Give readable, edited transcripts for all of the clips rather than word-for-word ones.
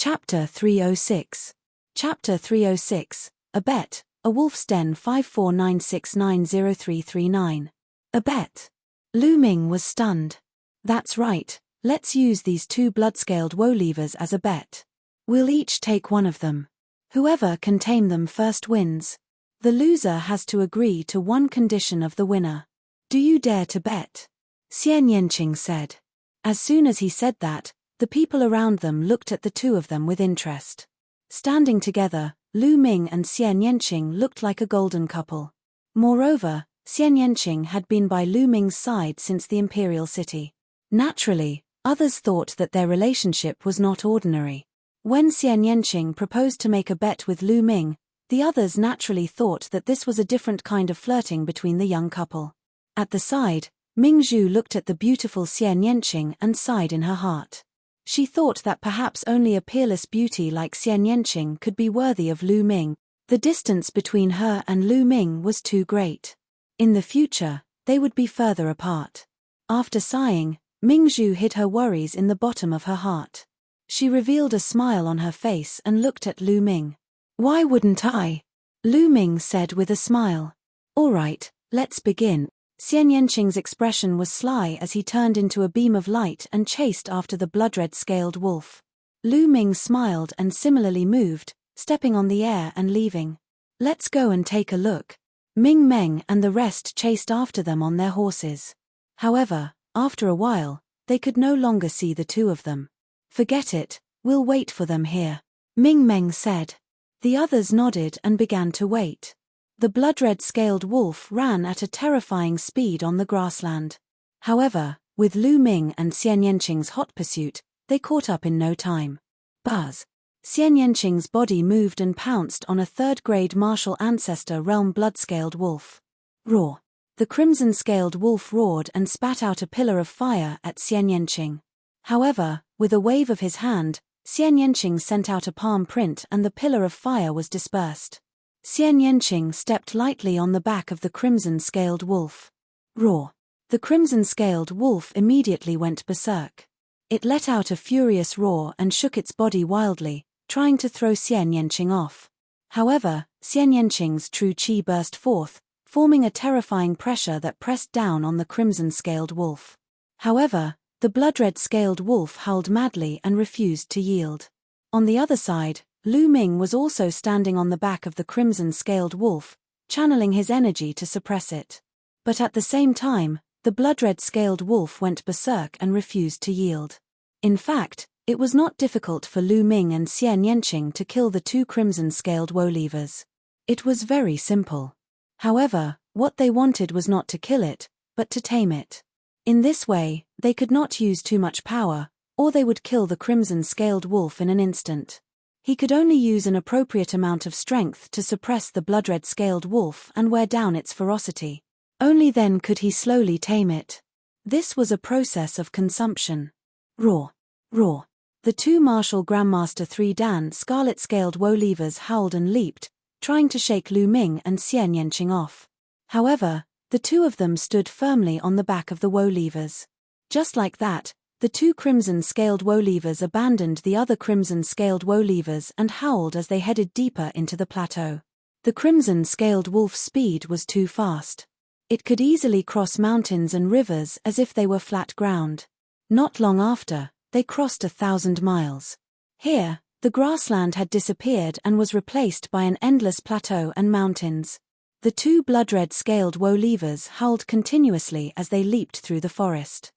Chapter 306. Chapter 306, A Bet, A Wolf's Den 5496903339. A bet. Lu Ming was stunned. That's right, let's use these two blood-scaled woe-leavers as a bet. We'll each take one of them. Whoever can tame them first wins. The loser has to agree to one condition of the winner. Do you dare to bet? Xian Yanqing said. As soon as he said that, the people around them looked at the two of them with interest. Standing together, Lu Ming and Xian Yanqing looked like a golden couple. Moreover, Xian Yanqing had been by Lu Ming's side since the imperial city. Naturally, others thought that their relationship was not ordinary. When Xian Yanqing proposed to make a bet with Lu Ming, the others naturally thought that this was a different kind of flirting between the young couple. At the side, Ming Zhu looked at the beautiful Xian Yanqing and sighed in her heart. She thought that perhaps only a peerless beauty like Xian Yanqing could be worthy of Lu Ming. The distance between her and Lu Ming was too great. In the future, they would be further apart. After sighing, Ming Zhu hid her worries in the bottom of her heart. She revealed a smile on her face and looked at Lu Ming. Why wouldn't I? Lu Ming said with a smile. All right, let's begin. Xian Yanqing's expression was sly as he turned into a beam of light and chased after the blood-red-scaled wolf. Lu Ming smiled and similarly moved, stepping on the air and leaving. Let's go and take a look. Ming Meng and the rest chased after them on their horses. However, after a while, they could no longer see the two of them. Forget it, we'll wait for them here, Ming Meng said. The others nodded and began to wait. The blood-red-scaled wolf ran at a terrifying speed on the grassland. However, with Lu Ming and Xian Yanqing's hot pursuit, they caught up in no time. Buzz! Xian Yanqing's body moved and pounced on a third-grade martial ancestor realm blood-scaled wolf. Roar! The crimson-scaled wolf roared and spat out a pillar of fire at Xian Yanqing. However, with a wave of his hand, Xian Yanqing sent out a palm print and the pillar of fire was dispersed. Xian Yanqing stepped lightly on the back of the crimson-scaled wolf. Roar! The crimson-scaled wolf immediately went berserk. It let out a furious roar and shook its body wildly, trying to throw Xian Yanqing off. However, Xian Yanqing's true qi burst forth, forming a terrifying pressure that pressed down on the crimson-scaled wolf. However, the blood-red-scaled wolf howled madly and refused to yield. On the other side, Lu Ming was also standing on the back of the crimson-scaled wolf, channeling his energy to suppress it. But at the same time, the blood-red-scaled wolf went berserk and refused to yield. In fact, it was not difficult for Lu Ming and Xian Yanqing to kill the two crimson-scaled woe-leavers. It was very simple. However, what they wanted was not to kill it, but to tame it. In this way, they could not use too much power, or they would kill the crimson-scaled wolf in an instant. He could only use an appropriate amount of strength to suppress the blood-red-scaled wolf and wear down its ferocity. Only then could he slowly tame it. This was a process of consumption. Roar! Roar! The two martial Grandmaster 3 Dan scarlet-scaled woe-leavers howled and leaped, trying to shake Lu Ming and Xian Yanqing off. However, the two of them stood firmly on the back of the woe-leavers. Just like that, the two crimson-scaled woe-leavers abandoned the other crimson-scaled woe-leavers and howled as they headed deeper into the plateau. The crimson-scaled wolf's speed was too fast. It could easily cross mountains and rivers as if they were flat ground. Not long after, they crossed 1,000 miles. Here, the grassland had disappeared and was replaced by an endless plateau and mountains. The two blood-red-scaled woe-leavers howled continuously as they leaped through the forest.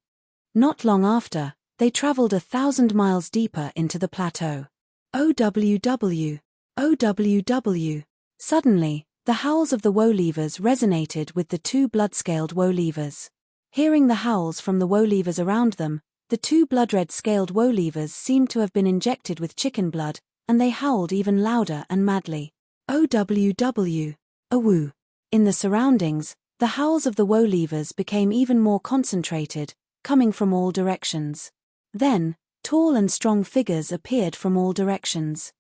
Not long after, they traveled 1,000 miles deeper into the plateau. OWW! OWW! Suddenly, the howls of the woe-leavers resonated with the two blood-scaled woe-leavers. Hearing the howls from the woe-leavers around them, the two blood-red-scaled woe-leavers seemed to have been injected with chicken blood, and they howled even louder and madly. OWW! Awoo! In the surroundings, the howls of the woe-leavers became even more concentrated, coming from all directions. Then, tall and strong figures appeared from all directions.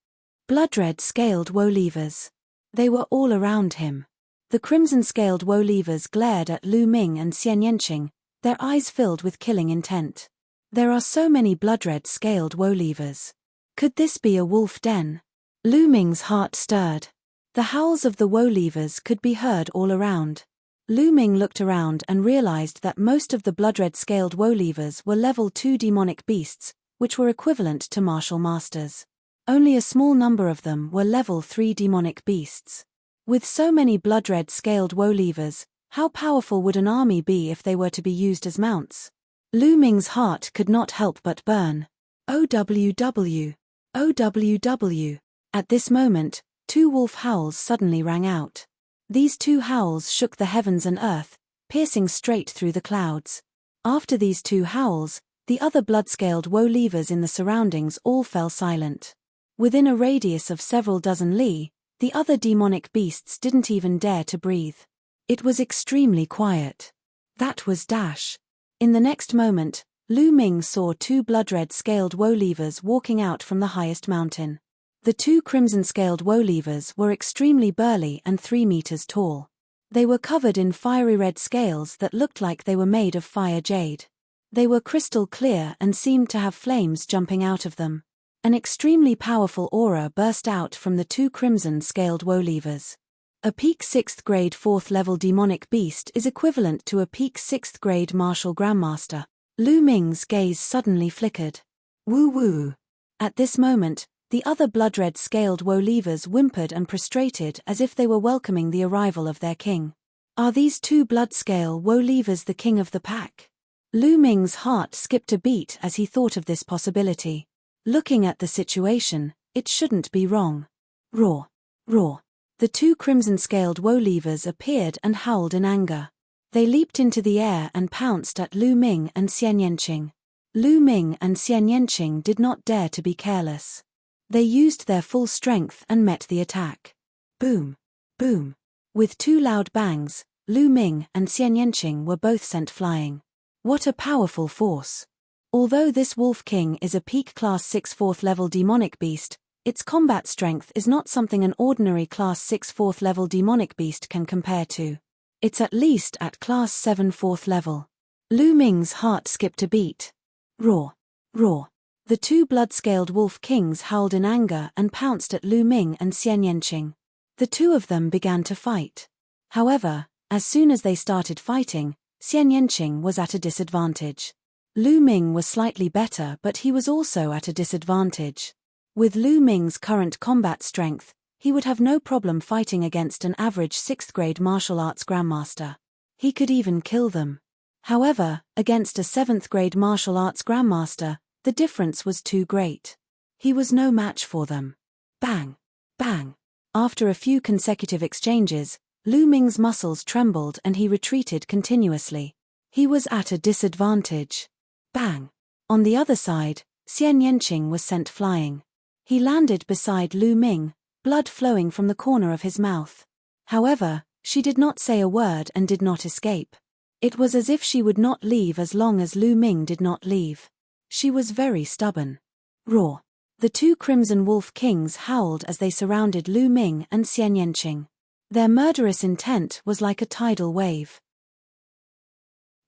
Blood-red-scaled woe-leavers. They were all around him. The crimson-scaled woe-leavers glared at Lu Ming and Xian Yanqing, their eyes filled with killing intent. There are so many blood-red-scaled woe-leavers. Could this be a wolf den? Lu Ming's heart stirred. The howls of the woe-leavers could be heard all around. Lu Ming looked around and realized that most of the blood-red scaled woe-leavers were level 2 demonic beasts, which were equivalent to martial masters. Only a small number of them were level 3 demonic beasts. With so many blood-red scaled woe-leavers, how powerful would an army be if they were to be used as mounts? Lu Ming's heart could not help but burn. OWW. OWW. At this moment, 2 wolf howls suddenly rang out. These 2 howls shook the heavens and earth, piercing straight through the clouds. After these 2 howls, the other blood-scaled woe-leavers in the surroundings all fell silent. Within a radius of several dozen li, the other demonic beasts didn't even dare to breathe. It was extremely quiet. That was Dash. In the next moment, Lu Ming saw 2 blood-red scaled woe-leavers walking out from the highest mountain. The 2 crimson-scaled woe-leavers were extremely burly and 3 meters tall. They were covered in fiery red scales that looked like they were made of fire jade. They were crystal clear and seemed to have flames jumping out of them. An extremely powerful aura burst out from the 2 crimson-scaled woe-leavers. A peak 6th grade 4th level demonic beast is equivalent to a peak 6th grade martial grandmaster. Lu Ming's gaze suddenly flickered. Woo-woo. At this moment, the other blood-red scaled woe-leavers whimpered and prostrated as if they were welcoming the arrival of their king. Are these 2 blood-scale woe-leavers the king of the pack? Lu Ming's heart skipped a beat as he thought of this possibility. Looking at the situation, it shouldn't be wrong. Roar. Roar. The 2 crimson-scaled woe-leavers appeared and howled in anger. They leaped into the air and pounced at Lu Ming and Xian Yanqing. Lu Ming and Xian Yanqing did not dare to be careless. They used their full strength and met the attack. Boom. Boom. With 2 loud bangs, Lu Ming and Xian Yanqing were both sent flying. What a powerful force. Although this Wolf King is a peak Class 6 4th level demonic beast, its combat strength is not something an ordinary Class 6 4th level demonic beast can compare to. It's at least at Class 7 4th level. Lu Ming's heart skipped a beat. Roar. Roar. The 2 blood-scaled wolf kings howled in anger and pounced at Lu Ming and Xian Yanqing. The 2 of them began to fight. However, as soon as they started fighting, Xian Yanqing was at a disadvantage. Lu Ming was slightly better, but he was also at a disadvantage. With Lu Ming's current combat strength, he would have no problem fighting against an average 6th grade martial arts grandmaster. He could even kill them. However, against a 7th grade martial arts grandmaster, the difference was too great. He was no match for them. Bang! Bang! After a few consecutive exchanges, Lu Ming's muscles trembled and he retreated continuously. He was at a disadvantage. Bang! On the other side, Xian Yanqing was sent flying. He landed beside Lu Ming, blood flowing from the corner of his mouth. However, she did not say a word and did not escape. It was as if she would not leave as long as Lu Ming did not leave. She was very stubborn. Roar. The 2 crimson wolf kings howled as they surrounded Lu Ming and Xian Yanqing. Their murderous intent was like a tidal wave.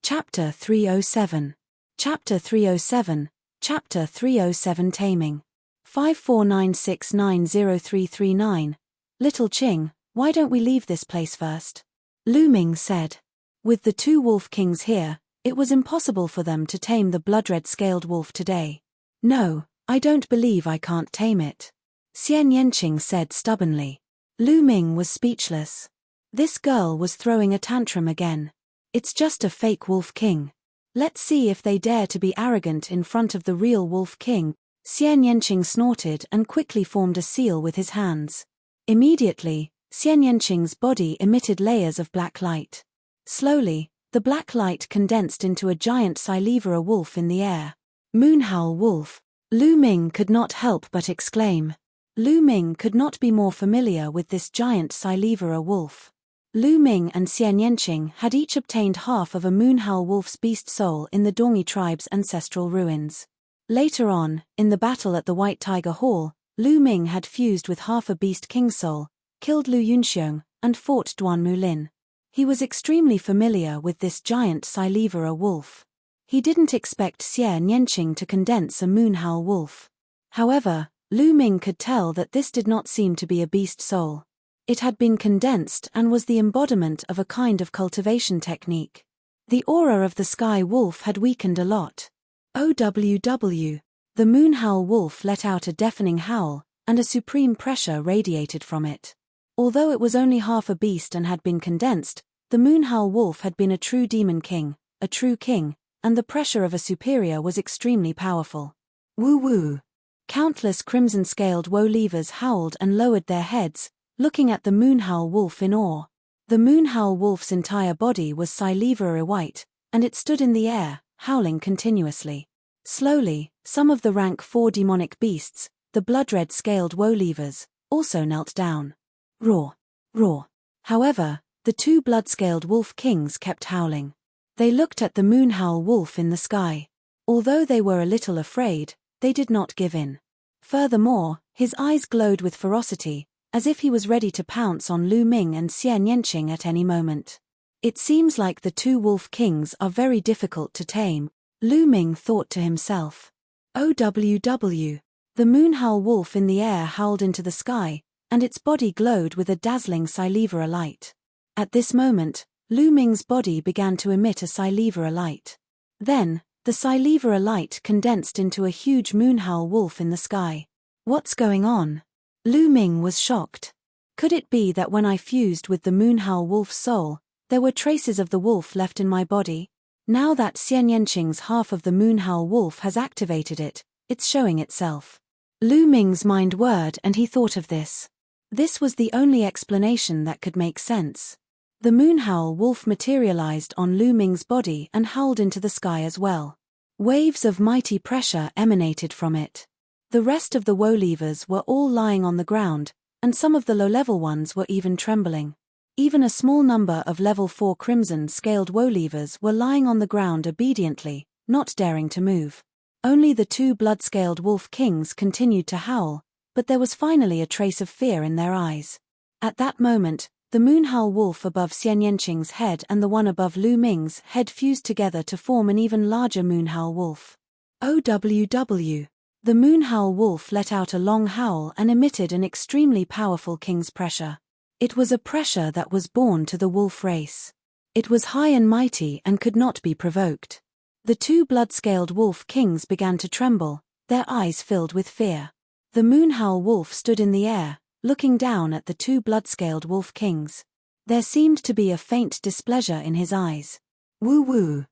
Chapter 307. Chapter 307. Chapter 307 Taming. 5496903339. Little Qing, why don't we leave this place first? Lu Ming said. With the 2 wolf kings here, it was impossible for them to tame the blood-red scaled wolf today. No, I don't believe I can't tame it. Xian Yanqing said stubbornly. Lu Ming was speechless. This girl was throwing a tantrum again. It's just a fake wolf king. Let's see if they dare to be arrogant in front of the real wolf king. Xian Yanqing snorted and quickly formed a seal with his hands. Immediately, Xian Yanqing's body emitted layers of black light. Slowly, the black light condensed into a giant Silivera wolf in the air. Moonhowl wolf. Lu Ming could not help but exclaim. Lu Ming could not be more familiar with this giant Silivera wolf. Lu Ming and Xian Yanqing had each obtained half of a moonhowl wolf's beast soul in the Dongi tribe's ancestral ruins. Later on, in the battle at the White Tiger Hall, Lu Ming had fused with half a beast king soul, killed Lu Yunxiong, and fought Duan Mulin. He was extremely familiar with this giant Silivera wolf. He didn't expect Xian Yanqing to condense a moonhowl wolf. However, Lu Ming could tell that this did not seem to be a beast soul. It had been condensed and was the embodiment of a kind of cultivation technique. The aura of the sky wolf had weakened a lot. OWW. The moonhowl wolf let out a deafening howl, and a supreme pressure radiated from it. Although it was only half a beast and had been condensed, the moonhowl wolf had been a true demon king, a true king, and the pressure of a superior was extremely powerful. Woo-woo. Countless crimson-scaled woe-leavers howled and lowered their heads, looking at the moonhowl wolf in awe. The moonhowl wolf's entire body was silvery white, and it stood in the air, howling continuously. Slowly, some of the rank 4 demonic beasts, the blood-red scaled woe-leavers, also knelt down. Roar! Roar! However, the 2 blood-scaled wolf kings kept howling. They looked at the moonhowl wolf in the sky. Although they were a little afraid, they did not give in. Furthermore, his eyes glowed with ferocity, as if he was ready to pounce on Lu Ming and Xian Yanqing at any moment. It seems like the 2 wolf kings are very difficult to tame, Lu Ming thought to himself. OWW. The moonhowl wolf in the air howled into the sky, and its body glowed with a dazzling silvera light. At this moment, Lu Ming's body began to emit a silvera light. Then, the silvera light condensed into a huge moonhowl wolf in the sky. What's going on? Lu Ming was shocked. Could it be that when I fused with the moonhowl wolf's soul, there were traces of the wolf left in my body? Now that Xian Yanqing's half of the moonhowl wolf has activated it, it's showing itself. Lu Ming's mind whirred and he thought of this. This was the only explanation that could make sense. The moonhowl wolf materialized on Lu Ming's body and howled into the sky as well. Waves of mighty pressure emanated from it. The rest of the woe-leavers were all lying on the ground, and some of the low-level ones were even trembling. Even a small number of level 4 crimson-scaled woe-leavers were lying on the ground obediently, not daring to move. Only the 2 blood-scaled wolf kings continued to howl, but there was finally a trace of fear in their eyes. At that moment, the moonhowl wolf above Xian Yanqing's head and the one above Lu Ming's head fused together to form an even larger moonhowl wolf. OWW. The moonhowl wolf let out a long howl and emitted an extremely powerful king's pressure. It was a pressure that was born to the wolf race. It was high and mighty and could not be provoked. The 2 blood-scaled wolf kings began to tremble, their eyes filled with fear. The moonhowl wolf stood in the air, looking down at the 2 blood-scaled wolf kings. There seemed to be a faint displeasure in his eyes. Woo-woo.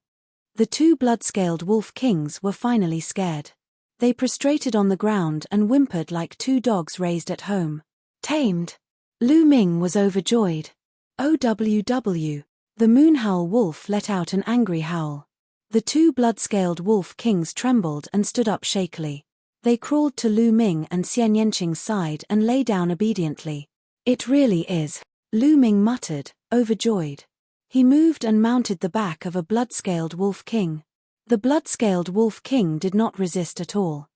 The 2 blood-scaled wolf kings were finally scared. They prostrated on the ground and whimpered like 2 dogs raised at home. Tamed. Lu Ming was overjoyed. OWW. The moonhowl wolf let out an angry howl. The 2 blood-scaled wolf kings trembled and stood up shakily. They crawled to Lu Ming and Xian Yanqing's side and lay down obediently. It really is, Lu Ming muttered, overjoyed. He moved and mounted the back of a blood-scaled wolf king. The blood-scaled wolf king did not resist at all.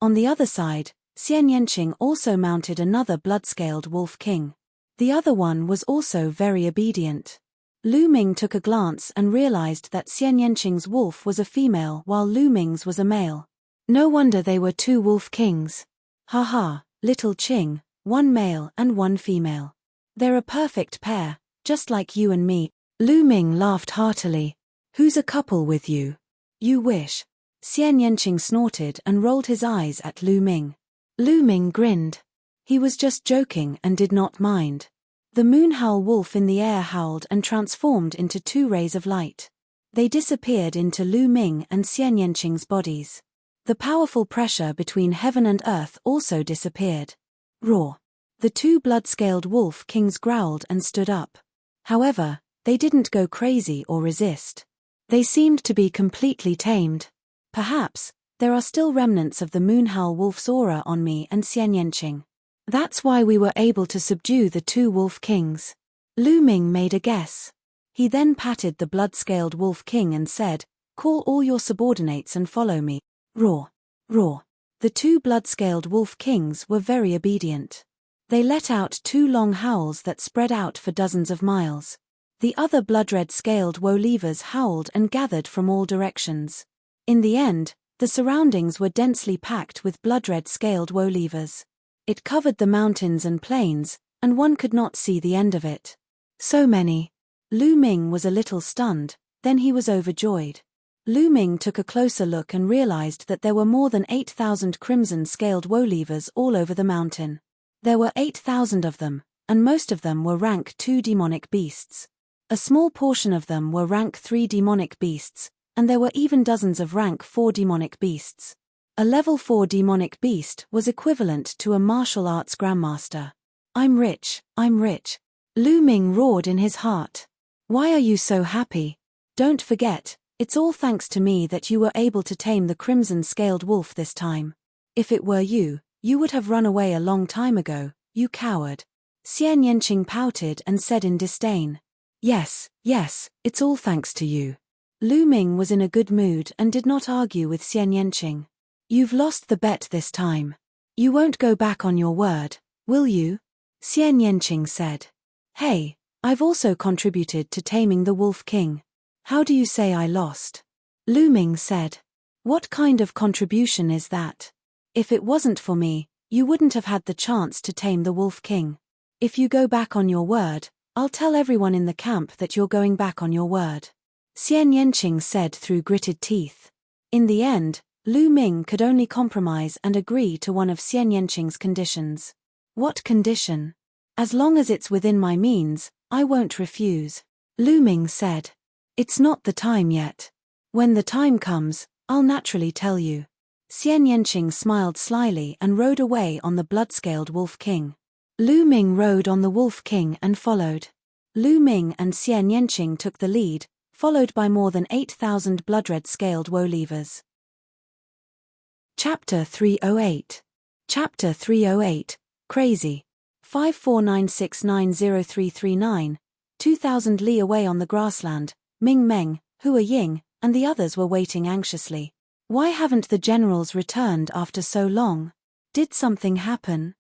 On the other side, Xian Yanqing also mounted another blood-scaled wolf king. The other one was also very obedient. Lu Ming took a glance and realized that Xian Yanqing's wolf was a female while Lu Ming's was a male. No wonder they were 2 wolf kings. Ha ha, little Qing, 1 male and 1 female. They're a perfect pair, just like you and me. Lu Ming laughed heartily. Who's a couple with you? You wish. Xian Yanqing snorted and rolled his eyes at Lu Ming. Lu Ming grinned. He was just joking and did not mind. The moonhowl wolf in the air howled and transformed into 2 rays of light. They disappeared into Lu Ming and Xian Yanqing's bodies. The powerful pressure between heaven and earth also disappeared. Roar. The 2 blood-scaled wolf kings growled and stood up. However, they didn't go crazy or resist. They seemed to be completely tamed. Perhaps, there are still remnants of the moonhowl wolf's aura on me and Xian Yanqing. That's why we were able to subdue the 2 wolf kings. Lu Ming made a guess. He then patted the blood-scaled wolf king and said, "Call all your subordinates and follow me." Roar. Roar. The 2 blood-scaled wolf kings were very obedient. They let out 2 long howls that spread out for dozens of miles. The other blood-red scaled woe-leavers howled and gathered from all directions. In the end, The surroundings were densely packed with blood-red scaled woe leavers. It covered the mountains and plains, and one could not see the end of it. So many. Lu Ming was a little stunned, then he was overjoyed. Lu Ming took a closer look and realized that there were more than 8,000 crimson-scaled woe leavers all over the mountain. There were 8,000 of them, and most of them were rank 2 demonic beasts. A small portion of them were rank 3 demonic beasts, and there were even dozens of rank 4 demonic beasts. A level 4 demonic beast was equivalent to a martial arts grandmaster. I'm rich, I'm rich. Lu Ming roared in his heart. Why are you so happy? Don't forget, it's all thanks to me that you were able to tame the crimson-scaled wolf this time. If it were you, you would have run away a long time ago, you coward. Xian Yanqing pouted and said in disdain. Yes, it's all thanks to you. Lu Ming was in a good mood and did not argue with Xian Yanqing. You've lost the bet this time. You won't go back on your word, will you? Xian Yanqing said. Hey, I've also contributed to taming the Wolf King. How do you say I lost? Lu Ming said. What kind of contribution is that? If it wasn't for me, you wouldn't have had the chance to tame the Wolf King. If you go back on your word, I'll tell everyone in the camp that you're going back on your word. Xian Yanqing said through gritted teeth. In the end, Lu Ming could only compromise and agree to one of Xian Yanqing's conditions. What condition? As long as it's within my means, I won't refuse. Lu Ming said. It's not the time yet. When the time comes, I'll naturally tell you. Xian Yanqing smiled slyly and rode away on the blood-scaled Wolf King. Lu Ming rode on the Wolf King and followed. Lu Ming and Xian Yanqing took the lead, followed by more than 8,000 blood-red scaled woe leavers. Chapter 308. Chapter 308, Crazy. 54969039, 2,000 li away on the grassland, Ming Meng, Hua Ying, and the others were waiting anxiously. Why haven't the generals returned after so long? Did something happen?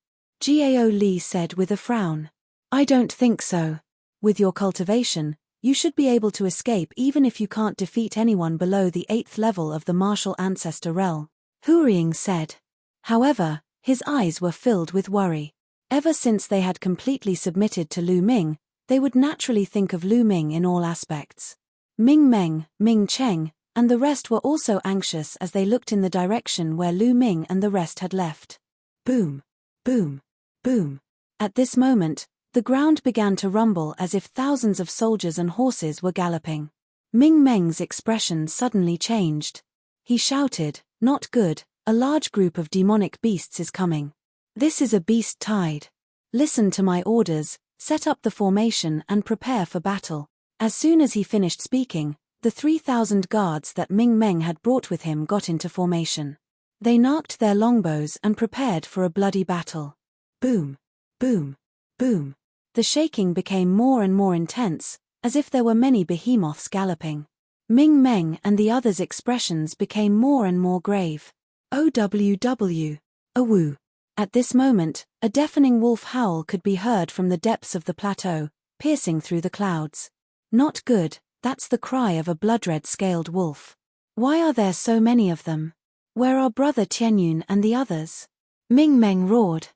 Gao Li said with a frown. I don't think so. With your cultivation, you should be able to escape even if you can't defeat anyone below the 8th level of the martial ancestor realm, Hua Ying said. However, his eyes were filled with worry. Ever since they had completely submitted to Lu Ming, they would naturally think of Lu Ming in all aspects. Ming Meng, Ming Cheng, and the rest were also anxious as they looked in the direction where Lu Ming and the rest had left. Boom, boom, boom. At this moment, the ground began to rumble as if thousands of soldiers and horses were galloping. Ming Meng's expression suddenly changed. He shouted, not good, a large group of demonic beasts is coming. This is a beast tide. Listen to my orders, set up the formation and prepare for battle. As soon as he finished speaking, the 3,000 guards that Ming Meng had brought with him got into formation. They narked their longbows and prepared for a bloody battle. Boom, boom, boom. The shaking became more and more intense, as if there were many behemoths galloping. Ming Meng and the others' expressions became more and more grave. OWW. Awoo. At this moment, a deafening wolf howl could be heard from the depths of the plateau, piercing through the clouds. Not good, that's the cry of a blood-red scaled wolf. Why are there so many of them? Where are Brother Tianyun and the others? Ming Meng roared.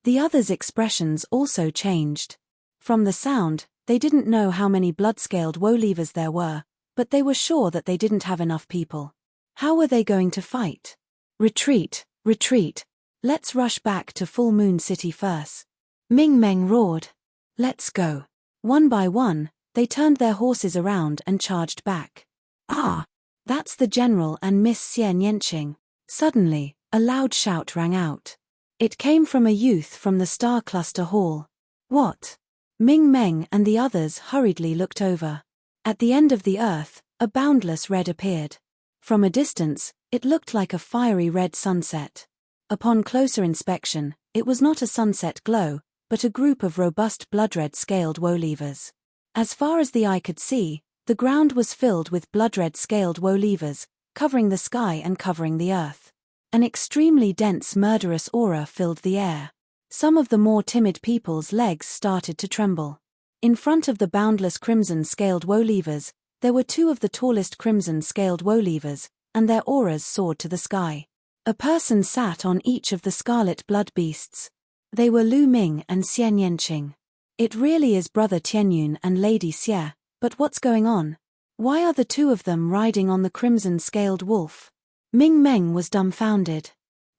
The others' expressions also changed. From the sound, they didn't know how many blood-scaled woe leavers there were, but they were sure that they didn't have enough people. How were they going to fight? Retreat, retreat. Let's rush back to Full Moon City first. Ming Meng roared. Let's go. One by one, they turned their horses around and charged back. Ah! That's the general and Miss Xian Yanqing. Suddenly, a loud shout rang out. It came from a youth from the Star Cluster Hall. What? Ming Meng and the others hurriedly looked over. At the end of the earth, a boundless red appeared. From a distance, it looked like a fiery red sunset. Upon closer inspection, it was not a sunset glow, but a group of robust blood-red scaled woe leavers. As far as the eye could see, the ground was filled with blood-red scaled woe leavers, covering the sky and covering the earth. An extremely dense murderous aura filled the air. Some of the more timid people's legs started to tremble. In front of the boundless crimson-scaled woe leavers, there were two of the tallest crimson-scaled woe leavers, and their auras soared to the sky. A person sat on each of the scarlet blood beasts. They were Lu Ming and Xian Yanqing. It really is Brother Tianyun and Lady Xie, but what's going on? Why are the two of them riding on the crimson-scaled wolf? Ming Meng was dumbfounded.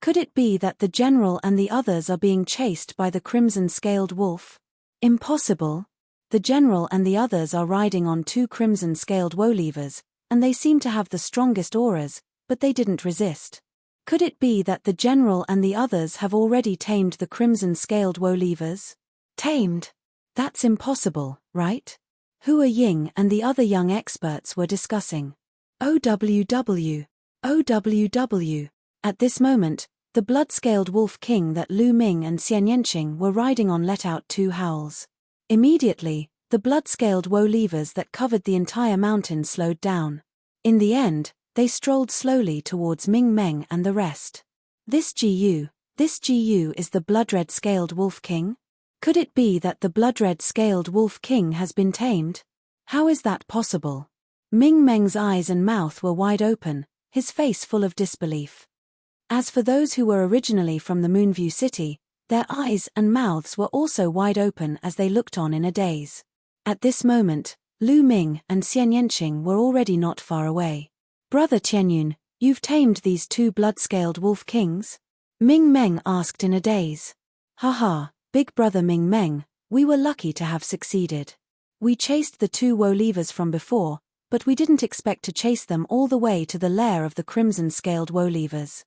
Could it be that the general and the others are being chased by the crimson-scaled wolf? Impossible. The general and the others are riding on two crimson-scaled woolweavers, and they seem to have the strongest auras, but they didn't resist. Could it be that the general and the others have already tamed the crimson-scaled woolweavers? Tamed? That's impossible, right? Hua Ying and the other young experts were discussing. OWW. OWW. At this moment, the blood-scaled wolf king that Lu Ming and Xian Yanqing were riding on let out two howls. Immediately, the blood-scaled woolweavers that covered the entire mountain slowed down. In the end, they strolled slowly towards Ming Meng and the rest. This GU is the blood-red scaled wolf king? Could it be that the blood-red scaled wolf king has been tamed? How is that possible? Ming Meng's eyes and mouth were wide open, his face full of disbelief. As for those who were originally from the Moonview City, their eyes and mouths were also wide open as they looked on in a daze. At this moment, Lu Ming and Xian Yanqing were already not far away. Brother Tianyun, you've tamed these two blood-scaled wolf kings? Ming Meng asked in a daze. Haha, big brother Ming Meng, we were lucky to have succeeded. We chased the two woolweavers from before, but we didn't expect to chase them all the way to the lair of the crimson-scaled woolweavers.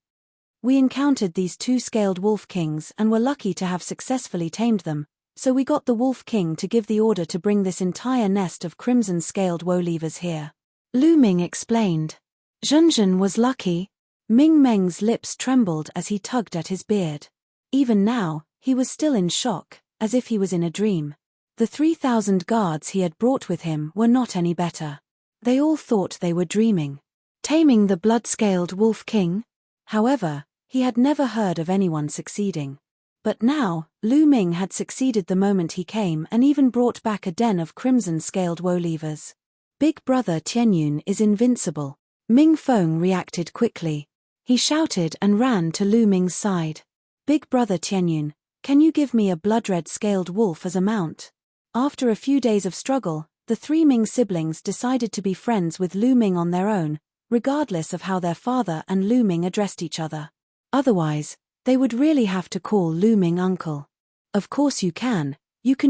We encountered these two scaled wolf kings and were lucky to have successfully tamed them, so we got the wolf king to give the order to bring this entire nest of crimson-scaled woolweavers here. Lu Ming explained. Zhenzhen was lucky. Ming Meng's lips trembled as he tugged at his beard. Even now, he was still in shock, as if he was in a dream. The 3,000 guards he had brought with him were not any better. They all thought they were dreaming. Taming the blood-scaled wolf king? However, he had never heard of anyone succeeding. But now, Lu Ming had succeeded the moment he came and even brought back a den of crimson-scaled woolweavers. Big brother Tianyun is invincible. Ming Feng reacted quickly. He shouted and ran to Lu Ming's side. Big brother Tianyun, can you give me a blood-red scaled wolf as a mount? After a few days of struggle, the three Ming siblings decided to be friends with Lu Ming on their own, regardless of how their father and Lu Ming addressed each other. Otherwise, they would really have to call Lu Ming uncle. Of course you can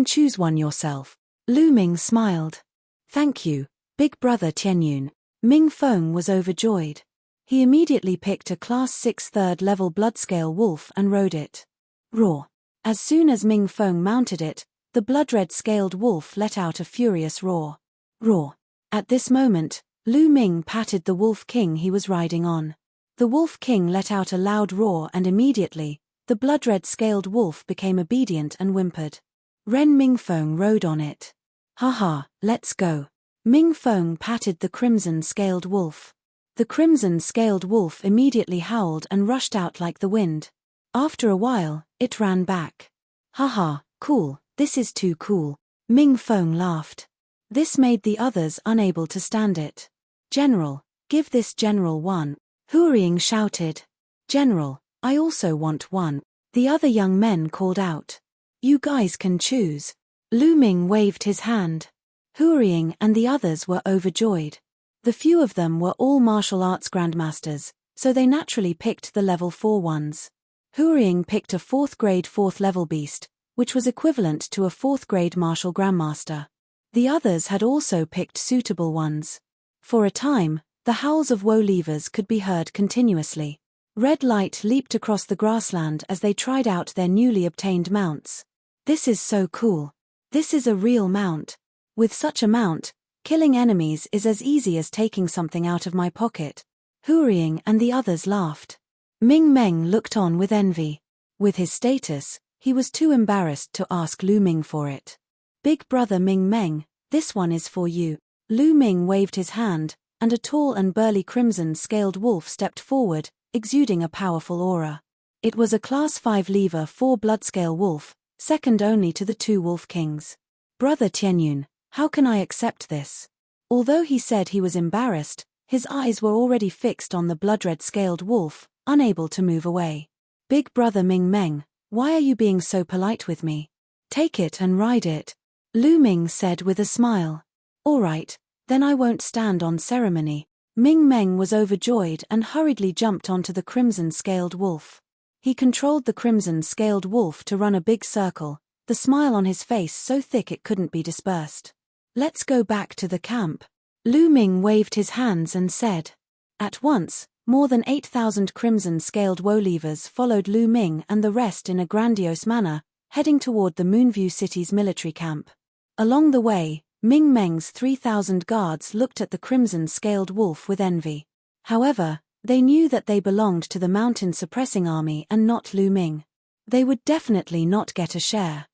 choose one yourself. Lu Ming smiled. Thank you, big brother Tianyun. Ming Feng was overjoyed. He immediately picked a Class 6 third-level bloodscale wolf and rode it. Roar. As soon as Ming Feng mounted it, the blood-red scaled wolf let out a furious roar. Roar. At this moment, Lu Ming patted the wolf king he was riding on. The wolf king let out a loud roar and immediately, the blood-red scaled wolf became obedient and whimpered. Ren Ming Feng rode on it. Haha, let's go. Ming Feng patted the crimson-scaled wolf. The crimson-scaled wolf immediately howled and rushed out like the wind. After a while, it ran back. Haha, cool, this is too cool. Ming Feng laughed. This made the others unable to stand it. General, give this general one. Hua Ying shouted. General, I also want one. The other young men called out. You guys can choose. Lu Ming waved his hand. Hua Ying and the others were overjoyed. The few of them were all martial arts grandmasters, so they naturally picked the level 4 ones. Hua Ying picked a 4th grade 4th level beast, which was equivalent to a 4th grade martial grandmaster. The others had also picked suitable ones. For a time, the howls of woolweavers could be heard continuously. Red light leaped across the grassland as they tried out their newly obtained mounts. This is so cool. This is a real mount. With such a mount, killing enemies is as easy as taking something out of my pocket. Hua Ying and the others laughed. Ming Meng looked on with envy. With his status, he was too embarrassed to ask Lu Ming for it. Big brother Ming Meng, this one is for you. Lu Ming waved his hand, and a tall and burly crimson-scaled wolf stepped forward, exuding a powerful aura. It was a Class 5 lever 4 bloodscale wolf, second only to the two wolf kings. Brother Tianyun, how can I accept this? Although he said he was embarrassed, His eyes were already fixed on the blood-red scaled wolf, unable to move away. "Big brother Ming Meng, why are you being so polite with me? Take it and ride it," Lu Ming said with a smile. "All right, then I won't stand on ceremony." Ming Meng was overjoyed and hurriedly jumped onto the crimson-scaled wolf. He controlled the crimson-scaled wolf to run a big circle, the smile on his face so thick it couldn't be dispersed. "Let's go back to the camp." Lu Ming waved his hands and said. At once, more than 8,000 crimson-scaled woolweavers followed Lu Ming and the rest in a grandiose manner, heading toward the Moonview City's military camp. Along the way, Ming Meng's 3,000 guards looked at the crimson-scaled wolf with envy. However, they knew that they belonged to the mountain-suppressing army and not Lu Ming. They would definitely not get a share.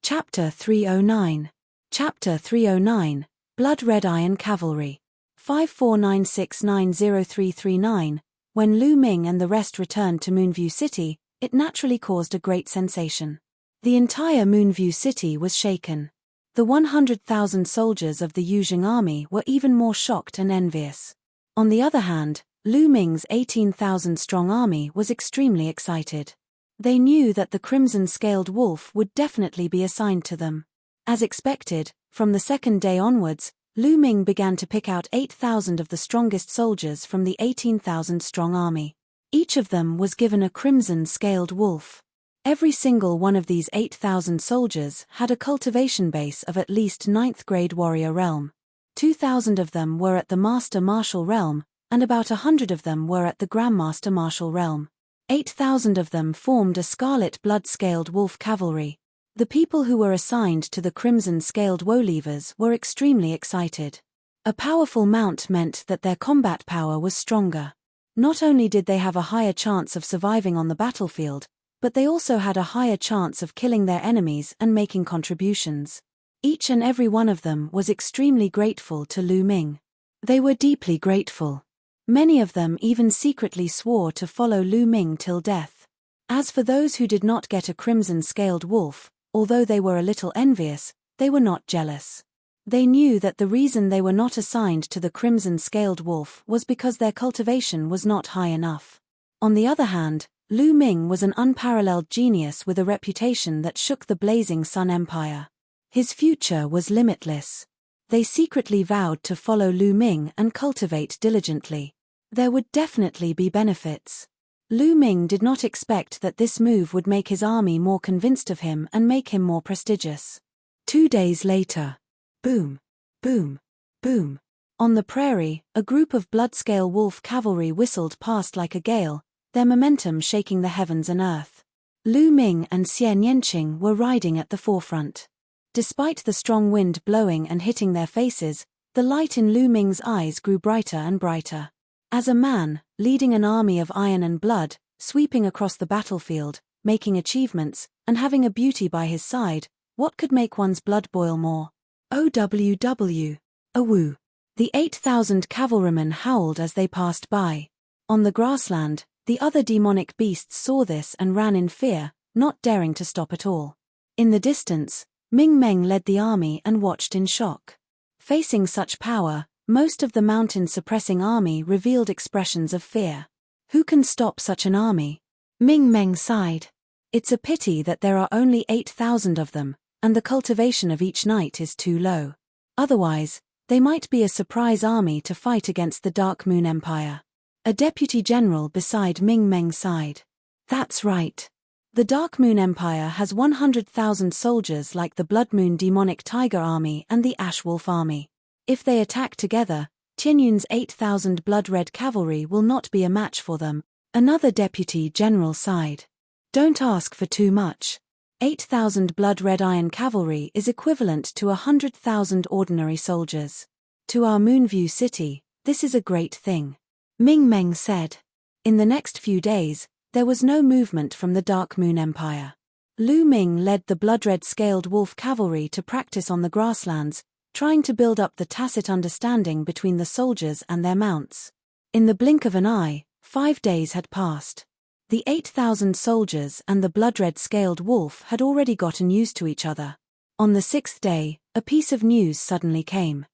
Chapter 309. Chapter 309, Blood Red Iron Cavalry. 549690339. When Lu Ming and the rest returned to Moonview City, it naturally caused a great sensation. The entire Moonview City was shaken. The 100,000 soldiers of the Yuzheng army were even more shocked and envious. On the other hand, Lu Ming's 18,000-strong army was extremely excited. They knew that the crimson-scaled wolf would definitely be assigned to them. As expected, from the second day onwards, Lu Ming began to pick out 8,000 of the strongest soldiers from the 18,000-strong army. Each of them was given a crimson-scaled wolf. Every single one of these 8,000 soldiers had a cultivation base of at least 9th-grade warrior realm. 2,000 of them were at the Master Martial realm, and about 100 of them were at the Grandmaster Martial realm. 8,000 of them formed a scarlet blood-scaled wolf cavalry. The people who were assigned to the crimson-scaled woolweavers were extremely excited. A powerful mount meant that their combat power was stronger. Not only did they have a higher chance of surviving on the battlefield, but they also had a higher chance of killing their enemies and making contributions. Each and every one of them was extremely grateful to Lu Ming. They were deeply grateful. Many of them even secretly swore to follow Lu Ming till death. As for those who did not get a crimson-scaled wolf, although they were a little envious, they were not jealous. They knew that the reason they were not assigned to the crimson-scaled wolf was because their cultivation was not high enough. On the other hand, Lu Ming was an unparalleled genius with a reputation that shook the blazing Sun Empire. His future was limitless. They secretly vowed to follow Lu Ming and cultivate diligently. There would definitely be benefits. Lu Ming did not expect that this move would make his army more convinced of him and make him more prestigious. 2 days later. Boom, boom, boom. On the prairie, a group of blood-scale wolf cavalry whistled past like a gale, their momentum shaking the heavens and earth. Lu Ming and Xian Yanqing were riding at the forefront. Despite the strong wind blowing and hitting their faces, the light in Lu Ming's eyes grew brighter and brighter. As a man, leading an army of iron and blood, sweeping across the battlefield, making achievements, and having a beauty by his side, what could make one's blood boil more? OWW. Awoo. The 8,000 cavalrymen howled as they passed by. On the grassland, the other demonic beasts saw this and ran in fear, not daring to stop at all. In the distance, Ming Meng led the army and watched in shock. Facing such power, most of the mountain-suppressing army revealed expressions of fear. Who can stop such an army? Ming Meng sighed. It's a pity that there are only 8,000 of them, and the cultivation of each knight is too low. Otherwise, they might be a surprise army to fight against the Dark Moon Empire. A deputy general beside Ming Meng sighed. That's right. The Dark Moon Empire has 100,000 soldiers like the Blood Moon Demonic Tiger Army and the Ash Wolf Army. If they attack together, Tianyun's 8,000 blood-red cavalry will not be a match for them. Another deputy general sighed. Don't ask for too much. 8,000 blood-red iron cavalry is equivalent to 100,000 ordinary soldiers. To our Moonview City, this is a great thing. Ming Meng said. In the next few days, there was no movement from the Dark Moon Empire. Lu Ming led the blood-red scaled wolf cavalry to practice on the grasslands, trying to build up the tacit understanding between the soldiers and their mounts. In the blink of an eye, 5 days had passed. The 8,000 soldiers and the blood-red scaled wolf had already gotten used to each other. On the 6th day, a piece of news suddenly came.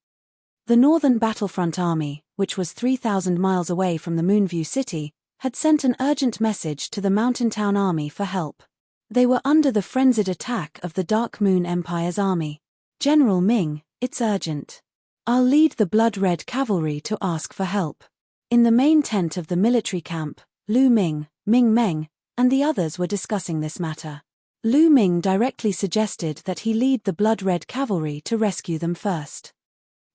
The Northern Battlefront Army, which was 3,000 miles away from the Moonview City, had sent an urgent message to the Mountaintown Army for help. They were under the frenzied attack of the Dark Moon Empire's army. "General Ming, it's urgent. I'll lead the Blood Red Cavalry to ask for help." In the main tent of the military camp, Lu Ming, Ming Meng, and the others were discussing this matter. Lu Ming directly suggested that he lead the Blood Red Cavalry to rescue them first.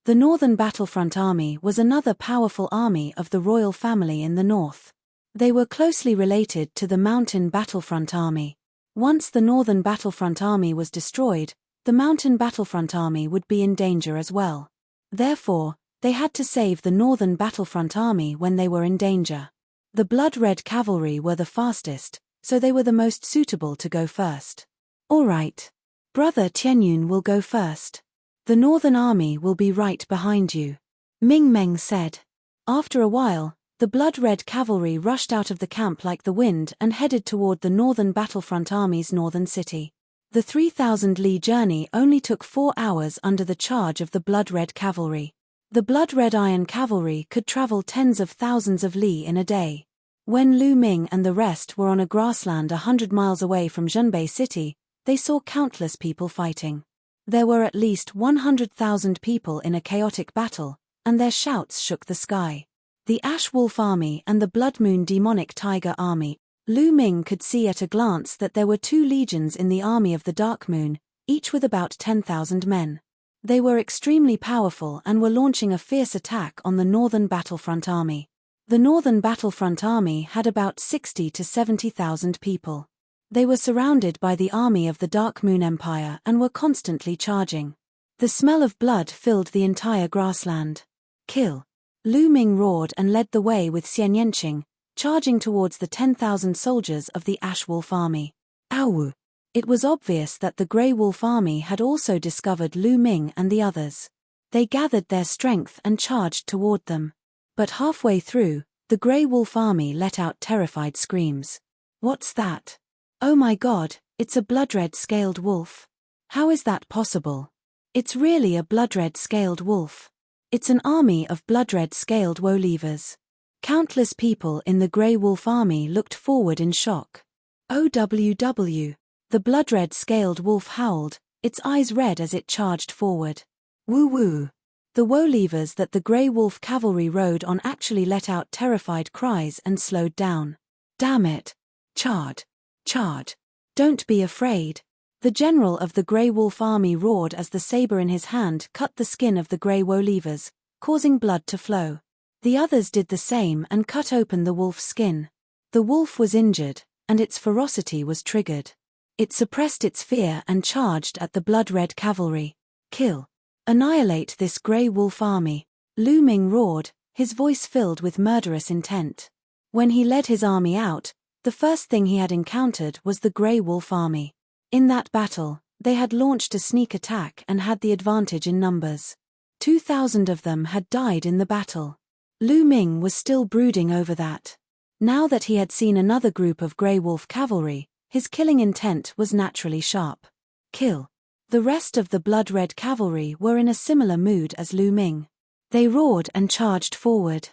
The Northern Battlefront Army was another powerful army of the royal family in the north. They were closely related to the Mountain Battlefront Army. Once the Northern Battlefront Army was destroyed, the Mountain Battlefront Army would be in danger as well. Therefore, they had to save the Northern Battlefront Army when they were in danger. The Blood Red Cavalry were the fastest, so they were the most suitable to go first. "All right. Brother Tianyun will go first. The Northern Army will be right behind you," Ming Meng said. After a while, the Blood Red Cavalry rushed out of the camp like the wind and headed toward the Northern Battlefront Army's northern city. The 3,000 li journey only took 4 hours under the charge of the Blood Red Cavalry. The Blood Red Iron Cavalry could travel tens of thousands of li in a day. When Lu Ming and the rest were on a grassland 100 miles away from Zhenbei City, they saw countless people fighting. There were at least 100,000 people in a chaotic battle, and their shouts shook the sky. The Ash Wolf Army and the Blood Moon Demonic Tiger Army. Lu Ming could see at a glance that there were 2 legions in the Army of the Dark Moon, each with about 10,000 men. They were extremely powerful and were launching a fierce attack on the Northern Battlefront Army. The Northern Battlefront Army had about 60 to 70,000 people. They were surrounded by the Army of the Dark Moon Empire and were constantly charging. The smell of blood filled the entire grassland. "Kill!" Lu Ming roared and led the way with Xian Yanqing, charging towards the 10,000 soldiers of the Ash Wolf Army. Ow! It was obvious that the Grey Wolf Army had also discovered Lu Ming and the others. They gathered their strength and charged toward them. But halfway through, the Grey Wolf Army let out terrified screams. "What's that? Oh my God, it's a blood-red scaled wolf. How is that possible? It's really a blood-red scaled wolf. It's an army of blood-red scaled woe-leavers." Countless people in the Grey Wolf Army looked forward in shock. "OWW!" The blood-red scaled wolf howled, its eyes red as it charged forward. "Woo-woo!" The woe-leavers that the Grey Wolf Cavalry rode on actually let out terrified cries and slowed down. "Damn it! Charge! Charge! Don't be afraid!" The general of the Grey Wolf Army roared as the saber in his hand cut the skin of the Grey woe-leavers, causing blood to flow. The others did the same and cut open the wolf's skin. The wolf was injured, and its ferocity was triggered. It suppressed its fear and charged at the blood-red cavalry. "Kill! Annihilate this Grey Wolf Army!" Lu Ming roared, his voice filled with murderous intent. When he led his army out, the first thing he had encountered was the Grey Wolf Army. In that battle, they had launched a sneak attack and had the advantage in numbers. 2,000 of them had died in the battle. Lu Ming was still brooding over that. Now that he had seen another group of Grey Wolf cavalry, his killing intent was naturally sharp. "Kill!" The rest of the blood-red cavalry were in a similar mood as Lu Ming. They roared and charged forward.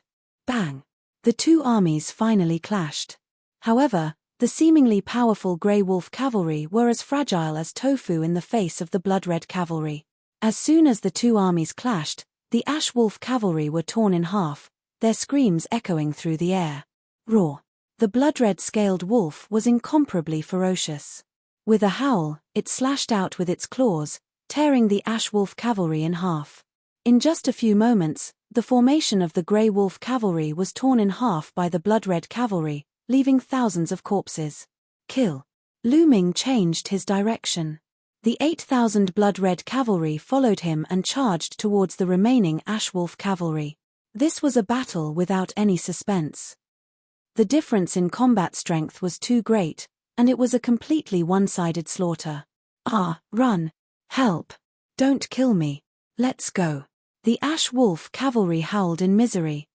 Bang! The 2 armies finally clashed. However, the seemingly powerful Grey Wolf cavalry were as fragile as tofu in the face of the blood-red cavalry. As soon as the 2 armies clashed, the Ash Wolf cavalry were torn in half, their screams echoing through the air. Roar! The blood-red scaled wolf was incomparably ferocious. With a howl, it slashed out with its claws, tearing the Ash Wolf cavalry in half. In just a few moments, the formation of the Grey Wolf cavalry was torn in half by the blood-red cavalry, leaving thousands of corpses. "Kill!" Lu Ming changed his direction. The 8,000 blood-red cavalry followed him and charged towards the remaining Ash Wolf cavalry. This was a battle without any suspense. The difference in combat strength was too great, and it was a completely one-sided slaughter. "Ah, run! Help! Don't kill me! Let's go!" The Ash Wolf cavalry howled in misery.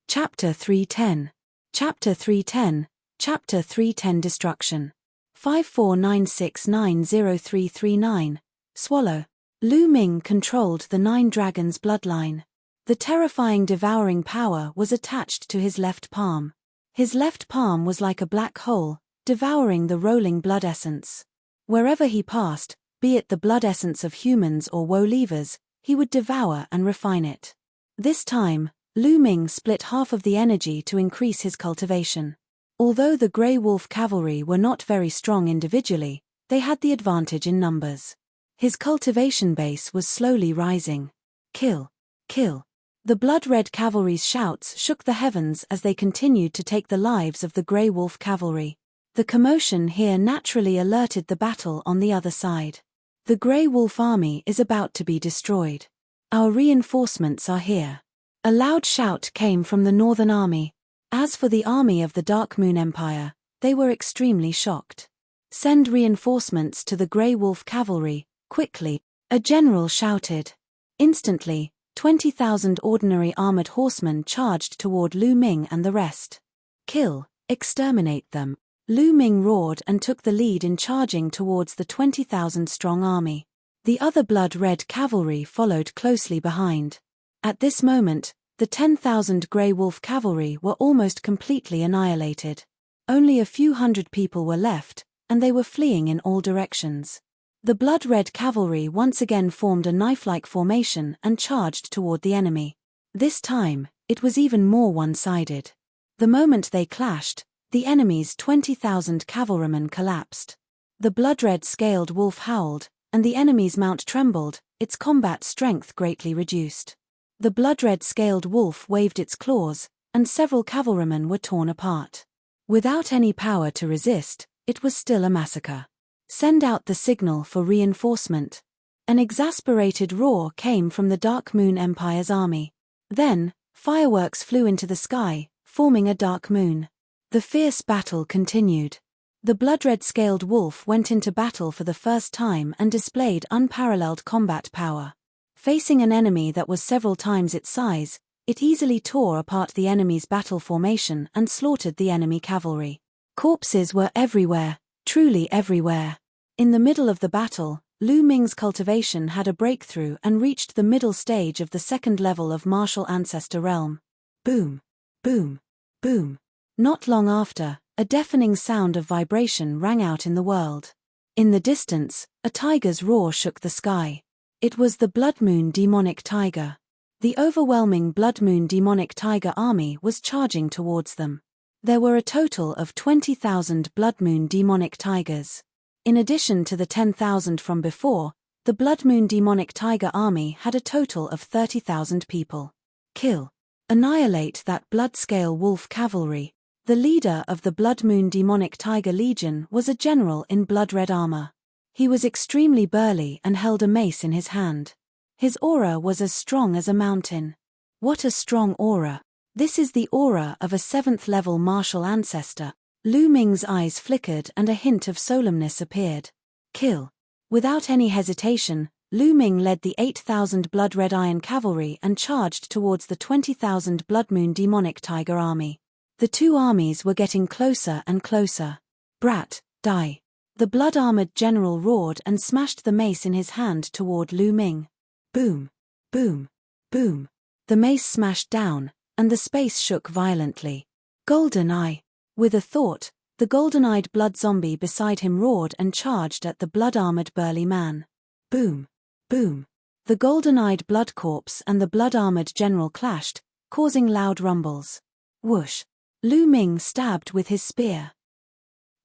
Chapter 310. Chapter 310. Chapter 310 Destruction. 549690339. Swallow. Lu Ming controlled the Nine Dragons bloodline. The terrifying devouring power was attached to his left palm. His left palm was like a black hole, devouring the rolling blood essence. Wherever he passed, be it the blood essence of humans or woe levers, he would devour and refine it. This time, Lu Ming split half of the energy to increase his cultivation. Although the Grey Wolf cavalry were not very strong individually, they had the advantage in numbers. His cultivation base was slowly rising. Kill! Kill! The blood-red cavalry's shouts shook the heavens as they continued to take the lives of the Grey Wolf cavalry. The commotion here naturally alerted the battle on the other side. The Grey Wolf army is about to be destroyed. Our reinforcements are here. A loud shout came from the Northern Army. As for the army of the Dark Moon Empire, they were extremely shocked. Send reinforcements to the Grey Wolf cavalry, quickly, a general shouted. Instantly, 20,000 ordinary armored horsemen charged toward Lu Ming and the rest. Kill, exterminate them. Lu Ming roared and took the lead in charging towards the 20,000-strong army. The other blood-red cavalry followed closely behind. At this moment, the 10,000 Grey Wolf cavalry were almost completely annihilated. Only a few hundred people were left, and they were fleeing in all directions. The blood-red cavalry once again formed a knife-like formation and charged toward the enemy. This time, it was even more one-sided. The moment they clashed, the enemy's 20,000 cavalrymen collapsed. The blood-red scaled wolf howled, and the enemy's mount trembled, its combat strength greatly reduced. The blood-red scaled wolf waved its claws, and several cavalrymen were torn apart. Without any power to resist, it was still a massacre. Send out the signal for reinforcement. An exasperated roar came from the Dark Moon Empire's army. Then, fireworks flew into the sky, forming a dark moon. The fierce battle continued. The blood-red scaled wolf went into battle for the first time and displayed unparalleled combat power. Facing an enemy that was several times its size, it easily tore apart the enemy's battle formation and slaughtered the enemy cavalry. Corpses were everywhere, truly everywhere. In the middle of the battle, Lu Ming's cultivation had a breakthrough and reached the middle stage of the second level of martial ancestor realm. Boom! Boom! Boom! Not long after, a deafening sound of vibration rang out in the world. In the distance, a tiger's roar shook the sky. It was the Blood Moon demonic tiger. The overwhelming Blood Moon demonic tiger army was charging towards them. There were a total of 20,000 Blood Moon demonic tigers. In addition to the 10,000 from before, the Blood Moon demonic tiger army had a total of 30,000 people. Kill. Annihilate that blood-scale wolf cavalry. The leader of the Blood Moon demonic tiger legion was a general in blood-red armor. He was extremely burly and held a mace in his hand. His aura was as strong as a mountain. What a strong aura! This is the aura of a 7th-level martial ancestor. Lu Ming's eyes flickered and a hint of solemnness appeared. Kill. Without any hesitation, Lu Ming led the 8,000 blood-red iron cavalry and charged towards the 20,000 Blood Moon demonic tiger army. The two armies were getting closer and closer. Brat, die. The blood-armored general roared and smashed the mace in his hand toward Lu Ming. Boom. Boom. Boom. The mace smashed down, and the space shook violently. Golden Eye. With a thought, the golden-eyed blood zombie beside him roared and charged at the blood-armored burly man. Boom. Boom. The golden-eyed blood corpse and the blood-armored general clashed, causing loud rumbles. Whoosh. Lu Ming stabbed with his spear.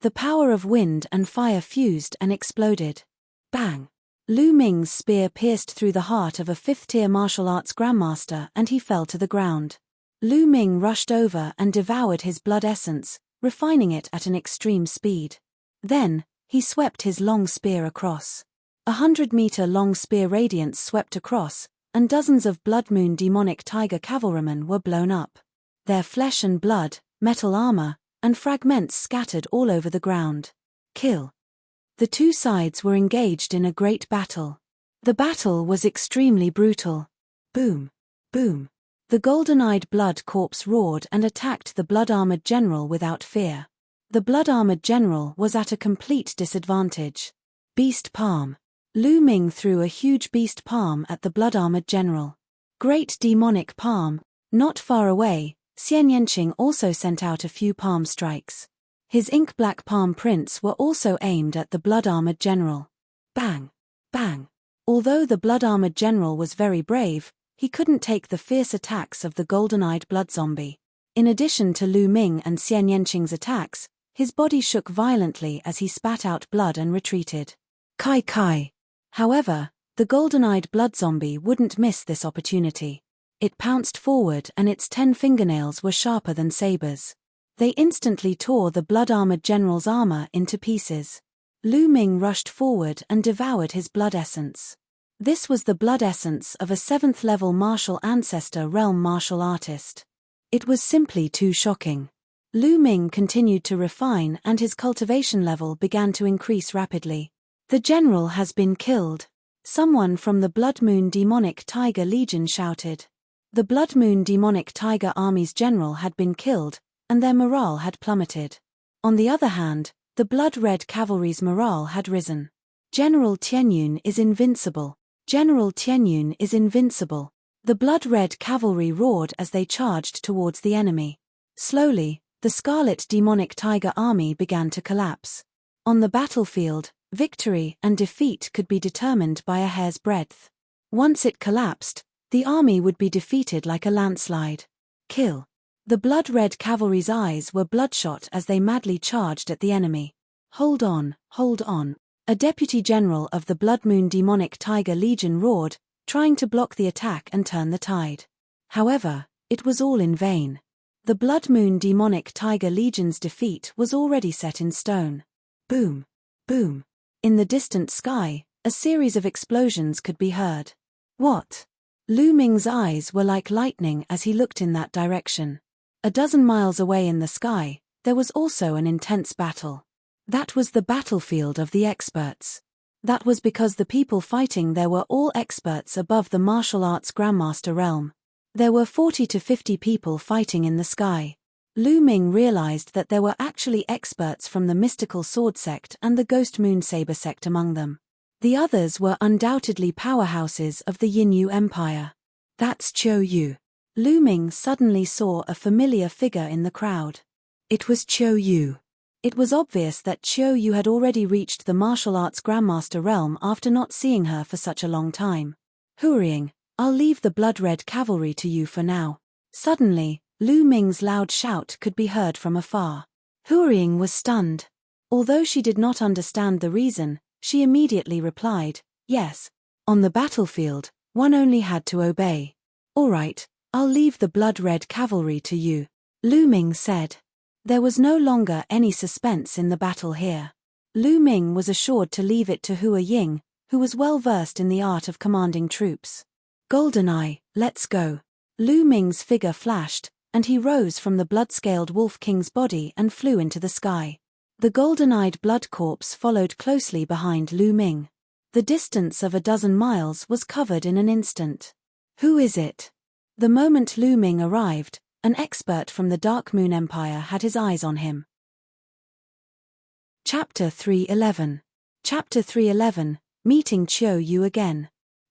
The power of wind and fire fused and exploded. Bang. Lu Ming's spear pierced through the heart of a 5th-tier martial arts grandmaster and he fell to the ground. Lu Ming rushed over and devoured his blood essence, refining it at an extreme speed. Then, he swept his long spear across. 100-meter-long spear radiance swept across, and dozens of Blood Moon demonic tiger cavalrymen were blown up. Their flesh and blood, metal armor, and fragments scattered all over the ground. Kill. The two sides were engaged in a great battle. The battle was extremely brutal. Boom. Boom. The golden-eyed blood corpse roared and attacked the blood-armored general without fear. The blood-armored general was at a complete disadvantage. Beast palm. Lu Ming threw a huge beast palm at the blood-armored general. Great demonic palm. Not far away, Xian Yanqing also sent out a few palm strikes. His ink-black palm prints were also aimed at the blood-armored general. Bang! Bang! Although the blood-armored general was very brave, he couldn't take the fierce attacks of the golden-eyed blood zombie. In addition to Lu Ming and Xian Yanqing's attacks, his body shook violently as he spat out blood and retreated. Kai Kai! However, the golden-eyed blood zombie wouldn't miss this opportunity. It pounced forward and its 10 fingernails were sharper than sabers. They instantly tore the blood-armored general's armor into pieces. Lu Ming rushed forward and devoured his blood essence. This was the blood essence of a 7th-level martial ancestor realm martial artist. It was simply too shocking. Lu Ming continued to refine and his cultivation level began to increase rapidly. The general has been killed. Someone from the Blood Moon Demonic Tiger Legion shouted. The Blood Moon Demonic Tiger Army's general had been killed, and their morale had plummeted. On the other hand, the Blood Red Cavalry's morale had risen. General Tianyun is invincible. General Tianyun is invincible. The Blood Red Cavalry roared as they charged towards the enemy. Slowly, the Scarlet Demonic Tiger Army began to collapse. On the battlefield, victory and defeat could be determined by a hair's breadth. Once it collapsed, the army would be defeated like a landslide. Kill. The Blood Red Cavalry's eyes were bloodshot as they madly charged at the enemy. Hold on, hold on. A deputy general of the Blood Moon Demonic Tiger Legion roared, trying to block the attack and turn the tide. However, it was all in vain. The Blood Moon Demonic Tiger Legion's defeat was already set in stone. Boom. Boom. In the distant sky, a series of explosions could be heard. What? Lu Ming's eyes were like lightning as he looked in that direction. A dozen miles away in the sky, there was also an intense battle. That was the battlefield of the experts. That was because the people fighting there were all experts above the martial arts Grandmaster realm. There were 40 to 50 people fighting in the sky. Lu Ming realized that there were actually experts from the Mystical Sword Sect and the Ghost Moon Saber Sect among them. The others were undoubtedly powerhouses of the Yinyu Empire. That's Qiu Yu. Lu Ming suddenly saw a familiar figure in the crowd. It was Qiu Yu. It was obvious that Qiu Yu had already reached the martial arts Grandmaster realm after not seeing her for such a long time. Hurrying, I'll leave the Blood Red Cavalry to you for now. Suddenly, Lu Ming's loud shout could be heard from afar. Hurrying was stunned. Although she did not understand the reason, she immediately replied, yes. On the battlefield, one only had to obey. All right, I'll leave the Blood Red Cavalry to you, Lu Ming said. There was no longer any suspense in the battle here. Lu Ming was assured to leave it to Hua Ying, who was well versed in the art of commanding troops. Goldeneye, let's go. Lu Ming's figure flashed, and he rose from the blood-scaled Wolf King's body and flew into the sky. The golden-eyed blood corpse followed closely behind Lu Ming. The distance of a dozen miles was covered in an instant. Who is it? The moment Lu Ming arrived, an expert from the Dark Moon Empire had his eyes on him. Chapter 311. Chapter 311, Meeting Qiu Yu again.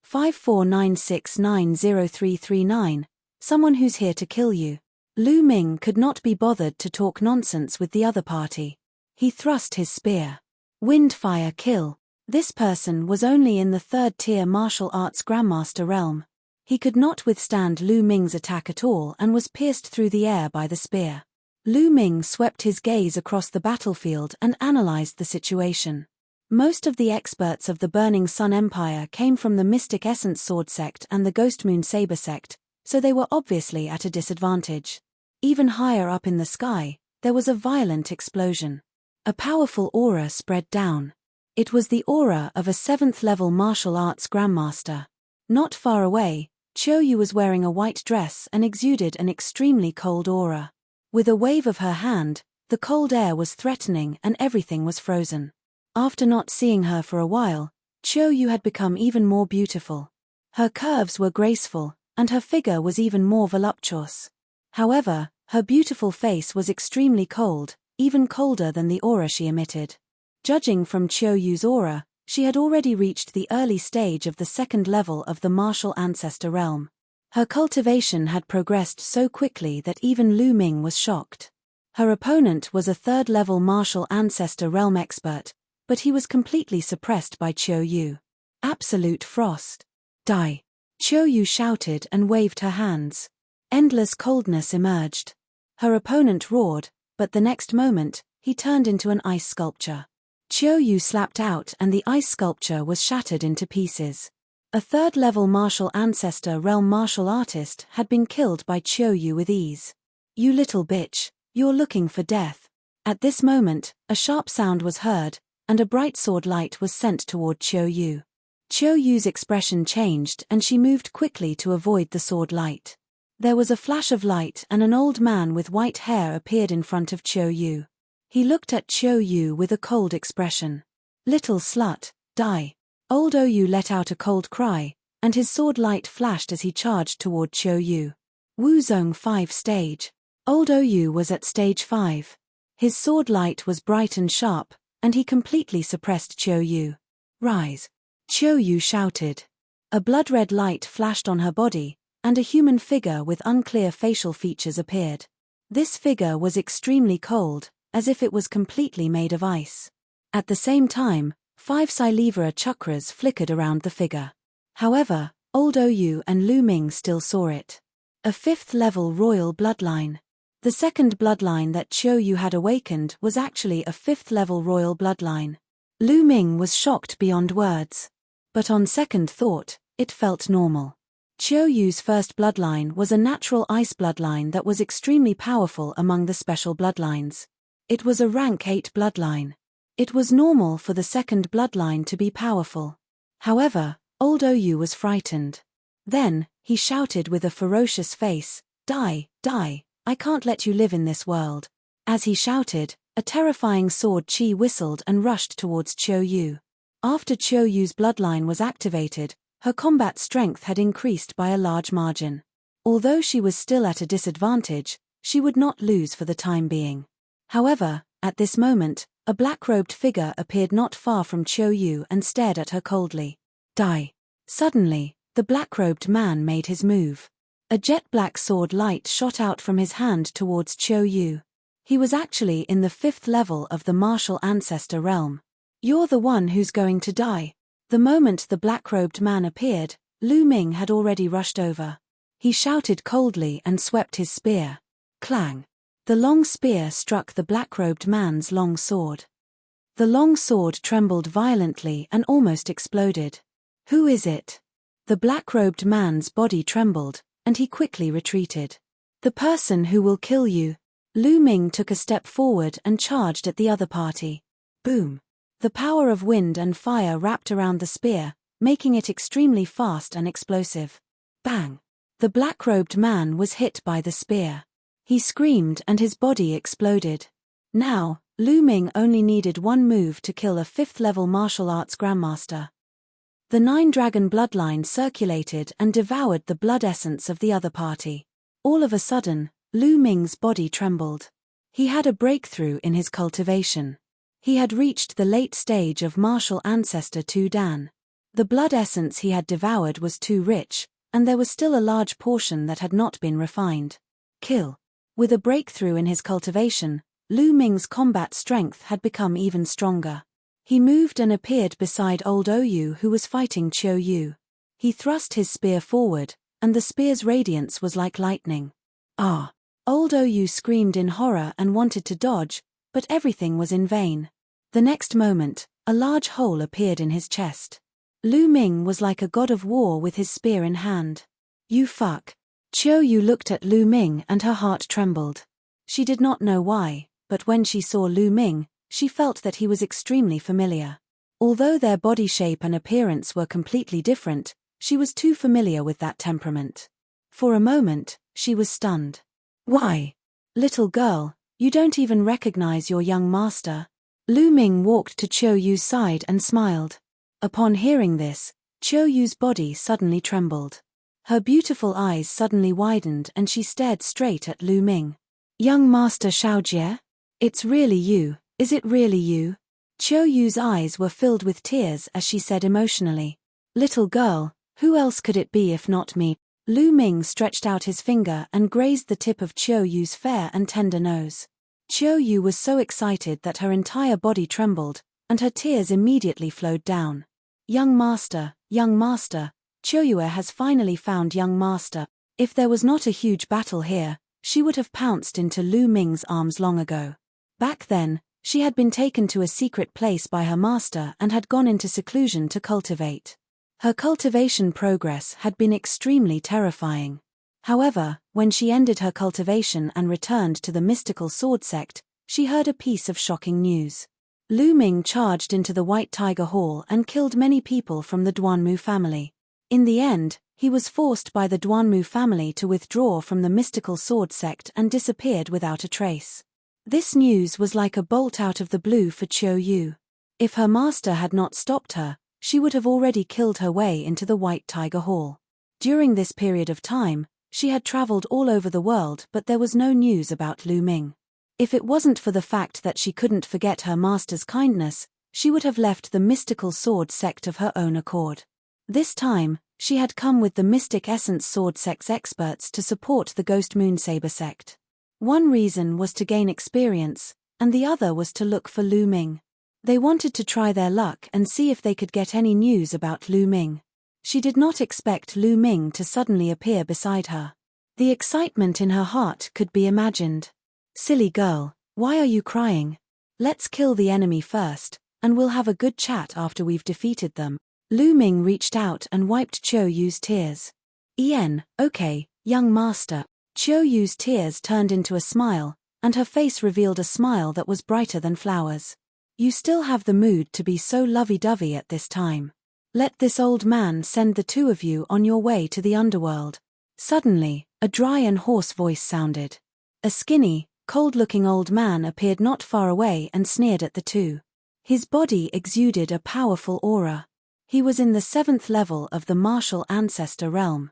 5496903339, someone who's here to kill you. Lu Ming could not be bothered to talk nonsense with the other party. He thrust his spear. Windfire kill. This person was only in the 3rd-tier martial arts Grandmaster realm. He could not withstand Lu Ming's attack at all and was pierced through the air by the spear. Lu Ming swept his gaze across the battlefield and analyzed the situation. Most of the experts of the Burning Sun Empire came from the Mystic Essence Sword Sect and the Ghost Moon Saber Sect, so they were obviously at a disadvantage. Even higher up in the sky, there was a violent explosion. A powerful aura spread down. It was the aura of a 7th-level martial arts Grandmaster. Not far away, Qiu Yu was wearing a white dress and exuded an extremely cold aura. With a wave of her hand, the cold air was threatening and everything was frozen. After not seeing her for a while, Qiu Yu had become even more beautiful. Her curves were graceful, and her figure was even more voluptuous. However, her beautiful face was extremely cold, even colder than the aura she emitted. Judging from Qiu Yu's aura, She had already reached the early stage of the second level of the martial ancestor realm. Her cultivation had progressed so quickly that even Lu Ming was shocked. Her opponent was a third-level martial ancestor realm expert, but he was completely suppressed by Qiu Yu. Absolute frost. Die! Qiu Yu shouted and waved her hands. Endless coldness emerged. Her opponent roared, but the next moment, he turned into an ice sculpture. Qiu Yu slapped out and the ice sculpture was shattered into pieces. A third-level martial ancestor realm martial artist had been killed by Qiu Yu with ease. You little bitch, you're looking for death. At this moment, a sharp sound was heard, and a bright sword light was sent toward Qiu Yu. Qiu Yu's expression changed and she moved quickly to avoid the sword light. There was a flash of light and an old man with white hair appeared in front of Qiu Yu. He looked at Qiu Yu with a cold expression. Little slut, die. Old Oyu let out a cold cry, and his sword light flashed as he charged toward Qiu Yu. Wuzong 5 stage. Old Oyu was at stage 5. His sword light was bright and sharp, and he completely suppressed Qiu Yu. Rise! Qiu Yu shouted. A blood-red light flashed on her body, and a human figure with unclear facial features appeared. This figure was extremely cold, as if it was completely made of ice. At the same time, 5 Silivera chakras flickered around the figure. However, Old Oyu and Lu Ming still saw it. A 5th-level royal bloodline. The second bloodline that Qiu Yu had awakened was actually a 5th-level royal bloodline. Lu Ming was shocked beyond words. But on second thought, it felt normal. Qiu Yu's first bloodline was a natural ice bloodline that was extremely powerful among the special bloodlines. It was a rank 8 bloodline. It was normal for the second bloodline to be powerful. However, Old Oyu was frightened. Then, he shouted with a ferocious face, Die, die, I can't let you live in this world. As he shouted, a terrifying sword chi whistled and rushed towards Qiu Yu. After Qiu Yu's bloodline was activated, her combat strength had increased by a large margin. Although she was still at a disadvantage, she would not lose for the time being. However, at this moment, a black-robed figure appeared not far from Qiu Yu and stared at her coldly. Die. Suddenly, the black-robed man made his move. A jet-black sword light shot out from his hand towards Qiu Yu. He was actually in the 5th level of the martial ancestor realm. You're the one who's going to die. The moment the black-robed man appeared, Lu Ming had already rushed over. He shouted coldly and swept his spear. Clang. The long spear struck the black-robed man's long sword. The long sword trembled violently and almost exploded. Who is it? The black-robed man's body trembled, and he quickly retreated. The person who will kill you. Lu Ming took a step forward and charged at the other party. Boom. The power of wind and fire wrapped around the spear, making it extremely fast and explosive. Bang! The black-robed man was hit by the spear. He screamed and his body exploded. Now, Lu Ming only needed one move to kill a 5th-level martial arts grandmaster. The 9-dragon bloodline circulated and devoured the blood essence of the other party. All of a sudden, Lu Ming's body trembled. He had a breakthrough in his cultivation. He had reached the late stage of martial ancestor 2 Dan. The blood essence he had devoured was too rich, and there was still a large portion that had not been refined. Kill. With a breakthrough in his cultivation, Lu Ming's combat strength had become even stronger. He moved and appeared beside Old Oyu who was fighting Qiu Yu. He thrust his spear forward, and the spear's radiance was like lightning. Ah! Old Oyu screamed in horror and wanted to dodge, but everything was in vain. The next moment, a large hole appeared in his chest. Lu Ming was like a god of war with his spear in hand. You fuck. Qiu Yu looked at Lu Ming and her heart trembled. She did not know why, but when she saw Lu Ming, she felt that he was extremely familiar. Although their body shape and appearance were completely different, she was too familiar with that temperament. For a moment, she was stunned. Why? Little girl, you don't even recognize your young master. Lu Ming walked to Qiu Yu's side and smiled. Upon hearing this, Qiu Yu's body suddenly trembled. Her beautiful eyes suddenly widened and she stared straight at Lu Ming. Young Master Xiaojie? It's really you, is it really you? Chiu Yu's eyes were filled with tears as she said emotionally, "Little girl, who else could it be if not me?" Lu Ming stretched out his finger and grazed the tip of Chiu Yu's fair and tender nose. Chiu Yu was so excited that her entire body trembled, and her tears immediately flowed down. Young master, Chiu Yu has finally found young master." If there was not a huge battle here, she would have pounced into Lu Ming's arms long ago. Back then, she had been taken to a secret place by her master and had gone into seclusion to cultivate. Her cultivation progress had been extremely terrifying. However, when she ended her cultivation and returned to the mystical sword sect, she heard a piece of shocking news. Lu Ming charged into the White Tiger Hall and killed many people from the Duanmu family. In the end, he was forced by the Duanmu family to withdraw from the mystical sword sect and disappeared without a trace. This news was like a bolt out of the blue for Chiu Yu. If her master had not stopped her, she would have already killed her way into the White Tiger Hall. During this period of time, she had traveled all over the world, but there was no news about Lu Ming. If it wasn't for the fact that she couldn't forget her master's kindness, she would have left the mystical sword sect of her own accord. This time, she had come with the Mystic Essence Sword Sect's experts to support the Ghost Moonsaber sect. One reason was to gain experience, and the other was to look for Lu Ming. They wanted to try their luck and see if they could get any news about Lu Ming. She did not expect Lu Ming to suddenly appear beside her. The excitement in her heart could be imagined. "Silly girl, why are you crying? Let's kill the enemy first, and we'll have a good chat after we've defeated them." Lu Ming reached out and wiped Chiu Yu's tears. Okay, young master." Chiu Yu's tears turned into a smile, and her face revealed a smile that was brighter than flowers. "You still have the mood to be so lovey-dovey at this time. Let this old man send the two of you on your way to the underworld." Suddenly, a dry and hoarse voice sounded. A skinny, cold-looking old man appeared not far away and sneered at the two. His body exuded a powerful aura. He was in the 7th level of the martial ancestor realm.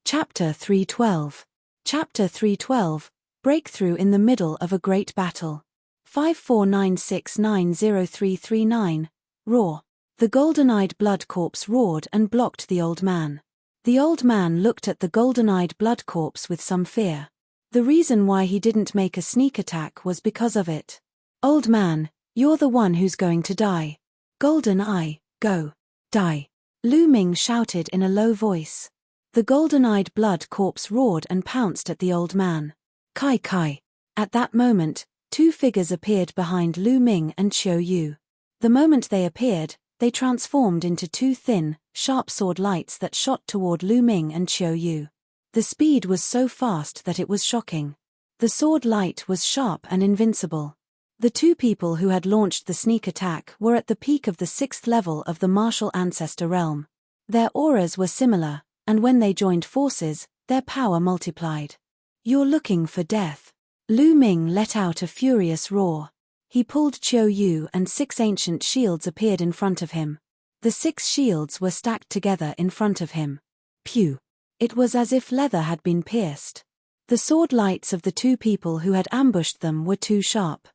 Chapter 312. Chapter 312, Breakthrough in the Middle of a Great Battle. 5496903339, Raw. The golden-eyed blood corpse roared and blocked the old man. The old man looked at the golden-eyed blood corpse with some fear. The reason why he didn't make a sneak attack was because of it. "Old man, you're the one who's going to die. Golden Eye, go. Die." Lu Ming shouted in a low voice. The golden-eyed blood corpse roared and pounced at the old man. Kai Kai. At that moment, two figures appeared behind Lu Ming and Chiu Yu. The moment they appeared, they transformed into two thin, sharp sword lights that shot toward Lu Ming and Chiu Yu. The speed was so fast that it was shocking. The sword light was sharp and invincible. The two people who had launched the sneak attack were at the peak of the 6th level of the martial ancestor realm. Their auras were similar, and when they joined forces, their power multiplied. "You're looking for death." Lu Ming let out a furious roar. He pulled Chiu Yu and 6 ancient shields appeared in front of him. The 6 shields were stacked together in front of him. Pew! It was as if leather had been pierced. The sword lights of the two people who had ambushed them were too sharp.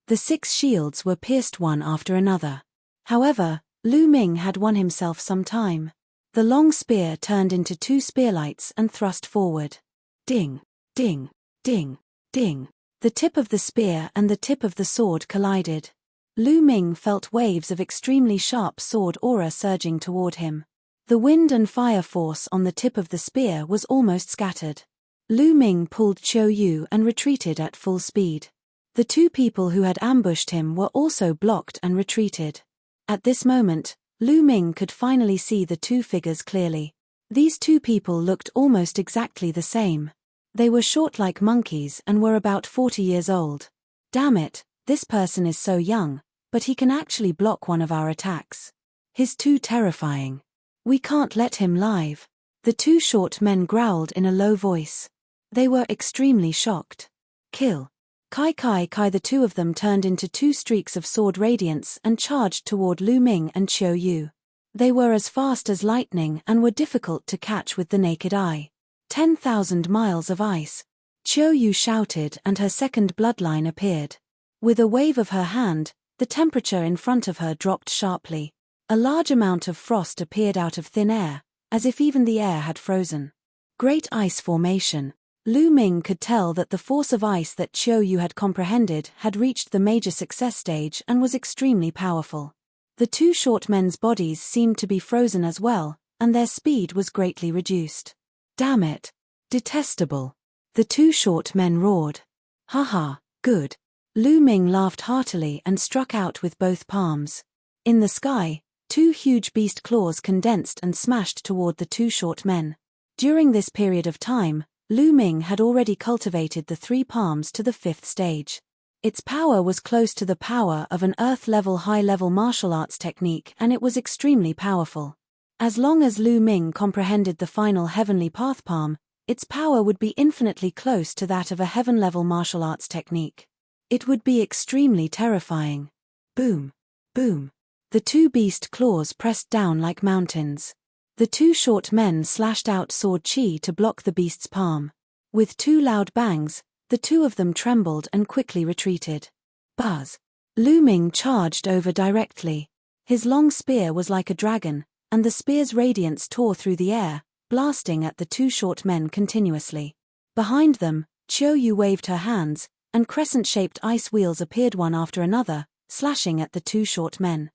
The 6 shields were pierced one after another. However, Lu Ming had won himself some time. The long spear turned into 2 spearlights and thrust forward. Ding! Ding! Ding! Ding! The tip of the spear and the tip of the sword collided. Lu Ming felt waves of extremely sharp sword aura surging toward him. The wind and fire force on the tip of the spear was almost scattered. Lu Ming pulled Chiu Yu and retreated at full speed. The two people who had ambushed him were also blocked and retreated. At this moment, Lu Ming could finally see the two figures clearly. These two people looked almost exactly the same. They were short like monkeys and were about 40 years old. Damn it, this person is so young, but he can actually block one of our attacks. He's too terrifying. We can't let him live. The two short men growled in a low voice. They were extremely shocked. Kill. Kai Kai Kai. The two of them turned into 2 streaks of sword radiance and charged toward Lu Ming and Chiu Yu. They were as fast as lightning and were difficult to catch with the naked eye. 10,000 miles of ice. Chiu Yu shouted and her second bloodline appeared. With a wave of her hand, the temperature in front of her dropped sharply. A large amount of frost appeared out of thin air, as if even the air had frozen. Great ice formation. Lu Ming could tell that the force of ice that Qiu Yu had comprehended had reached the major success stage and was extremely powerful. The two short men's bodies seemed to be frozen as well, and their speed was greatly reduced. Damn it! Detestable! The two short men roared. Haha, good. Lu Ming laughed heartily and struck out with both palms. In the sky, two huge beast claws condensed and smashed toward the two short men. During this period of time, Lu Ming had already cultivated the three palms to the 5th stage. Its power was close to the power of an Earth-level high-level martial arts technique, and it was extremely powerful. As long as Lu Ming comprehended the final heavenly path palm, its power would be infinitely close to that of a heaven-level martial arts technique. It would be extremely terrifying. Boom! Boom! The two beast claws pressed down like mountains. The two short men slashed out sword chi to block the beast's palm. With two loud bangs, the two of them trembled and quickly retreated. Buzz! Lu Ming charged over directly. His long spear was like a dragon, and the spear's radiance tore through the air, blasting at the two short men continuously. Behind them, Qiu Yu waved her hands, and crescent-shaped ice wheels appeared one after another, slashing at the two short men.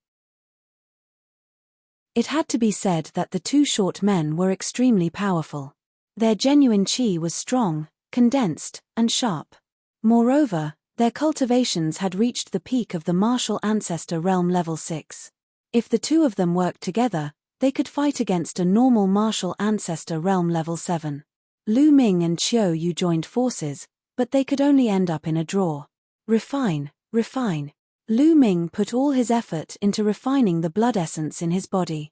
It had to be said that the two short men were extremely powerful. Their genuine chi was strong, condensed, and sharp. Moreover, their cultivations had reached the peak of the martial ancestor realm level 6. If the two of them worked together, they could fight against a normal martial ancestor realm level 7. Lu Ming and Qiu Yu joined forces, but they could only end up in a draw. Refine, refine. Lu Ming put all his effort into refining the blood essence in his body.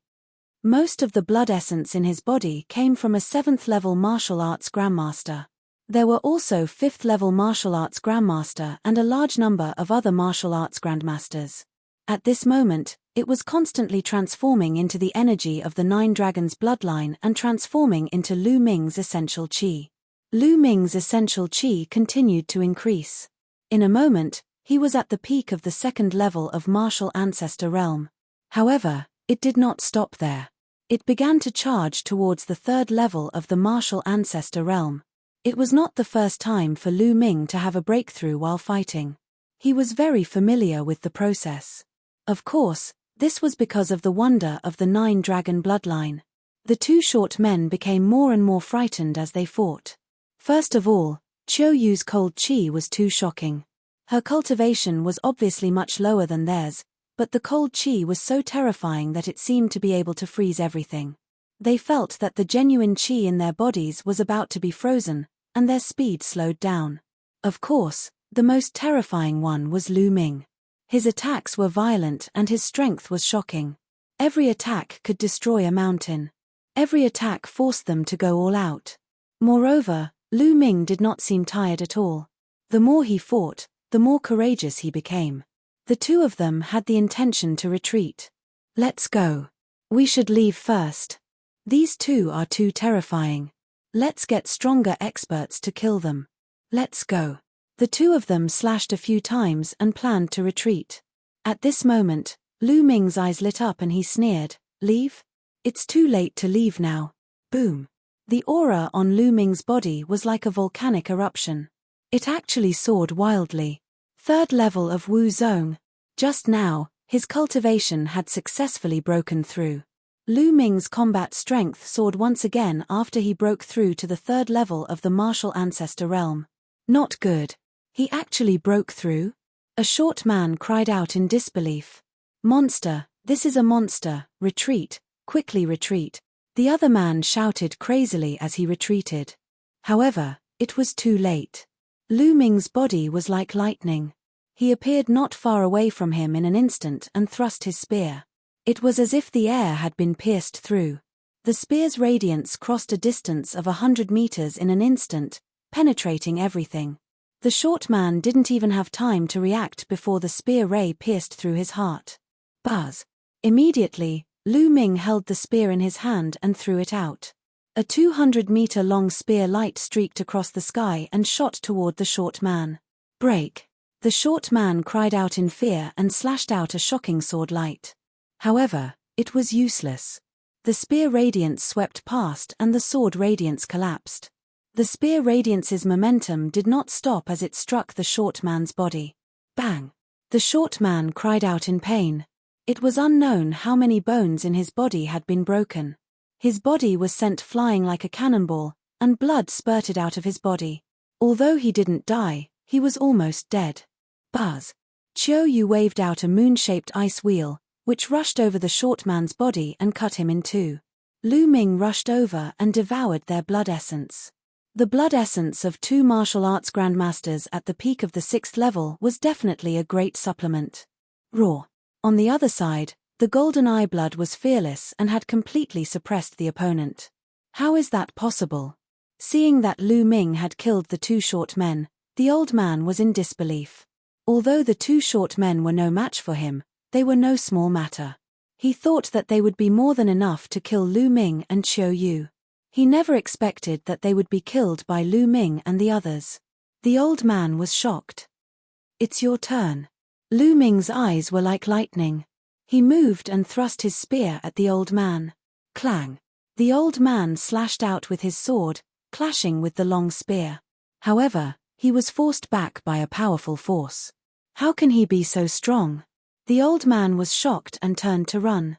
Most of the blood essence in his body came from a 7th-level martial arts grandmaster. There were also 5th-level martial arts grandmaster and a large number of other martial arts grandmasters. At this moment, it was constantly transforming into the energy of the 9 dragons bloodline and transforming into Lu Ming's essential qi. Lu Ming's essential qi continued to increase. In a moment, he was at the peak of the 2nd level of martial ancestor realm. However, it did not stop there. It began to charge towards the 3rd level of the martial ancestor realm. It was not the first time for Lu Ming to have a breakthrough while fighting. He was very familiar with the process. Of course, this was because of the wonder of the 9 dragon bloodline. The two short men became more and more frightened as they fought. First of all, Qiu Yu's cold chi was too shocking. Her cultivation was obviously much lower than theirs, but the cold chi was so terrifying that it seemed to be able to freeze everything. They felt that the genuine chi in their bodies was about to be frozen, and their speed slowed down. Of course, the most terrifying one was Lu Ming. His attacks were violent and his strength was shocking. Every attack could destroy a mountain. Every attack forced them to go all out. Moreover, Lu Ming did not seem tired at all. The more he fought, the more courageous he became. The two of them had the intention to retreat. Let's go. We should leave first. These two are too terrifying. Let's get stronger experts to kill them. Let's go. The two of them slashed a few times and planned to retreat. At this moment, Lu Ming's eyes lit up and he sneered, "Leave? It's too late to leave now." Boom. The aura on Lu Ming's body was like a volcanic eruption. It actually soared wildly. 3rd level of Wu Zong. Just now, his cultivation had successfully broken through. Lu Ming's combat strength soared once again after he broke through to the 3rd level of the martial ancestor realm. Not good. He actually broke through? A short man cried out in disbelief. Monster, this is a monster, retreat, quickly retreat. The other man shouted crazily as he retreated. However, it was too late. Lu Ming's body was like lightning. He appeared not far away from him in an instant and thrust his spear. It was as if the air had been pierced through. The spear's radiance crossed a distance of 100 meters in an instant, penetrating everything. The short man didn't even have time to react before the spear ray pierced through his heart. Buzz. Immediately, Lu Ming held the spear in his hand and threw it out. A 200-meter-long spear light streaked across the sky and shot toward the short man. Break. The short man cried out in fear and slashed out a shocking sword light. However, it was useless. The spear radiance swept past and the sword radiance collapsed. The spear radiance's momentum did not stop as it struck the short man's body. Bang! The short man cried out in pain. It was unknown how many bones in his body had been broken. His body was sent flying like a cannonball, and blood spurted out of his body. Although he didn't die, he was almost dead. Buzz! Chiou Yu waved out a moon-shaped ice wheel, which rushed over the short man's body and cut him in two. Lu Ming rushed over and devoured their blood essence. The blood essence of two martial arts grandmasters at the peak of the 6th level was definitely a great supplement. Raw. On the other side, the golden eye blood was fearless and had completely suppressed the opponent. How is that possible? Seeing that Lu Ming had killed the two short men, the old man was in disbelief. Although the two short men were no match for him, they were no small matter. He thought that they would be more than enough to kill Lu Ming and Chiou Yu. He never expected that they would be killed by Lu Ming and the others. The old man was shocked. It's your turn. Lu Ming's eyes were like lightning. He moved and thrust his spear at the old man. Clang! The old man slashed out with his sword, clashing with the long spear. However, he was forced back by a powerful force. How can he be so strong? The old man was shocked and turned to run.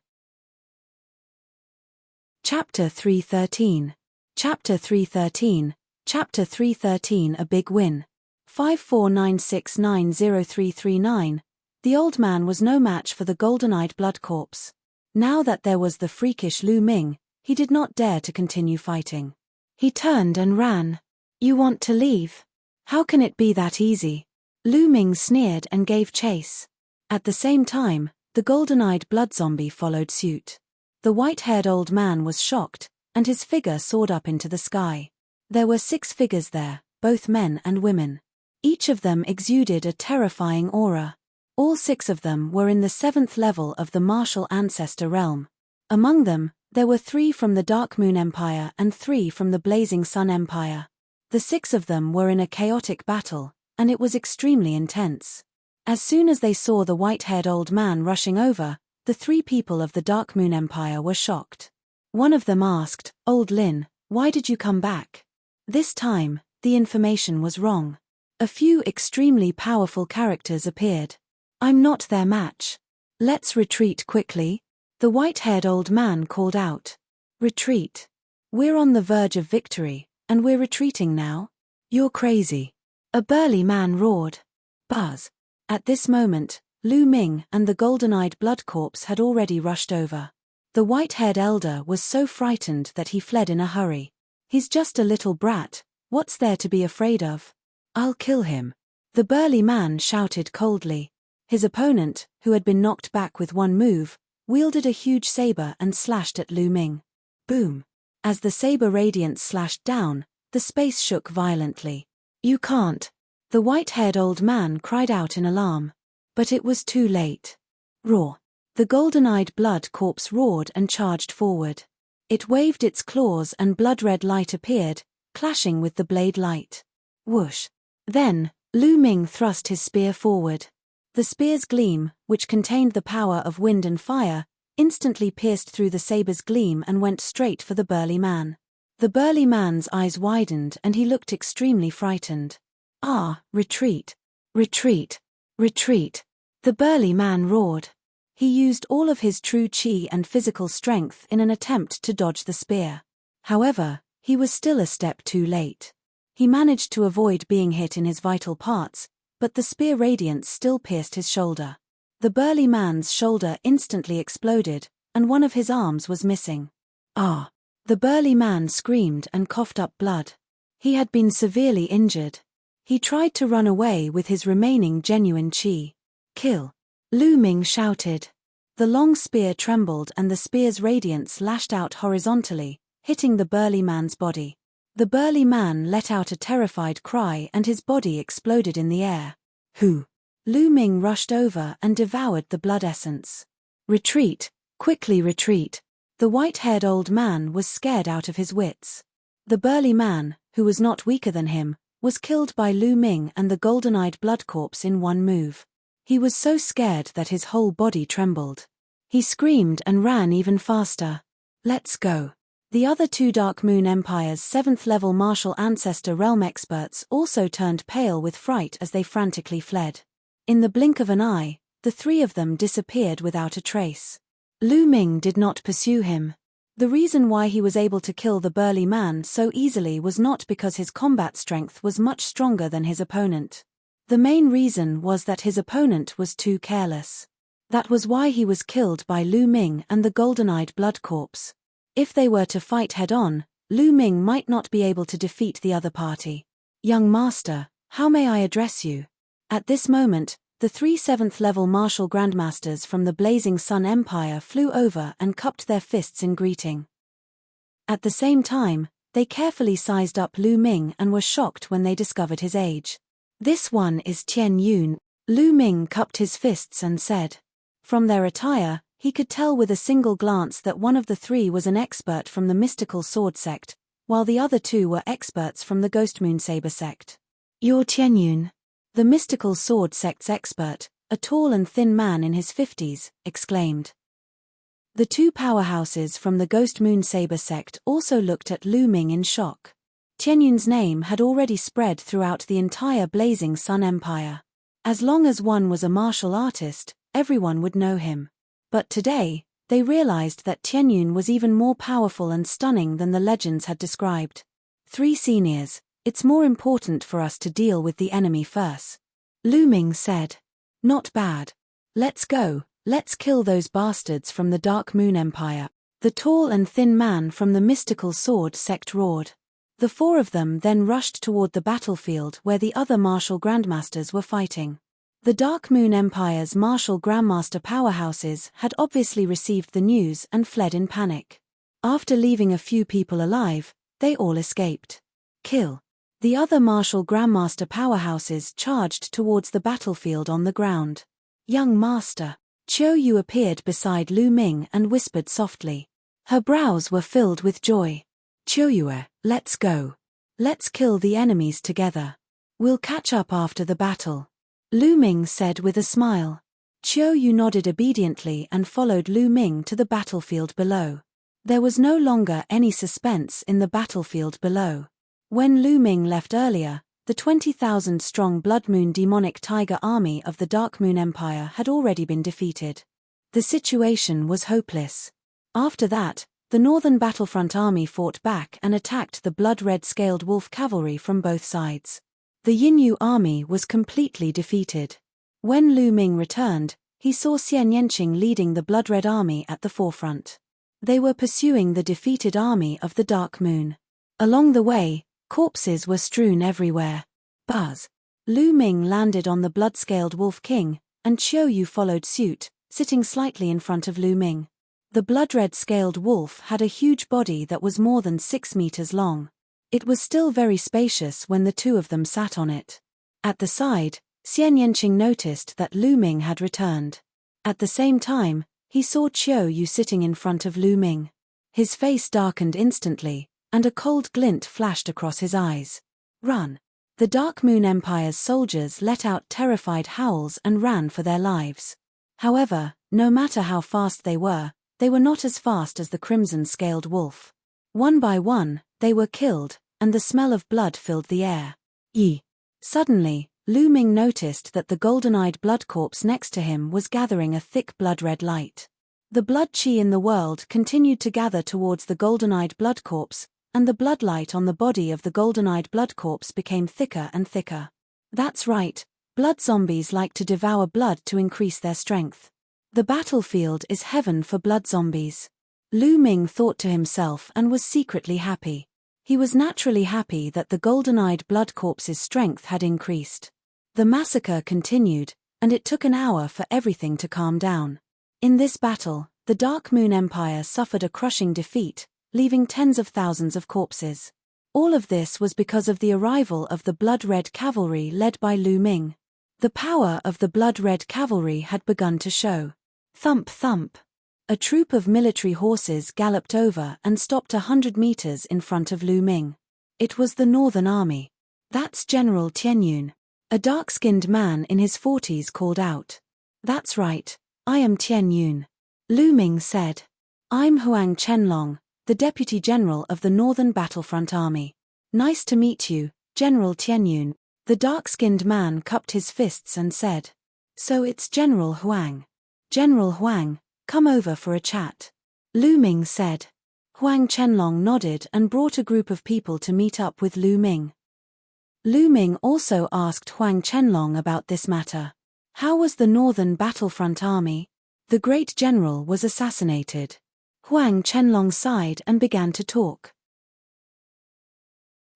Chapter 313. Chapter 313. Chapter 313. A big win. 5496903339. The old man was no match for the golden-eyed blood corpse. Now that there was the freakish Lu Ming, he did not dare to continue fighting. He turned and ran. You want to leave? How can it be that easy? Lu Ming sneered and gave chase. At the same time, the golden-eyed blood zombie followed suit. The white-haired old man was shocked, and his figure soared up into the sky. There were 6 figures there, both men and women. Each of them exuded a terrifying aura. All 6 of them were in the 7th level of the martial ancestor realm. Among them, there were 3 from the Dark Moon Empire and 3 from the Blazing Sun Empire. The 6 of them were in a chaotic battle, and it was extremely intense. As soon as they saw the white-haired old man rushing over, the 3 people of the Dark Moon Empire were shocked. One of them asked, "Old Lin, why did you come back?" This time, the information was wrong. A few extremely powerful characters appeared. I'm not their match. Let's retreat quickly. The white-haired old man called out. Retreat. We're on the verge of victory, and we're retreating now? You're crazy. A burly man roared. Buzz. At this moment, Lu Ming and the golden-eyed blood corpse had already rushed over. The white-haired elder was so frightened that he fled in a hurry. He's just a little brat, what's there to be afraid of? I'll kill him. The burly man shouted coldly. His opponent, who had been knocked back with one move, wielded a huge saber and slashed at Lu Ming. Boom! As the saber radiance slashed down, the space shook violently. You can't! The white-haired old man cried out in alarm. But it was too late. Roar! The golden-eyed blood corpse roared and charged forward. It waved its claws and blood-red light appeared, clashing with the blade light. Whoosh! Then, Lu Ming thrust his spear forward. The spear's gleam, which contained the power of wind and fire, instantly pierced through the saber's gleam and went straight for the burly man. The burly man's eyes widened and he looked extremely frightened. Ah, retreat! Retreat! Retreat! The burly man roared. He used all of his true chi and physical strength in an attempt to dodge the spear. However, he was still a step too late. He managed to avoid being hit in his vital parts, but the spear radiance still pierced his shoulder. The burly man's shoulder instantly exploded, and one of his arms was missing. Ah! The burly man screamed and coughed up blood. He had been severely injured. He tried to run away with his remaining genuine chi. Kill! Lu Ming shouted. The long spear trembled and the spear's radiance lashed out horizontally, hitting the burly man's body. The burly man let out a terrified cry and his body exploded in the air. Who? Lu Ming rushed over and devoured the blood essence. Retreat! Quickly retreat! The white-haired old man was scared out of his wits. The burly man, who was not weaker than him, was killed by Lu Ming and the golden-eyed blood corpse in one move. He was so scared that his whole body trembled. He screamed and ran even faster. Let's go. The other two Dark Moon Empire's 7th-level martial ancestor realm experts also turned pale with fright as they frantically fled. In the blink of an eye, the three of them disappeared without a trace. Lu Ming did not pursue him. The reason why he was able to kill the burly man so easily was not because his combat strength was much stronger than his opponent. The main reason was that his opponent was too careless. That was why he was killed by Lu Ming and the golden-eyed blood corpse. If they were to fight head-on, Lu Ming might not be able to defeat the other party. Young master, how may I address you? At this moment, the 3 7th-level martial grandmasters from the Blazing Sun Empire flew over and cupped their fists in greeting. At the same time, they carefully sized up Lu Ming and were shocked when they discovered his age. This one is Tian Yun. Lu Ming cupped his fists and said. From their attire, he could tell with a single glance that one of the three was an expert from the mystical sword sect, while the other two were experts from the Ghost Moonsaber sect. You're Tian Yun. The mystical sword sect's expert, a tall and thin man in his 50s, exclaimed. The two powerhouses from the Ghost Moonsaber sect also looked at Lu Ming in shock. Tianyun's name had already spread throughout the entire Blazing Sun Empire. As long as one was a martial artist, everyone would know him. But today, they realized that Tianyun was even more powerful and stunning than the legends had described. 3 seniors, it's more important for us to deal with the enemy first. Lu Ming said. Not bad. Let's go, let's kill those bastards from the Dark Moon Empire. The tall and thin man from the mystical sword sect roared. The 4 of them then rushed toward the battlefield where the other martial grandmasters were fighting. The Dark Moon Empire's martial grandmaster powerhouses had obviously received the news and fled in panic. After leaving a few people alive, they all escaped. Kill. The other martial grandmaster powerhouses charged towards the battlefield on the ground. Young master, Qiu Yu appeared beside Lu Ming and whispered softly. Her brows were filled with joy. Qiu Yu, let's go. Let's kill the enemies together. We'll catch up after the battle. Lu Ming said with a smile. Qiu Yu nodded obediently and followed Lu Ming to the battlefield below. There was no longer any suspense in the battlefield below. When Lu Ming left earlier, the 20,000-strong Blood Moon demonic tiger army of the Dark Moon Empire had already been defeated. The situation was hopeless. After that, the Northern Battlefront Army fought back and attacked the blood-red scaled wolf cavalry from both sides. The Yinyu army was completely defeated. When Lu Ming returned, he saw Xian Yanqing leading the blood-red army at the forefront. They were pursuing the defeated army of the Dark Moon. Along the way, corpses were strewn everywhere. Buzz. Lu Ming landed on the blood-scaled wolf king, and Qiu Yu followed suit, sitting slightly in front of Lu Ming. The blood-red scaled wolf had a huge body that was more than 6 meters long. It was still very spacious when the two of them sat on it. At the side, Xian Yanqing noticed that Lu Ming had returned. At the same time, he saw Qiu Yu sitting in front of Lu Ming. His face darkened instantly, and a cold glint flashed across his eyes. Run! The Dark Moon Empire's soldiers let out terrified howls and ran for their lives. However, no matter how fast they were not as fast as the crimson-scaled wolf. One by one, they were killed, and the smell of blood filled the air. Suddenly, Lu Ming noticed that the golden-eyed blood corpse next to him was gathering a thick blood-red light. The blood qi in the world continued to gather towards the golden-eyed blood corpse, and the bloodlight on the body of the golden-eyed blood corpse became thicker and thicker. That's right, blood zombies like to devour blood to increase their strength. The battlefield is heaven for blood zombies. Lu Ming thought to himself and was secretly happy. He was naturally happy that the golden-eyed blood corpse's strength had increased. The massacre continued, and it took an hour for everything to calm down. In this battle, the Dark Moon Empire suffered a crushing defeat, leaving tens of thousands of corpses. All of this was because of the arrival of the blood-red cavalry led by Lu Ming. The power of the blood-red cavalry had begun to show. Thump thump. A troop of military horses galloped over and stopped 100 meters in front of Lu Ming. It was the Northern Army. That's General Tianyun. A dark-skinned man in his 40s called out. That's right, I am Tianyun. Lu Ming said. I'm Huang Chenlong, the Deputy General of the Northern Battlefront Army. Nice to meet you, General Tianyun. The dark-skinned man cupped his fists and said. So it's General Huang. General Huang, come over for a chat. Lu Ming said. Huang Chenlong nodded and brought a group of people to meet up with Lu Ming. Lu Ming also asked Huang Chenlong about this matter. How was the Northern Battlefront Army? The great general was assassinated. Huang Chenlong sighed and began to talk.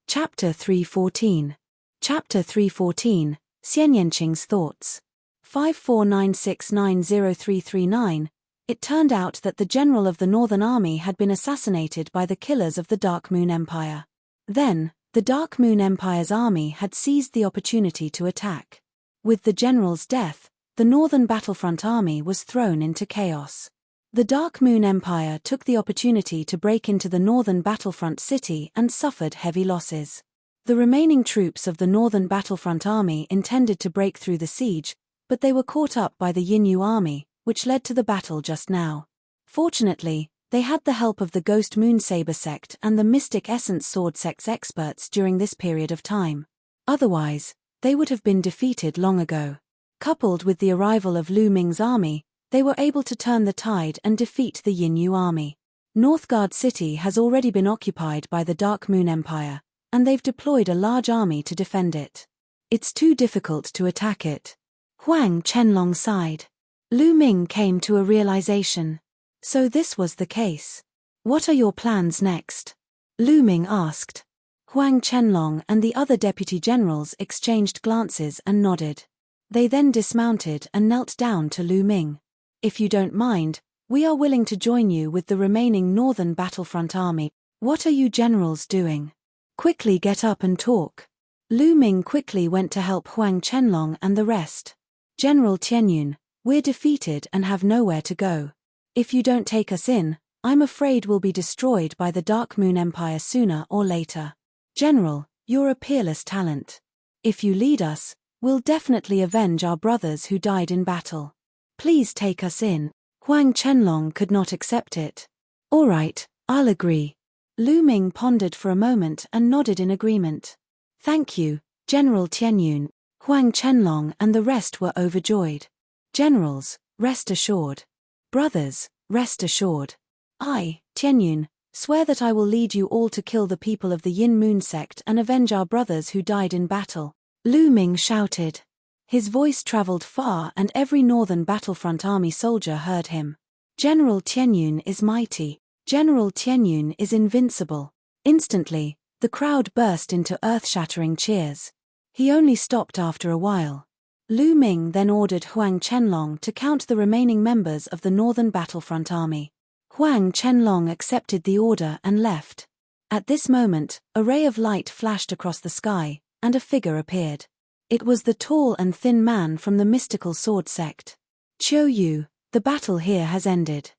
Chapter 314. Chapter 314, Xianyanqing's Thoughts. 549690339. It turned out that the general of the Northern Army had been assassinated by the killers of the Dark Moon Empire. Then, the Dark Moon Empire's army had seized the opportunity to attack. With the general's death, the Northern Battlefront Army was thrown into chaos. The Dark Moon Empire took the opportunity to break into the Northern Battlefront city and suffered heavy losses. The remaining troops of the Northern Battlefront Army intended to break through the siege, but they were caught up by the Yinyu army, which led to the battle just now. Fortunately, they had the help of the Ghost Moon Saber sect and the Mystic Essence Sword sect's experts during this period of time. Otherwise, they would have been defeated long ago. Coupled with the arrival of Lu Ming's army, they were able to turn the tide and defeat the Yinyu army. Northgard City has already been occupied by the Dark Moon Empire, and they've deployed a large army to defend it. It's too difficult to attack it. Huang Chenlong sighed. Lu Ming came to a realization. So this was the case. What are your plans next? Lu Ming asked. Huang Chenlong and the other deputy generals exchanged glances and nodded. They then dismounted and knelt down to Lu Ming. If you don't mind, we are willing to join you with the remaining Northern Battlefront Army. What are you generals doing? Quickly get up and talk. Lu Ming quickly went to help Huang Chenlong and the rest. General Tianyun, we're defeated and have nowhere to go. If you don't take us in, I'm afraid we'll be destroyed by the Dark Moon Empire sooner or later. General, you're a peerless talent. If you lead us, we'll definitely avenge our brothers who died in battle. Please take us in. Huang Chenlong could not accept it. All right, I'll agree. Lu Ming pondered for a moment and nodded in agreement. Thank you, General Tianyun. Huang Chenlong and the rest were overjoyed. Generals, rest assured. Brothers, rest assured. I, Tianyun, swear that I will lead you all to kill the people of the Yin Moon sect and avenge our brothers who died in battle. Lu Ming shouted. His voice traveled far and every Northern Battlefront Army soldier heard him. General Tianyun is mighty. General Tianyun is invincible. Instantly, the crowd burst into earth-shattering cheers. He only stopped after a while. Lu Ming then ordered Huang Chenlong to count the remaining members of the Northern Battlefront Army. Huang Chenlong accepted the order and left. At this moment, a ray of light flashed across the sky, and a figure appeared. It was the tall and thin man from the mystical sword sect. Qiu Yu, the battle here has ended.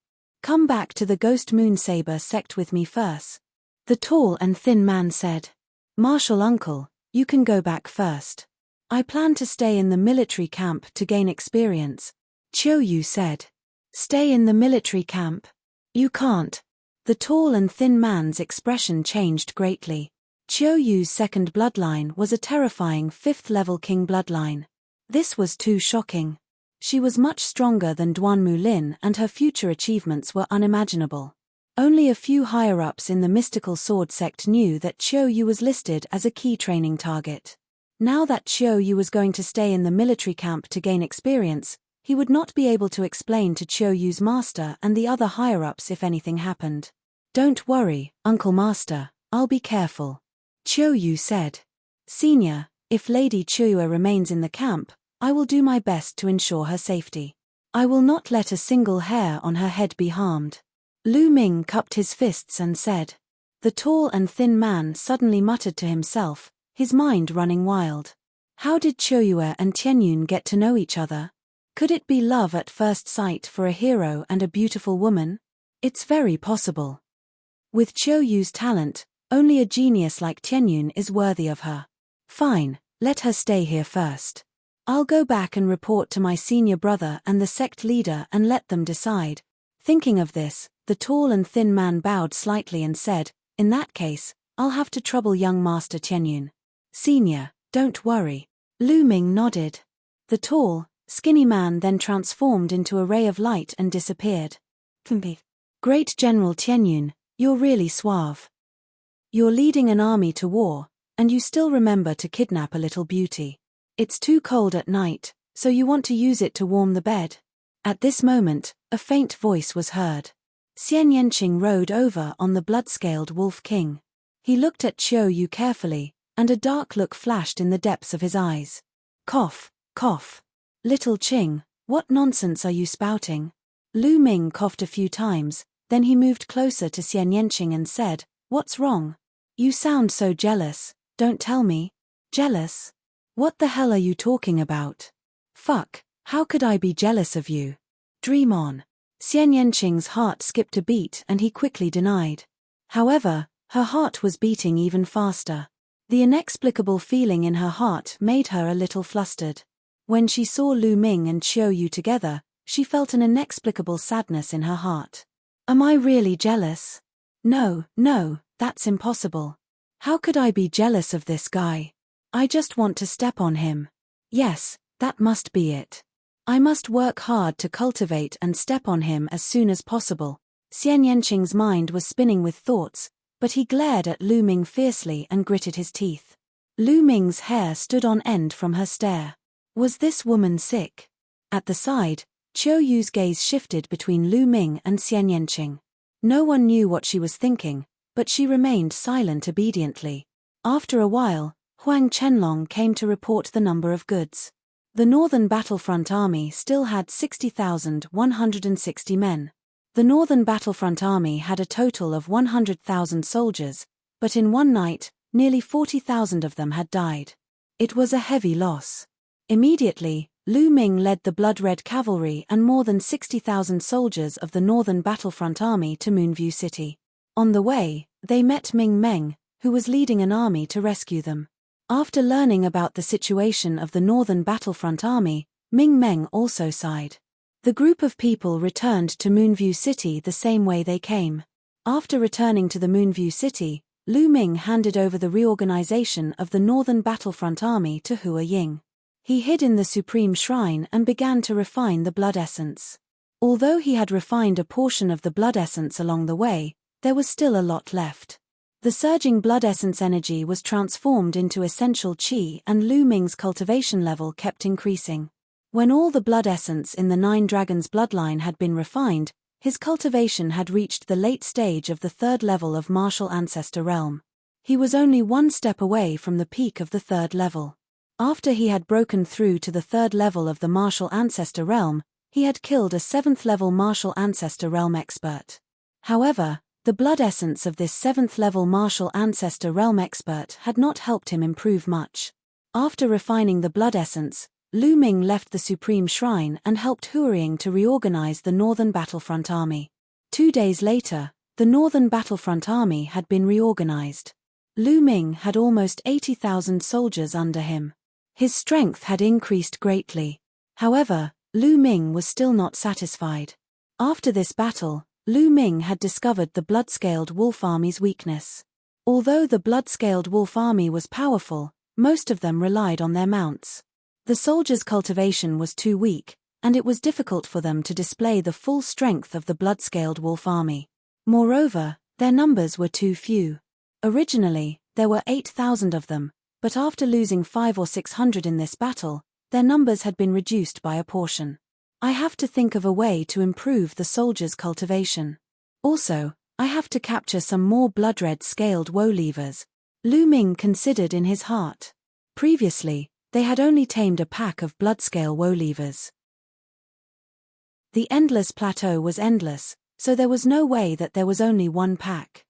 Come back to the Ghost Moon Saber sect with me first. The tall and thin man said. Marshal Uncle, you can go back first. I plan to stay in the military camp to gain experience. Qiu Yu said. Stay in the military camp? You can't. The tall and thin man's expression changed greatly. Qiu Yu's second bloodline was a terrifying 5th-level king bloodline. This was too shocking. She was much stronger than Duan Mulin and her future achievements were unimaginable. Only a few higher-ups in the mystical sword sect knew that Qiu Yu was listed as a key training target. Now that Qiu Yu was going to stay in the military camp to gain experience, he would not be able to explain to Qiu Yu's master and the other higher-ups if anything happened. Don't worry, Uncle Master, I'll be careful. Qiu Yu said. Senior, if Lady Qiu remains in the camp, I will do my best to ensure her safety. I will not let a single hair on her head be harmed. Lu Ming cupped his fists and said. The tall and thin man suddenly muttered to himself, his mind running wild. How did Qiu Yu and Tianyun get to know each other? Could it be love at first sight for a hero and a beautiful woman? It's very possible. With Qiu Yu's talent, only a genius like Tianyun is worthy of her. Fine, let her stay here first. I'll go back and report to my senior brother and the sect leader and let them decide. Thinking of this, the tall and thin man bowed slightly and said, in that case, I'll have to trouble young Master Tianyun. Senior, don't worry. Lu Ming nodded. The tall, skinny man then transformed into a ray of light and disappeared. Great General Tianyun, you're really suave. You're leading an army to war, and you still remember to kidnap a little beauty. It's too cold at night, so you want to use it to warm the bed. At this moment, a faint voice was heard. Xian Yanqing rode over on the blood-scaled Wolf King. He looked at Qiu Yu carefully, and a dark look flashed in the depths of his eyes. Cough, cough. Little Qing, what nonsense are you spouting? Lu Ming coughed a few times, then he moved closer to Xian Yanqing and said, what's wrong? You sound so jealous, don't tell me. Jealous? What the hell are you talking about? Fuck, how could I be jealous of you? Dream on. Xian Yanqing's heart skipped a beat and he quickly denied. However, her heart was beating even faster. The inexplicable feeling in her heart made her a little flustered. When she saw Lu Ming and Qiu Yu together, she felt an inexplicable sadness in her heart. Am I really jealous? No, that's impossible. How could I be jealous of this guy? I just want to step on him. Yes, that must be it. I must work hard to cultivate and step on him as soon as possible. Xian Yanqing's mind was spinning with thoughts, but he glared at Lu Ming fiercely and gritted his teeth. Lu Ming's hair stood on end from her stare. Was this woman sick? At the side, Qiu Yu's gaze shifted between Lu Ming and Xian Yanqing. No one knew what she was thinking, but she remained silent obediently. After a while, Huang Chenlong came to report the number of goods. The Northern Battlefront Army still had 60,160 men. The Northern Battlefront Army had a total of 100,000 soldiers, but in one night, nearly 40,000 of them had died. It was a heavy loss. Immediately, Lu Ming led the Blood-Red Cavalry and more than 60,000 soldiers of the Northern Battlefront Army to Moonview City. On the way, they met Ming Meng, who was leading an army to rescue them. After learning about the situation of the Northern Battlefront Army, Ming Meng also sighed. The group of people returned to Moonview City the same way they came. After returning to the Moonview City, Lu Ming handed over the reorganization of the Northern Battlefront Army to Hua Ying. He hid in the Supreme Shrine and began to refine the blood essence. Although he had refined a portion of the blood essence along the way, there was still a lot left. The surging blood essence energy was transformed into essential qi and Lu Ming's cultivation level kept increasing. When all the blood essence in the Nine Dragons bloodline had been refined, his cultivation had reached the late stage of the third level of Martial Ancestor Realm. He was only one step away from the peak of the third level. After he had broken through to the third level of the Martial Ancestor Realm, he had killed a 7th-level Martial Ancestor Realm expert. However, the blood essence of this 7th-level Martial Ancestor Realm expert had not helped him improve much. After refining the blood essence, Lu Ming left the Supreme Shrine and helped Hua Ying to reorganize the Northern Battlefront Army. 2 days later, the Northern Battlefront Army had been reorganized. Lu Ming had almost 80,000 soldiers under him. His strength had increased greatly. However, Lu Ming was still not satisfied. After this battle, Lu Ming had discovered the blood-scaled wolf army's weakness. Although the blood-scaled wolf army was powerful, most of them relied on their mounts. The soldiers' cultivation was too weak, and it was difficult for them to display the full strength of the blood-scaled wolf army. Moreover, their numbers were too few. Originally, there were 8,000 of them, but after losing 500 or 600 in this battle, their numbers had been reduced by a portion. I have to think of a way to improve the soldiers' cultivation. Also, I have to capture some more blood-red scaled woe levers. Lu Ming considered in his heart. Previously, they had only tamed a pack of blood-scale woe levers. The endless plateau was endless, so there was no way that there was only one pack.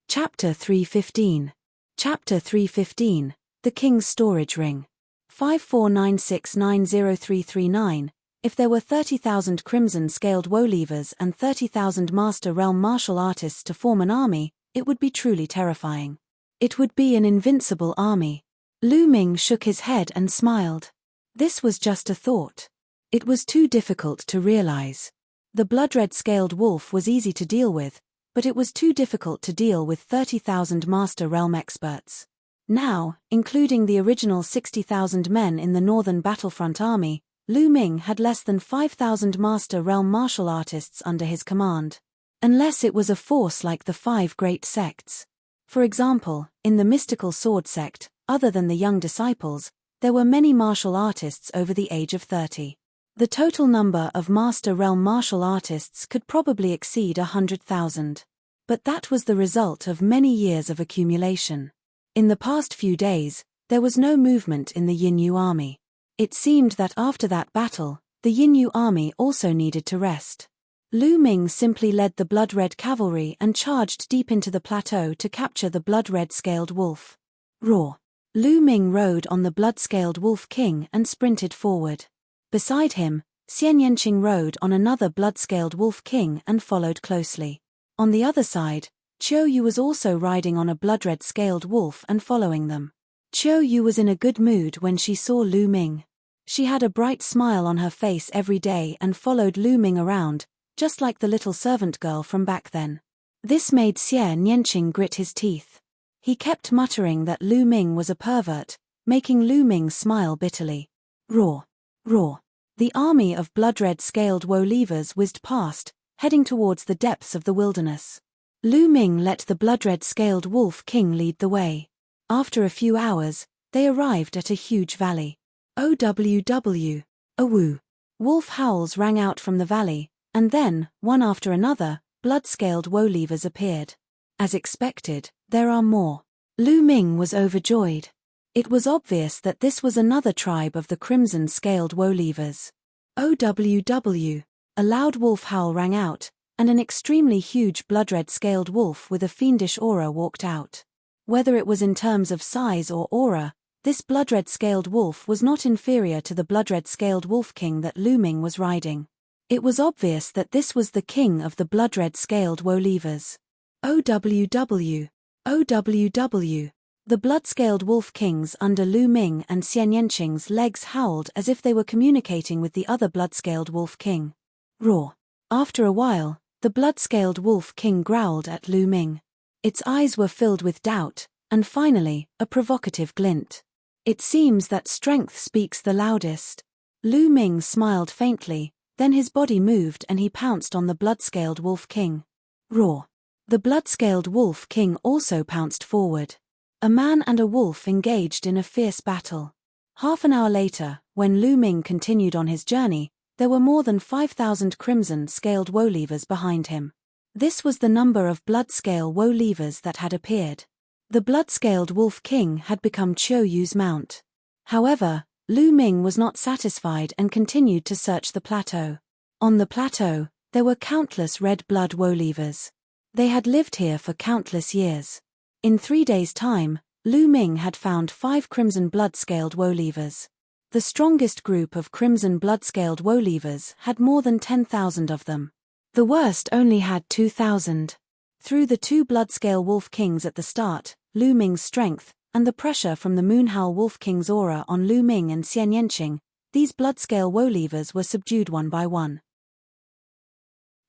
Chapter 315. Chapter 315, The King's Storage Ring. 54969039. If there were 30,000 crimson-scaled woe levers and 30,000 Master Realm martial artists to form an army, it would be truly terrifying. It would be an invincible army. Lu Ming shook his head and smiled. This was just a thought. It was too difficult to realize. The blood-red scaled wolf was easy to deal with, but it was too difficult to deal with 30,000 Master Realm experts. Now, including the original 60,000 men in the Northern Battlefront Army, Lu Ming had less than 5,000 Master Realm martial artists under his command. Unless it was a force like the 5 great sects. For example, in the mystical sword sect, other than the young disciples, there were many martial artists over the age of 30. The total number of Master Realm martial artists could probably exceed 100,000. But that was the result of many years of accumulation. In the past few days, there was no movement in the Yinyu army. It seemed that after that battle, the Yinyu army also needed to rest. Lu Ming simply led the blood-red cavalry and charged deep into the plateau to capture the blood-red scaled wolf. Roar! Lu Ming rode on the blood-scaled wolf king and sprinted forward. Beside him, Xian Yanqing rode on another blood-scaled wolf king and followed closely. On the other side, Qiu Yu was also riding on a blood-red scaled wolf and following them. Qiu Yu was in a good mood when she saw Lu Ming. She had a bright smile on her face every day and followed Lu Ming around, just like the little servant girl from back then. This made Xian Yanqing grit his teeth. He kept muttering that Lu Ming was a pervert, making Lu Ming smile bitterly. Roar! Roar! The army of blood-red scaled woe-leavers whizzed past, heading towards the depths of the wilderness. Lu Ming let the blood-red scaled wolf king lead the way. After a few hours, they arrived at a huge valley. OWW! Awoo! Wolf howls rang out from the valley, and then, one after another, blood-scaled woe-leavers appeared. As expected, there are more. Lu Ming was overjoyed. It was obvious that this was another tribe of the crimson-scaled woe-leavers. OWW! A loud wolf howl rang out, and an extremely huge blood-red scaled wolf with a fiendish aura walked out. Whether it was in terms of size or aura, this blood-red scaled wolf was not inferior to the blood-red scaled wolf king that Lu Ming was riding. It was obvious that this was the king of the blood-red scaled woe-leavers. OWW! OWW! The blood-scaled wolf kings under Lu Ming and Xian Yanqing's legs howled as if they were communicating with the other blood-scaled wolf king. Roar! After a while, the blood-scaled wolf king growled at Lu Ming. Its eyes were filled with doubt, and finally, a provocative glint. It seems that strength speaks the loudest. Lu Ming smiled faintly, then his body moved and he pounced on the blood-scaled wolf king. Roar! The blood-scaled wolf king also pounced forward. A man and a wolf engaged in a fierce battle. Half an hour later, when Lu Ming continued on his journey, there were more than 5,000 crimson-scaled woe-leavers behind him. This was the number of blood-scale woe-leavers that had appeared. The blood-scaled wolf king had become Qiu Yu's mount. However, Lu Ming was not satisfied and continued to search the plateau. On the plateau, there were countless red blood woe-leavers. They had lived here for countless years. In 3 days' time, Lu Ming had found 5 crimson blood-scaled woe-leavers. The strongest group of crimson blood-scaled woe-leavers had more than 10,000 of them. The worst only had 2,000. Through the 2 blood-scale wolf kings at the start, Lu Ming's strength, and the pressure from the Moonhowl wolf king's aura on Lu Ming and Xian Yanqing, these blood-scale woe-leavers were subdued one by one.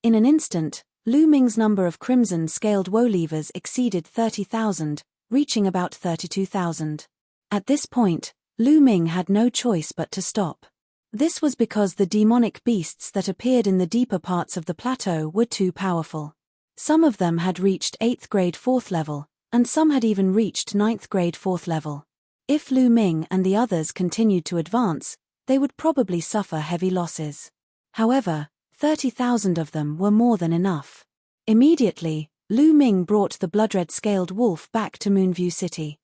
In an instant, Lu Ming's number of crimson-scaled woe-leavers exceeded 30,000, reaching about 32,000. At this point, Lu Ming had no choice but to stop. This was because the demonic beasts that appeared in the deeper parts of the plateau were too powerful. Some of them had reached 8th grade 4th level, and some had even reached 9th grade 4th level. If Lu Ming and the others continued to advance, they would probably suffer heavy losses. However, 30,000 of them were more than enough. Immediately, Lu Ming brought the blood-red scaled wolf back to Moonview City.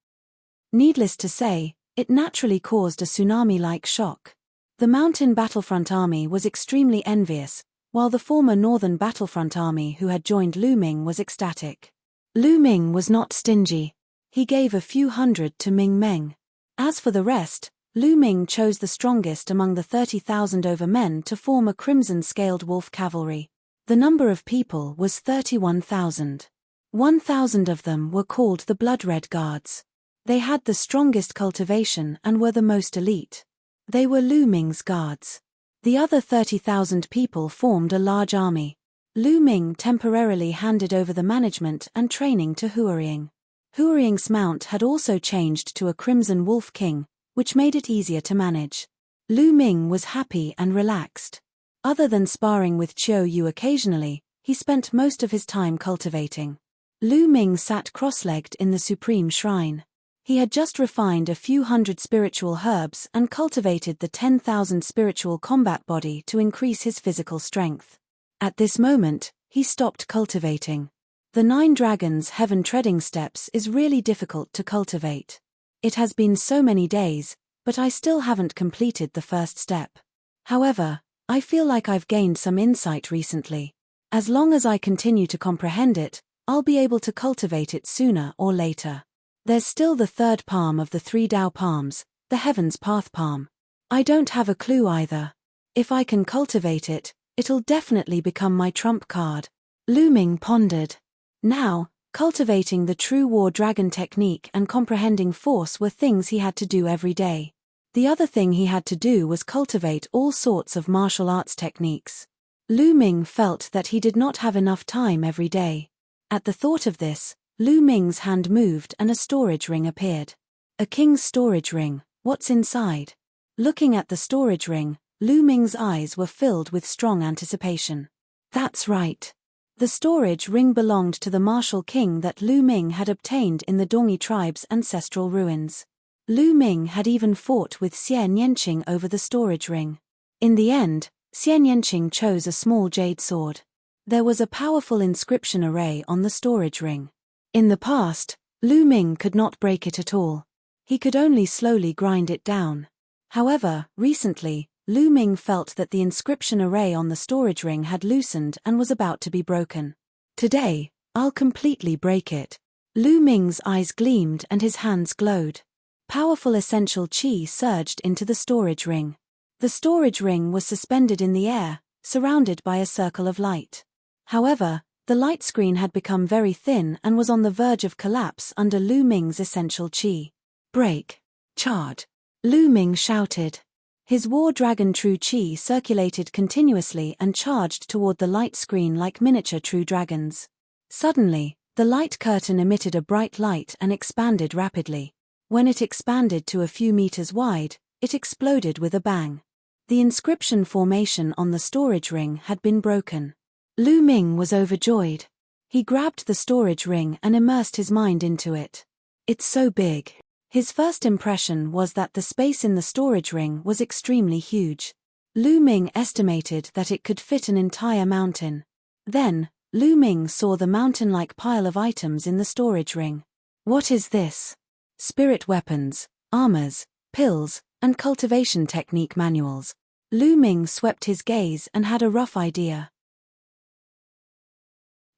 Needless to say, it naturally caused a tsunami-like shock. The Mountain Battlefront Army was extremely envious, while the former Northern Battlefront Army who had joined Lu Ming was ecstatic. Lu Ming was not stingy. He gave a few hundred to Ming Meng. As for the rest, Lu Ming chose the strongest among the 30,000 over men to form a crimson-scaled wolf cavalry. The number of people was 31,000. 1,000 of them were called the Blood-Red Guards. They had the strongest cultivation and were the most elite. They were Lu Ming's guards. The other 30,000 people formed a large army. Lu Ming temporarily handed over the management and training to Huiying. Huiying's mount had also changed to a Crimson Wolf King, which made it easier to manage. Lu Ming was happy and relaxed. Other than sparring with Qiu Yu occasionally, he spent most of his time cultivating. Lu Ming sat cross-legged in the Supreme Shrine. He had just refined a few hundred spiritual herbs and cultivated the 10,000 spiritual combat body to increase his physical strength. At this moment, he stopped cultivating. The 9 Dragons Heaven Treading Steps is really difficult to cultivate. It has been so many days, but I still haven't completed the first step. However, I feel like I've gained some insight recently. As long as I continue to comprehend it, I'll be able to cultivate it sooner or later. There's still the 3rd palm of the 3 Dao palms, the Heaven's Path palm. I don't have a clue either. If I can cultivate it, it'll definitely become my trump card. Lu Ming pondered. Now, cultivating the true war dragon technique and comprehending force were things he had to do every day. The other thing he had to do was cultivate all sorts of martial arts techniques. Lu Ming felt that he did not have enough time every day. At the thought of this, Lu Ming's hand moved and a storage ring appeared. A king's storage ring, what's inside? Looking at the storage ring, Lu Ming's eyes were filled with strong anticipation. That's right. The storage ring belonged to the martial king that Lu Ming had obtained in the Dongi tribe's ancestral ruins. Lu Ming had even fought with Xian Yanqing over the storage ring. In the end, Xian Yanqing chose a small jade sword. There was a powerful inscription array on the storage ring. In the past, Lu Ming could not break it at all. He could only slowly grind it down. However, recently, Lu Ming felt that the inscription array on the storage ring had loosened and was about to be broken. Today, I'll completely break it. Lu Ming's eyes gleamed and his hands glowed. Powerful essential qi surged into the storage ring. The storage ring was suspended in the air, surrounded by a circle of light. However, the light screen had become very thin and was on the verge of collapse under Lu Ming's essential qi. Break. Charge. Lu Ming shouted. His war dragon true qi circulated continuously and charged toward the light screen like miniature true dragons. Suddenly, the light curtain emitted a bright light and expanded rapidly. When it expanded to a few meters wide, it exploded with a bang. The inscription formation on the storage ring had been broken. Lu Ming was overjoyed. He grabbed the storage ring and immersed his mind into it. It's so big. His first impression was that the space in the storage ring was extremely huge. Lu Ming estimated that it could fit an entire mountain. Then, Lu Ming saw the mountain-like pile of items in the storage ring. What is this? Spirit weapons, armors, pills, and cultivation technique manuals. Lu Ming swept his gaze and had a rough idea.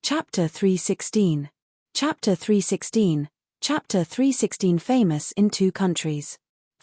Chapter 316. Chapter 316. Chapter 316 famous in 2 countries.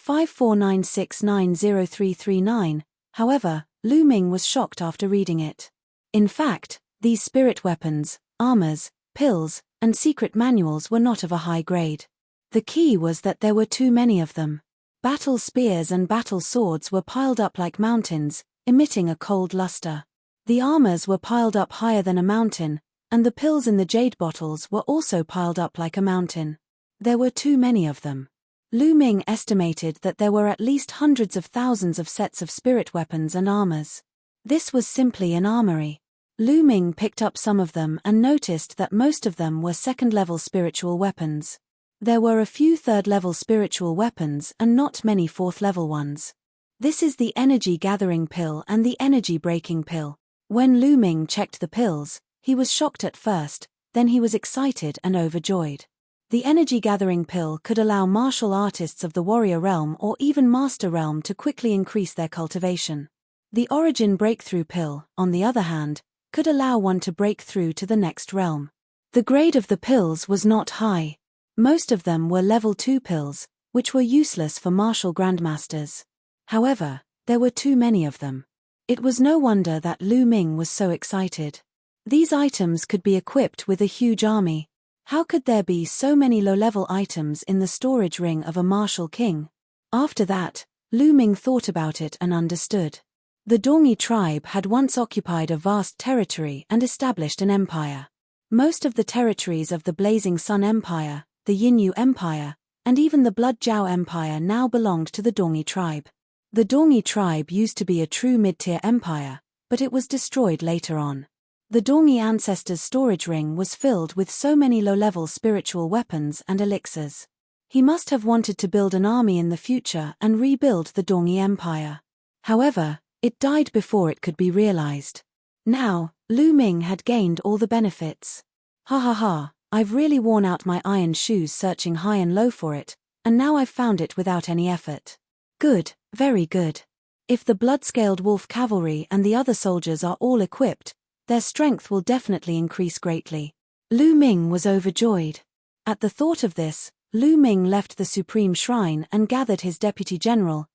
54969039. However, Lu Ming was shocked after reading it. In fact, these spirit weapons, armors, pills, and secret manuals were not of a high grade. The key was that there were too many of them. Battle spears and battle swords were piled up like mountains, emitting a cold luster. The armors were piled up higher than a mountain, and the pills in the jade bottles were also piled up like a mountain. There were too many of them. Lu Ming estimated that there were at least hundreds of thousands of sets of spirit weapons and armors. This was simply an armory. Lu Ming picked up some of them and noticed that most of them were second-level spiritual weapons. There were a few third-level spiritual weapons and not many fourth-level ones. This is the energy-gathering pill and the energy-breaking pill. When Lu Ming checked the pills, he was shocked at first, then he was excited and overjoyed. The energy-gathering pill could allow martial artists of the warrior realm or even master realm to quickly increase their cultivation. The origin breakthrough pill, on the other hand, could allow one to break through to the next realm. The grade of the pills was not high. Most of them were level 2 pills, which were useless for martial grandmasters. However, there were too many of them. It was no wonder that Lu Ming was so excited. These items could be equipped with a huge army. How could there be so many low-level items in the storage ring of a martial king? After that, Lu Ming thought about it and understood. The Dongi tribe had once occupied a vast territory and established an empire. Most of the territories of the Blazing Sun Empire, the Yinyu Empire, and even the Blood Jiao Empire now belonged to the Dongi tribe. The Dongi tribe used to be a true mid-tier empire, but it was destroyed later on. The Dongi ancestors' storage ring was filled with so many low-level spiritual weapons and elixirs. He must have wanted to build an army in the future and rebuild the Dongi Empire. However, it died before it could be realized. Now, Lu Ming had gained all the benefits. Ha ha ha, I've really worn out my iron shoes searching high and low for it, and now I've found it without any effort. Good, very good. If the blood-scaled wolf cavalry and the other soldiers are all equipped, their strength will definitely increase greatly. Lu Ming was overjoyed. At the thought of this, Lu Ming left the Supreme Shrine and gathered his deputy general,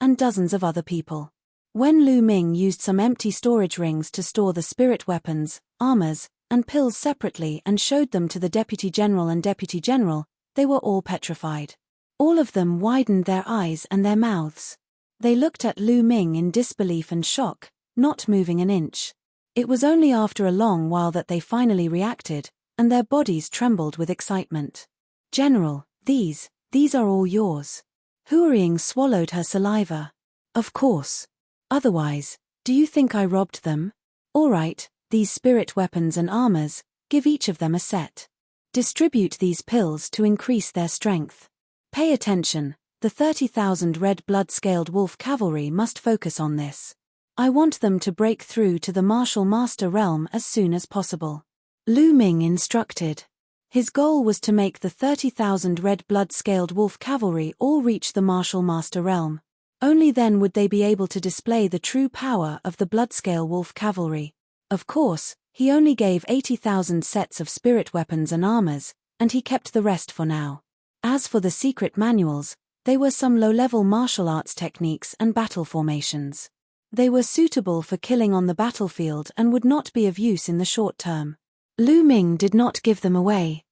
and dozens of other people. When Lu Ming used some empty storage rings to store the spirit weapons, armors, and pills separately and showed them to the deputy general and deputy general, they were all petrified. All of them widened their eyes and their mouths. They looked at Lu Ming in disbelief and shock, not moving an inch. It was only after a long while that they finally reacted, and their bodies trembled with excitement. General, these are all yours. Huiying swallowed her saliva. Of course. Otherwise, do you think I robbed them? All right, these spirit weapons and armors, give each of them a set. Distribute these pills to increase their strength. Pay attention, the 30,000 red blood-scaled wolf cavalry must focus on this. I want them to break through to the martial master realm as soon as possible. Lu Ming instructed. His goal was to make the 30,000 red blood-scaled wolf cavalry all reach the martial master realm. Only then would they be able to display the true power of the blood-scale wolf cavalry. Of course, he only gave 80,000 sets of spirit weapons and armors, and he kept the rest for now. As for the secret manuals, they were some low-level martial arts techniques and battle formations. They were suitable for killing on the battlefield and would not be of use in the short term. Lu Ming did not give them away.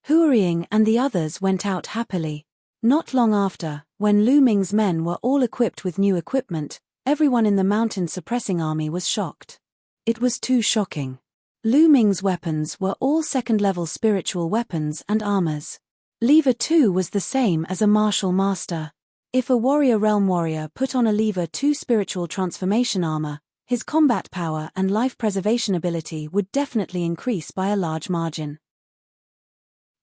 Huiying and the others went out happily. Not long after, when Lu Ming's men were all equipped with new equipment, everyone in the mountain suppressing army was shocked. It was too shocking. Lu Ming's weapons were all second-level spiritual weapons and armors. Lever 2 was the same as a martial master. If a warrior realm warrior put on a Lever 2 spiritual transformation armor, his combat power and life preservation ability would definitely increase by a large margin.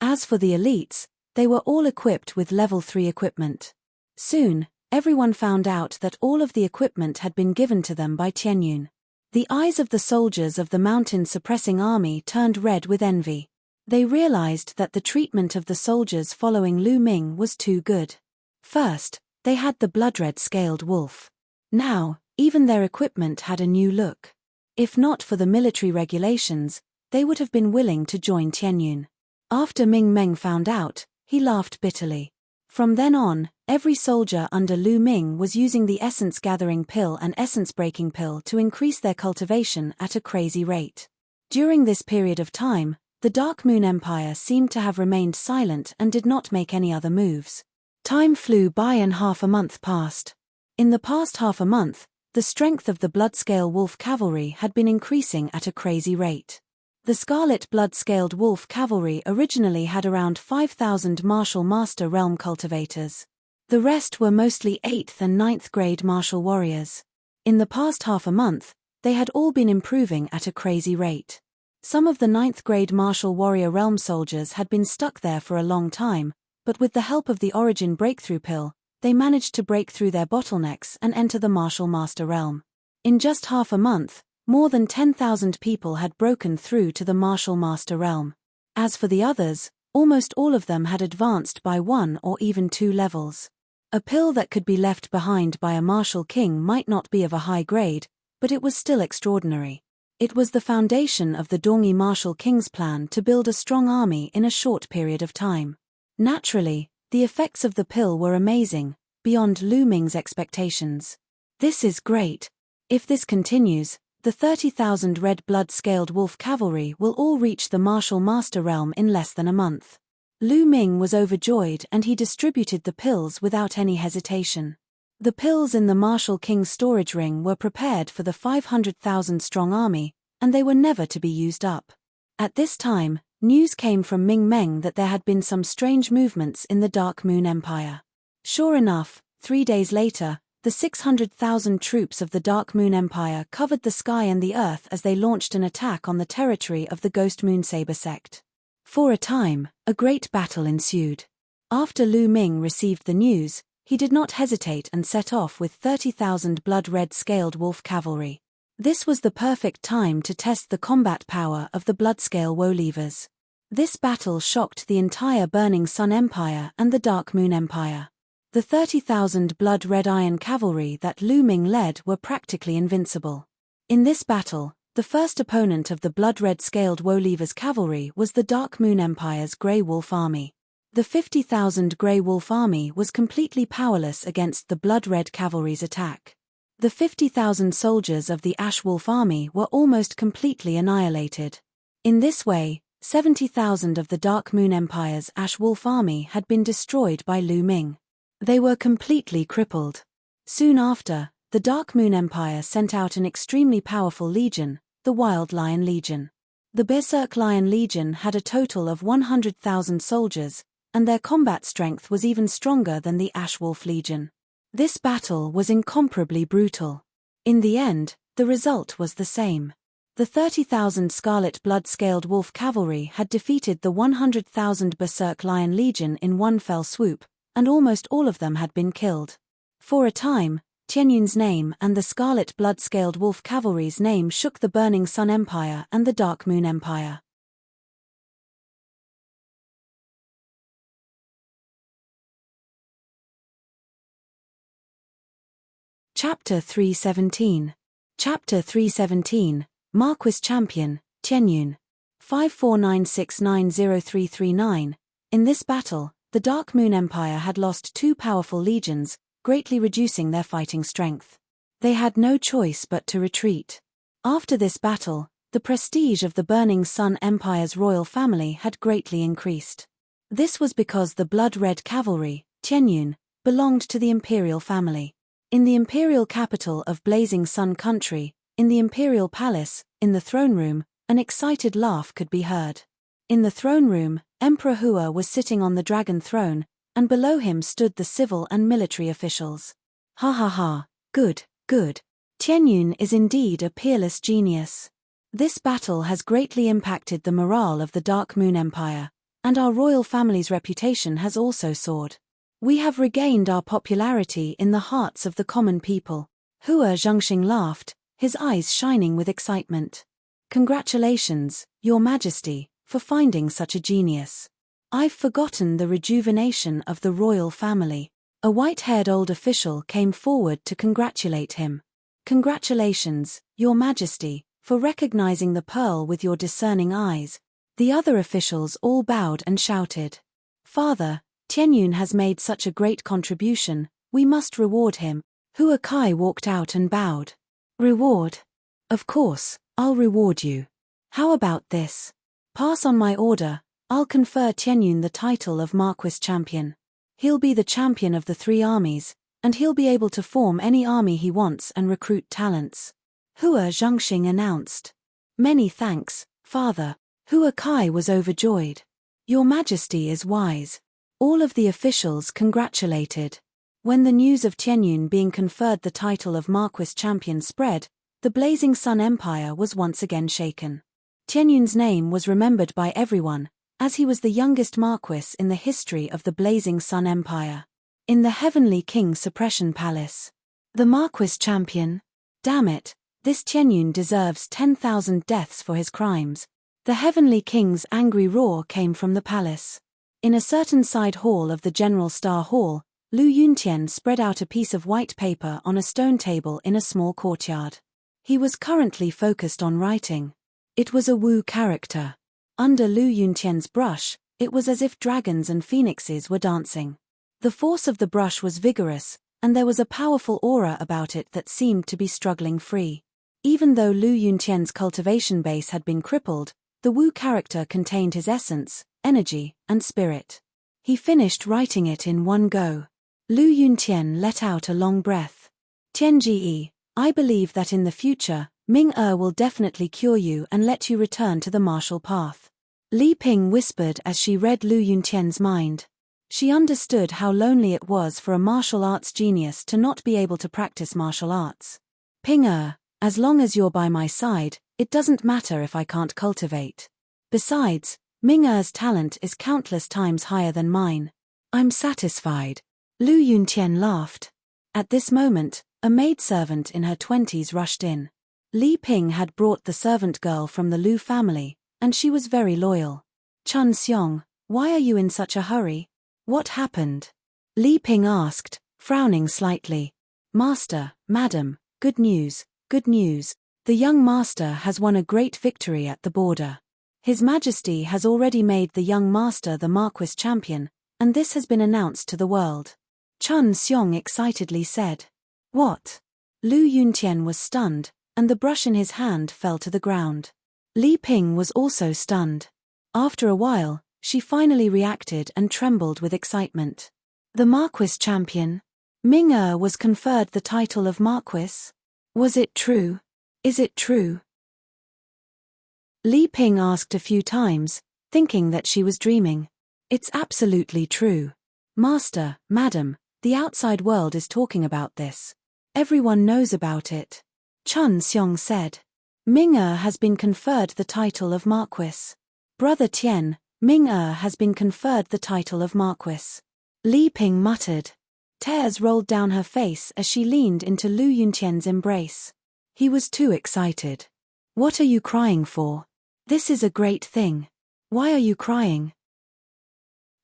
As for the elites, they were all equipped with level 3 equipment. Soon, everyone found out that all of the equipment had been given to them by Tianyun. The eyes of the soldiers of the mountain suppressing army turned red with envy. They realized that the treatment of the soldiers following Lu Ming was too good. First, they had the blood-red scaled wolf. Now, even their equipment had a new look. If not for the military regulations, they would have been willing to join Tianyun. After Ming Meng found out, he laughed bitterly. From then on, every soldier under Lu Ming was using the essence-gathering pill and essence-breaking pill to increase their cultivation at a crazy rate. During this period of time, the Dark Moon Empire seemed to have remained silent and did not make any other moves. Time flew by and half a month passed. In the past half a month, the strength of the blood-scale wolf cavalry had been increasing at a crazy rate. The Scarlet blood-scaled wolf cavalry originally had around 5,000 martial master realm cultivators. The rest were mostly 8th and 9th grade martial warriors. In the past half a month, they had all been improving at a crazy rate. Some of the 9th grade martial warrior realm soldiers had been stuck there for a long time, but with the help of the Origin Breakthrough Pill, they managed to break through their bottlenecks and enter the martial master realm. In just half a month, more than 10,000 people had broken through to the martial master realm. As for the others, almost all of them had advanced by 1 or even 2 levels. A pill that could be left behind by a martial king might not be of a high grade, but it was still extraordinary. It was the foundation of the Dongi martial king's plan to build a strong army in a short period of time. Naturally, the effects of the pill were amazing, beyond Lu Ming's expectations. This is great. If this continues, The 30,000 red blood-scaled wolf cavalry will all reach the martial master realm in less than a month. Lu Ming was overjoyed and he distributed the pills without any hesitation. The pills in the martial king's storage ring were prepared for the 500,000-strong army, and they were never to be used up. At this time, news came from Ming Meng that there had been some strange movements in the Dark Moon Empire. Sure enough, 3 days later, the 600,000 troops of the Dark Moon Empire covered the sky and the earth as they launched an attack on the territory of the Ghost Moonsaber sect. For a time, a great battle ensued. After Lu Ming received the news, he did not hesitate and set off with 30,000 blood-red scaled wolf cavalry. This was the perfect time to test the combat power of the Bloodscale Woleavers. This battle shocked the entire Burning Sun Empire and the Dark Moon Empire. The 30,000 blood-red iron cavalry that Lu Ming led were practically invincible. In this battle, the first opponent of the blood-red scaled Woleavers cavalry was the Dark Moon Empire's Grey Wolf Army. The 50,000 Grey Wolf Army was completely powerless against the blood-red cavalry's attack. The 50,000 soldiers of the Ash Wolf Army were almost completely annihilated. In this way, 70,000 of the Dark Moon Empire's Ash Wolf Army had been destroyed by Lu Ming. They were completely crippled. Soon after, the Dark Moon Empire sent out an extremely powerful legion, the Wild Lion Legion. The Berserk Lion Legion had a total of 100,000 soldiers, and their combat strength was even stronger than the Ash Wolf Legion. This battle was incomparably brutal. In the end, the result was the same. The 30,000 Scarlet Blood-Scaled Wolf Cavalry had defeated the 100,000 Berserk Lion Legion in one fell swoop, and almost all of them had been killed. For a time, Tianyun's name and the Scarlet Blood-Scaled Wolf Cavalry's name shook the Burning Sun Empire and the Dark Moon Empire. Chapter 317. Chapter 317, Marquis Champion, Tianyun. 5496903339. In this battle, the Dark Moon Empire had lost 2 powerful legions, greatly reducing their fighting strength. They had no choice but to retreat. After this battle, the prestige of the Burning Sun Empire's royal family had greatly increased. This was because the blood-red cavalry, Tianyun, belonged to the imperial family. In the imperial capital of Blazing Sun Country, in the imperial palace, in the throne room, an excited laugh could be heard. In the throne room, Emperor Hua was sitting on the dragon throne, and below him stood the civil and military officials. Ha ha ha, good, good. Tianyun is indeed a peerless genius. This battle has greatly impacted the morale of the Dark Moon Empire, and our royal family's reputation has also soared. We have regained our popularity in the hearts of the common people. Hua Zhengxing laughed, his eyes shining with excitement. Congratulations, Your Majesty, for finding such a genius. I've forgotten the rejuvenation of the royal family. A white-haired old official came forward to congratulate him. Congratulations, Your Majesty, for recognizing the pearl with your discerning eyes. The other officials all bowed and shouted. Father, Tianyun has made such a great contribution, we must reward him. Hua Kai walked out and bowed. Reward? Of course, I'll reward you. How about this? Pass on my order, I'll confer Tianyun the title of Marquis Champion. He'll be the champion of the 3 armies, and he'll be able to form any army he wants and recruit talents. Hua Zhengxing announced. Many thanks, Father. Hua Kai was overjoyed. Your Majesty is wise. All of the officials congratulated. When the news of Tianyun being conferred the title of Marquis Champion spread, the Blazing Sun Empire was once again shaken. Tianyun's name was remembered by everyone, as he was the youngest Marquis in the history of the Blazing Sun Empire. In the Heavenly King Suppression Palace. The Marquis Champion? Damn it, this Tianyun deserves 10,000 deaths for his crimes. The Heavenly King's angry roar came from the palace. In a certain side hall of the General Star Hall, Lu Yuntian spread out a piece of white paper on a stone table in a small courtyard. He was currently focused on writing. It was a Wu character. Under Lu Yuntian's brush, it was as if dragons and phoenixes were dancing. The force of the brush was vigorous, and there was a powerful aura about it that seemed to be struggling free. Even though Lu Yuntian's cultivation base had been crippled, the Wu character contained his essence, energy, and spirit. He finished writing it in one go. Lu Yuntian let out a long breath. Tianji, I believe that in the future, Ming-Er will definitely cure you and let you return to the martial path. Li Ping whispered as she read Lu Yuntian's mind. She understood how lonely it was for a martial arts genius to not be able to practice martial arts. Ping-Er, as long as you're by my side, it doesn't matter if I can't cultivate. Besides, Ming-Er's talent is countless times higher than mine. I'm satisfied. Lu Yuntian laughed. At this moment, a maidservant in her 20s rushed in. Li Ping had brought the servant girl from the Lu family, and she was very loyal. Chun Xiong, why are you in such a hurry? What happened? Li Ping asked, frowning slightly. Master, madam, good news, good news. The young master has won a great victory at the border. His Majesty has already made the young master the Marquis champion, and this has been announced to the world. Chun Xiong excitedly said. What? Lu Yuntian was stunned, and the brush in his hand fell to the ground. Li Ping was also stunned. After a while, she finally reacted and trembled with excitement. The Marquis champion? Ming-Er was conferred the title of Marquis? Was it true? Is it true? Li Ping asked a few times, thinking that she was dreaming. It's absolutely true. Master, madam, the outside world is talking about this. Everyone knows about it. Chun Xiong said. Ming-Er has been conferred the title of Marquis. Brother Tian, Ming-Er has been conferred the title of Marquis. Li Ping muttered. Tears rolled down her face as she leaned into Lu Yuntian's embrace. He was too excited. What are you crying for? This is a great thing. Why are you crying?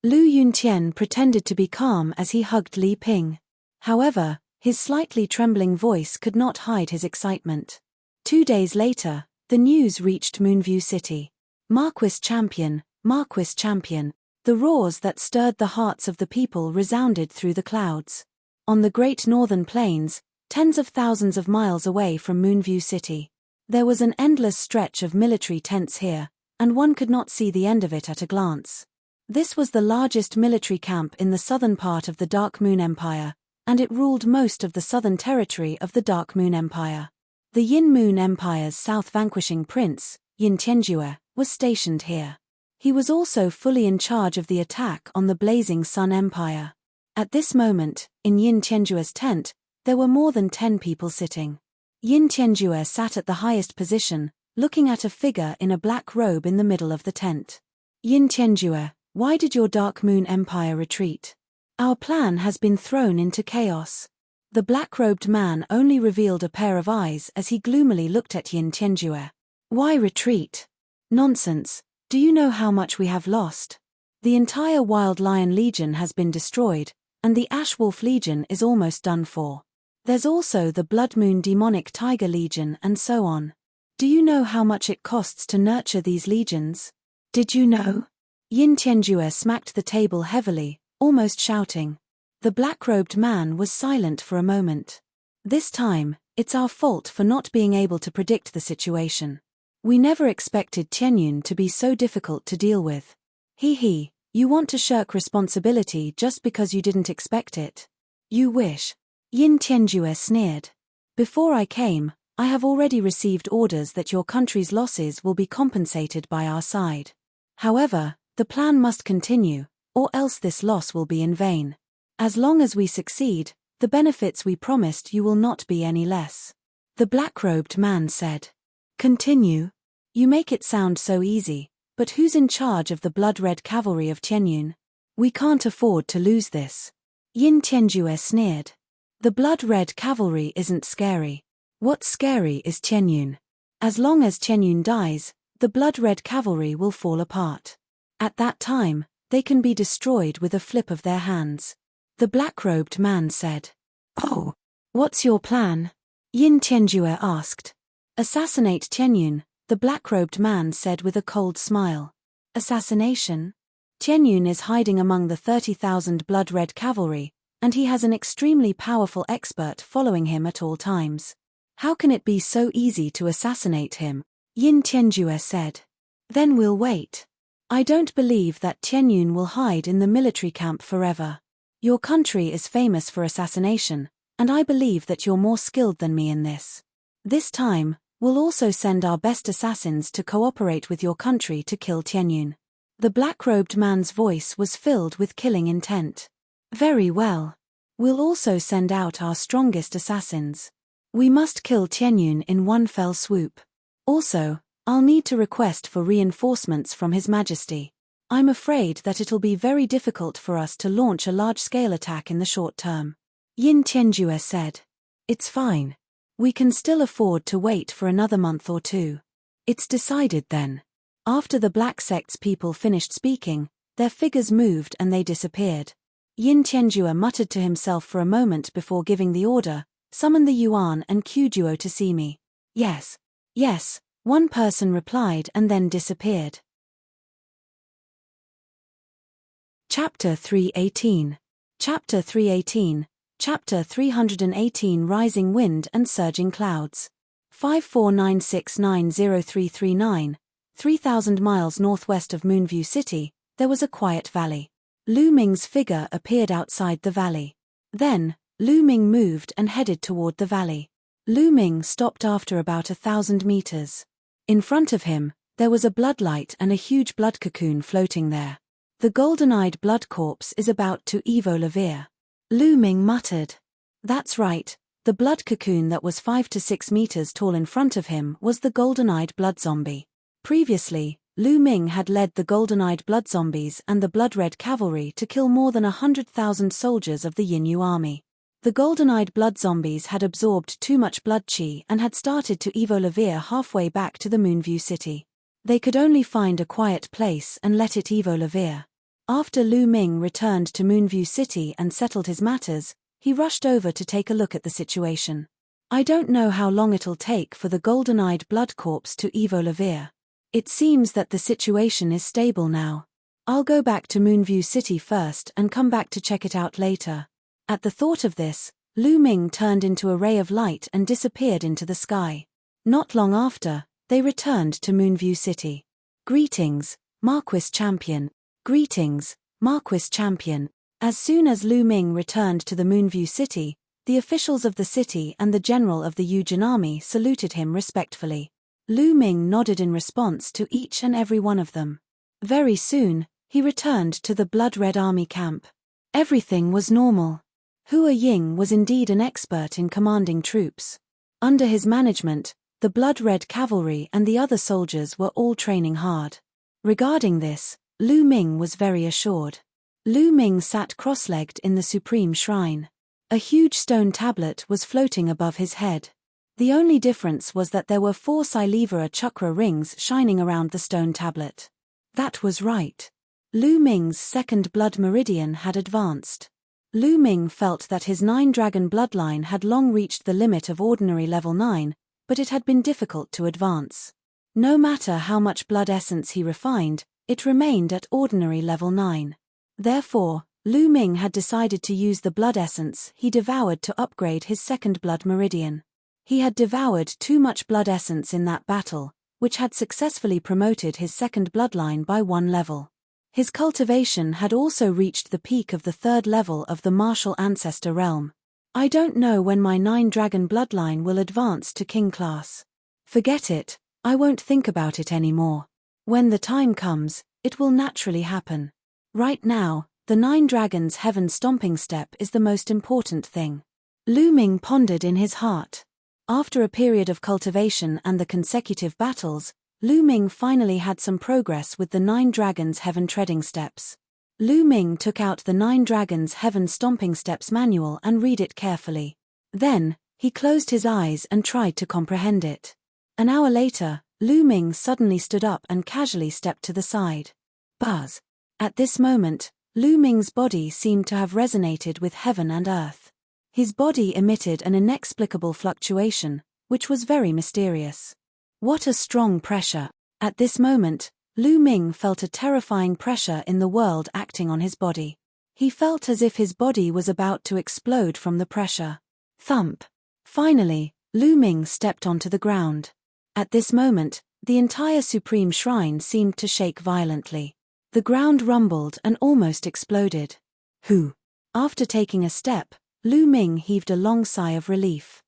Lu Yuntian pretended to be calm as he hugged Li Ping. However, his slightly trembling voice could not hide his excitement. 2 days later, the news reached Moonview City. Marquis champion, Marquis champion. The roars that stirred the hearts of the people resounded through the clouds. On the great northern plains, tens of thousands of miles away from Moonview City, there was an endless stretch of military tents here, and one could not see the end of it at a glance. This was the largest military camp in the southern part of the Dark Moon Empire, and it ruled most of the southern territory of the Dark Moon Empire. The Yin Moon Empire's south-vanquishing prince, Yin Tianjue, was stationed here. He was also fully in charge of the attack on the Blazing Sun Empire. At this moment, in Yin Tianjue's tent, there were more than 10 people sitting. Yin Tianjue sat at the highest position, looking at a figure in a black robe in the middle of the tent. Yin Tianjue, why did your Dark Moon Empire retreat? Our plan has been thrown into chaos. The black-robed man only revealed a pair of eyes as he gloomily looked at Yin Tianjue. Why retreat? Nonsense. Do you know how much we have lost? The entire Wild Lion Legion has been destroyed, and the Ash Wolf Legion is almost done for. There's also the Blood Moon Demonic Tiger Legion and so on. Do you know how much it costs to nurture these legions? Did you know? Yin Tianjue smacked the table heavily, almost shouting. The black-robed man was silent for a moment. This time, it's our fault for not being able to predict the situation. We never expected Tianyun to be so difficult to deal with. He, you want to shirk responsibility just because you didn't expect it. You wish. Yin Tianjue sneered. Before I came, I have already received orders that your country's losses will be compensated by our side. However, the plan must continue, or else this loss will be in vain. As long as we succeed, the benefits we promised you will not be any less. The black-robed man said. Continue. You make it sound so easy, but who's in charge of the blood-red cavalry of Tianyun? We can't afford to lose this. Yin Tianjue sneered. The blood-red cavalry isn't scary. What's scary is Tianyun. As long as Tianyun dies, the blood-red cavalry will fall apart. At that time, they can be destroyed with a flip of their hands. The black-robed man said. Oh, what's your plan? Yin Tianjue asked. Assassinate Tianyun, the black-robed man said with a cold smile. Assassination? Tianyun is hiding among the 30,000 blood-red cavalry, and he has an extremely powerful expert following him at all times. How can it be so easy to assassinate him? Yin Tianjue said. Then we'll wait. I don't believe that Tianyun will hide in the military camp forever. Your country is famous for assassination, and I believe that you're more skilled than me in this. This time, we'll also send our best assassins to cooperate with your country to kill Tianyun. The black-robed man's voice was filled with killing intent. Very well. We'll also send out our strongest assassins. We must kill Tianyun in one fell swoop. Also, I'll need to request for reinforcements from His Majesty. I'm afraid that it'll be very difficult for us to launch a large-scale attack in the short term. Yin Tianjue said. It's fine. We can still afford to wait for another month or two. It's decided then. After the Black Sect's people finished speaking, their figures moved and they disappeared. Yin Tianjue muttered to himself for a moment before giving the order, summon the Yuan and Quduo to see me. Yes. Yes, one person replied and then disappeared. Chapter 318. Chapter 318. Chapter 318 Rising Wind and Surging Clouds. 5496903339, 3,000 miles northwest of Moonview City, there was a quiet valley. Lu Ming's figure appeared outside the valley. Then, Lu Ming moved and headed toward the valley. Lu Ming stopped after about 1,000 meters. In front of him, there was a bloodlight and a huge blood cocoon floating there. The golden-eyed blood corpse is about to evolve. Lu Ming muttered. That's right, the blood cocoon that was 5 to 6 meters tall in front of him was the golden-eyed blood zombie. Previously, Lu Ming had led the golden-eyed blood zombies and the blood-red cavalry to kill more than 100,000 soldiers of the Yinyu army. The golden-eyed blood zombies had absorbed too much blood qi and had started to evolve halfway back to the Moonview City. They could only find a quiet place and let it evolve. After Lu Ming returned to Moonview City and settled his matters, he rushed over to take a look at the situation. I don't know how long it'll take for the golden-eyed blood corpse to evolve. It seems that the situation is stable now. I'll go back to Moonview City first and come back to check it out later. At the thought of this, Lu Ming turned into a ray of light and disappeared into the sky. Not long after, they returned to Moonview City. Greetings, Marquis Champion. Greetings, Marquis Champion. As soon as Lu Ming returned to the Moonview City, the officials of the city and the general of the Yujin army saluted him respectfully. Lu Ming nodded in response to each and every one of them. Very soon, he returned to the blood-red army camp. Everything was normal. Hua Ying was indeed an expert in commanding troops. Under his management, the blood-red cavalry and the other soldiers were all training hard. Regarding this, Lu Ming was very assured. Lu Ming sat cross-legged in the Supreme Shrine. A huge stone tablet was floating above his head. The only difference was that there were 4 Silivara chakra rings shining around the stone tablet. That was right. Lu Ming's second blood meridian had advanced. Lu Ming felt that his 9-dragon bloodline had long reached the limit of ordinary level 9, but it had been difficult to advance. No matter how much blood essence he refined, it remained at ordinary level 9. Therefore, Lu Ming had decided to use the blood essence he devoured to upgrade his second blood meridian. He had devoured too much blood essence in that battle, which had successfully promoted his second bloodline by 1 level. His cultivation had also reached the peak of the 3rd level of the martial ancestor realm. I don't know when my 9-dragon bloodline will advance to king class. Forget it, I won't think about it anymore. When the time comes, it will naturally happen. Right now, the 9 dragons heaven stomping step is the most important thing. Lu Ming pondered in his heart. After a period of cultivation and the consecutive battles, Lu Ming finally had some progress with the 9 dragons heaven treading steps. Lu Ming took out the 9 dragons heaven stomping steps manual and read it carefully. Then, he closed his eyes and tried to comprehend it. An hour later, Lu Ming suddenly stood up and casually stepped to the side. Buzz. At this moment, Lu Ming's body seemed to have resonated with heaven and earth. His body emitted an inexplicable fluctuation, which was very mysterious. What a strong pressure! At this moment, Lu Ming felt a terrifying pressure in the world acting on his body. He felt as if his body was about to explode from the pressure. Thump! Finally, Lu Ming stepped onto the ground. At this moment, the entire Supreme Shrine seemed to shake violently. The ground rumbled and almost exploded. Who? After taking a step, Lu Ming heaved a long sigh of relief.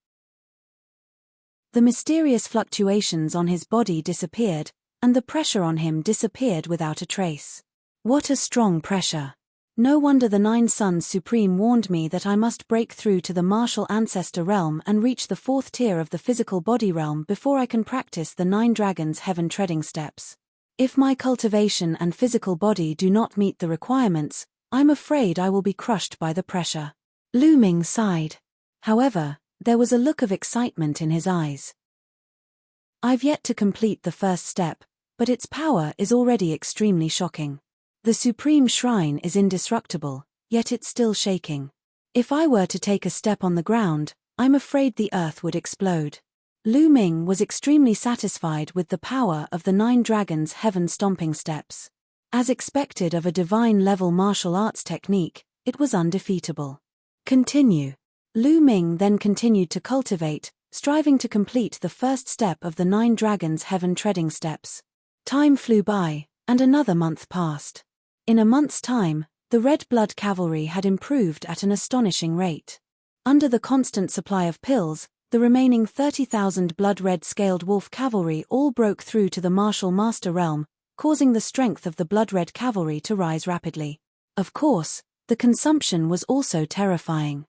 The mysterious fluctuations on his body disappeared, and the pressure on him disappeared without a trace. What a strong pressure! No wonder the Nine Suns Supreme warned me that I must break through to the martial ancestor realm and reach the fourth tier of the physical body realm before I can practice the Nine Dragons' heaven treading steps. If my cultivation and physical body do not meet the requirements, I'm afraid I will be crushed by the pressure. Lu Ming sighed. However, there was a look of excitement in his eyes. I've yet to complete the first step, but its power is already extremely shocking. The Supreme Shrine is indestructible, yet it's still shaking. If I were to take a step on the ground, I'm afraid the earth would explode. Lu Ming was extremely satisfied with the power of the Nine Dragons' heaven stomping steps. As expected of a divine-level martial arts technique, it was undefeatable. Continue. Lu Ming then continued to cultivate, striving to complete the first step of the Nine Dragons' heaven treading steps. Time flew by, and another month passed. In a month's time, the red blood cavalry had improved at an astonishing rate. Under the constant supply of pills, the remaining 30,000 blood-red scaled wolf cavalry all broke through to the martial master realm, causing the strength of the blood-red cavalry to rise rapidly. Of course, the consumption was also terrifying.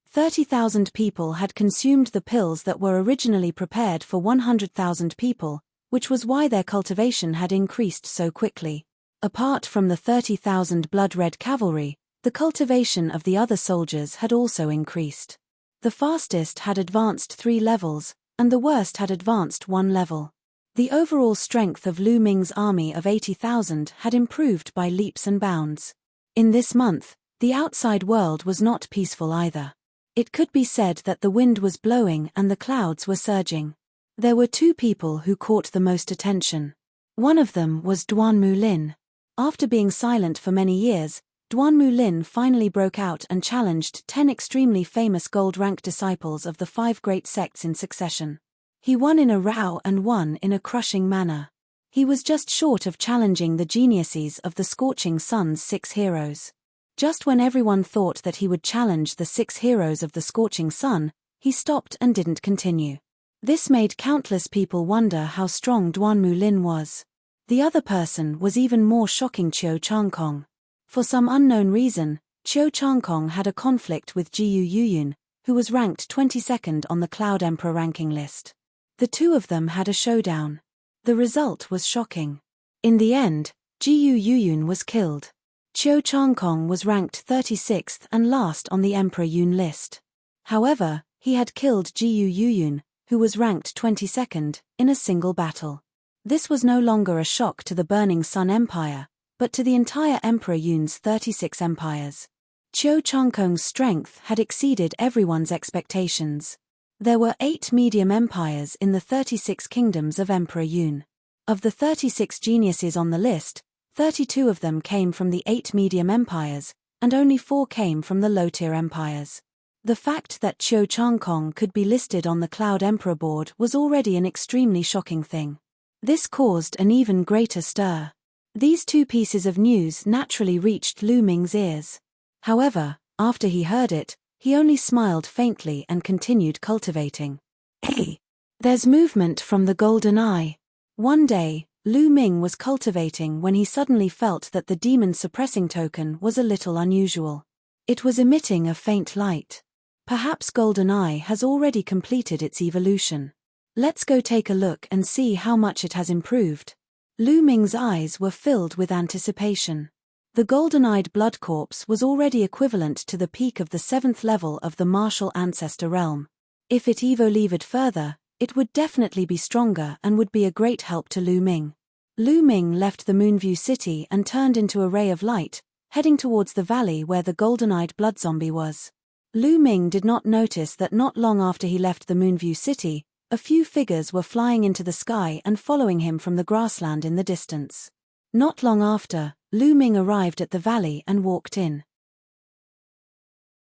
30,000 people had consumed the pills that were originally prepared for 100,000 people, which was why their cultivation had increased so quickly. Apart from the 30,000 blood-red cavalry, the cultivation of the other soldiers had also increased. The fastest had advanced 3 levels, and the worst had advanced 1 level. The overall strength of Lu Ming's army of 80,000 had improved by leaps and bounds. In this month, the outside world was not peaceful either. It could be said that the wind was blowing and the clouds were surging. There were 2 people who caught the most attention. One of them was Duan Mulin. After being silent for many years, Duan Mulin finally broke out and challenged 10 extremely famous gold-rank disciples of the 5 great sects in succession. He won in a row and won in a crushing manner. He was just short of challenging the geniuses of the Scorching Sun's 6 heroes. Just when everyone thought that he would challenge the 6 heroes of the Scorching Sun, he stopped and didn't continue. This made countless people wonder how strong Duan Mulin was. The other person was even more shocking: Qiu Changkong. For some unknown reason, Qiu Changkong had a conflict with Jiyu Yuyun, who was ranked 22nd on the Cloud Emperor ranking list. The 2 of them had a showdown. The result was shocking. In the end, Jiyu Yuyun was killed. Qiu Changkong was ranked 36th and last on the Emperor Yun list. However, he had killed Jiyu Yuyun, who was ranked 22nd, in a single battle. This was no longer a shock to the Burning Sun Empire, but to the entire Emperor Yun's 36 empires. Qiu Changkong's strength had exceeded everyone's expectations. There were 8 medium empires in the 36 kingdoms of Emperor Yun. Of the 36 geniuses on the list, 32 of them came from the 8 medium empires, and only 4 came from the low-tier empires. The fact that Qiu Changkong could be listed on the Cloud Emperor board was already an extremely shocking thing. This caused an even greater stir. These 2 pieces of news naturally reached Lu Ming's ears. However, after he heard it, he only smiled faintly and continued cultivating. Hey! There's movement from the golden eye. One day, Lu Ming was cultivating when he suddenly felt that the demon suppressing token was a little unusual. It was emitting a faint light. Perhaps Golden Eye has already completed its evolution. Let's go take a look and see how much it has improved. Lu Ming's eyes were filled with anticipation. The golden-eyed blood corpse was already equivalent to the peak of the 7th level of the martial ancestor realm. If it evolved further, it would definitely be stronger and would be a great help to Lu Ming. Lu Ming left the Moonview city and turned into a ray of light, heading towards the valley where the golden-eyed blood zombie was. Lu Ming did not notice that not long after he left the Moonview city, a few figures were flying into the sky and following him from the grassland in the distance. Not long after, Lu Ming arrived at the valley and walked in.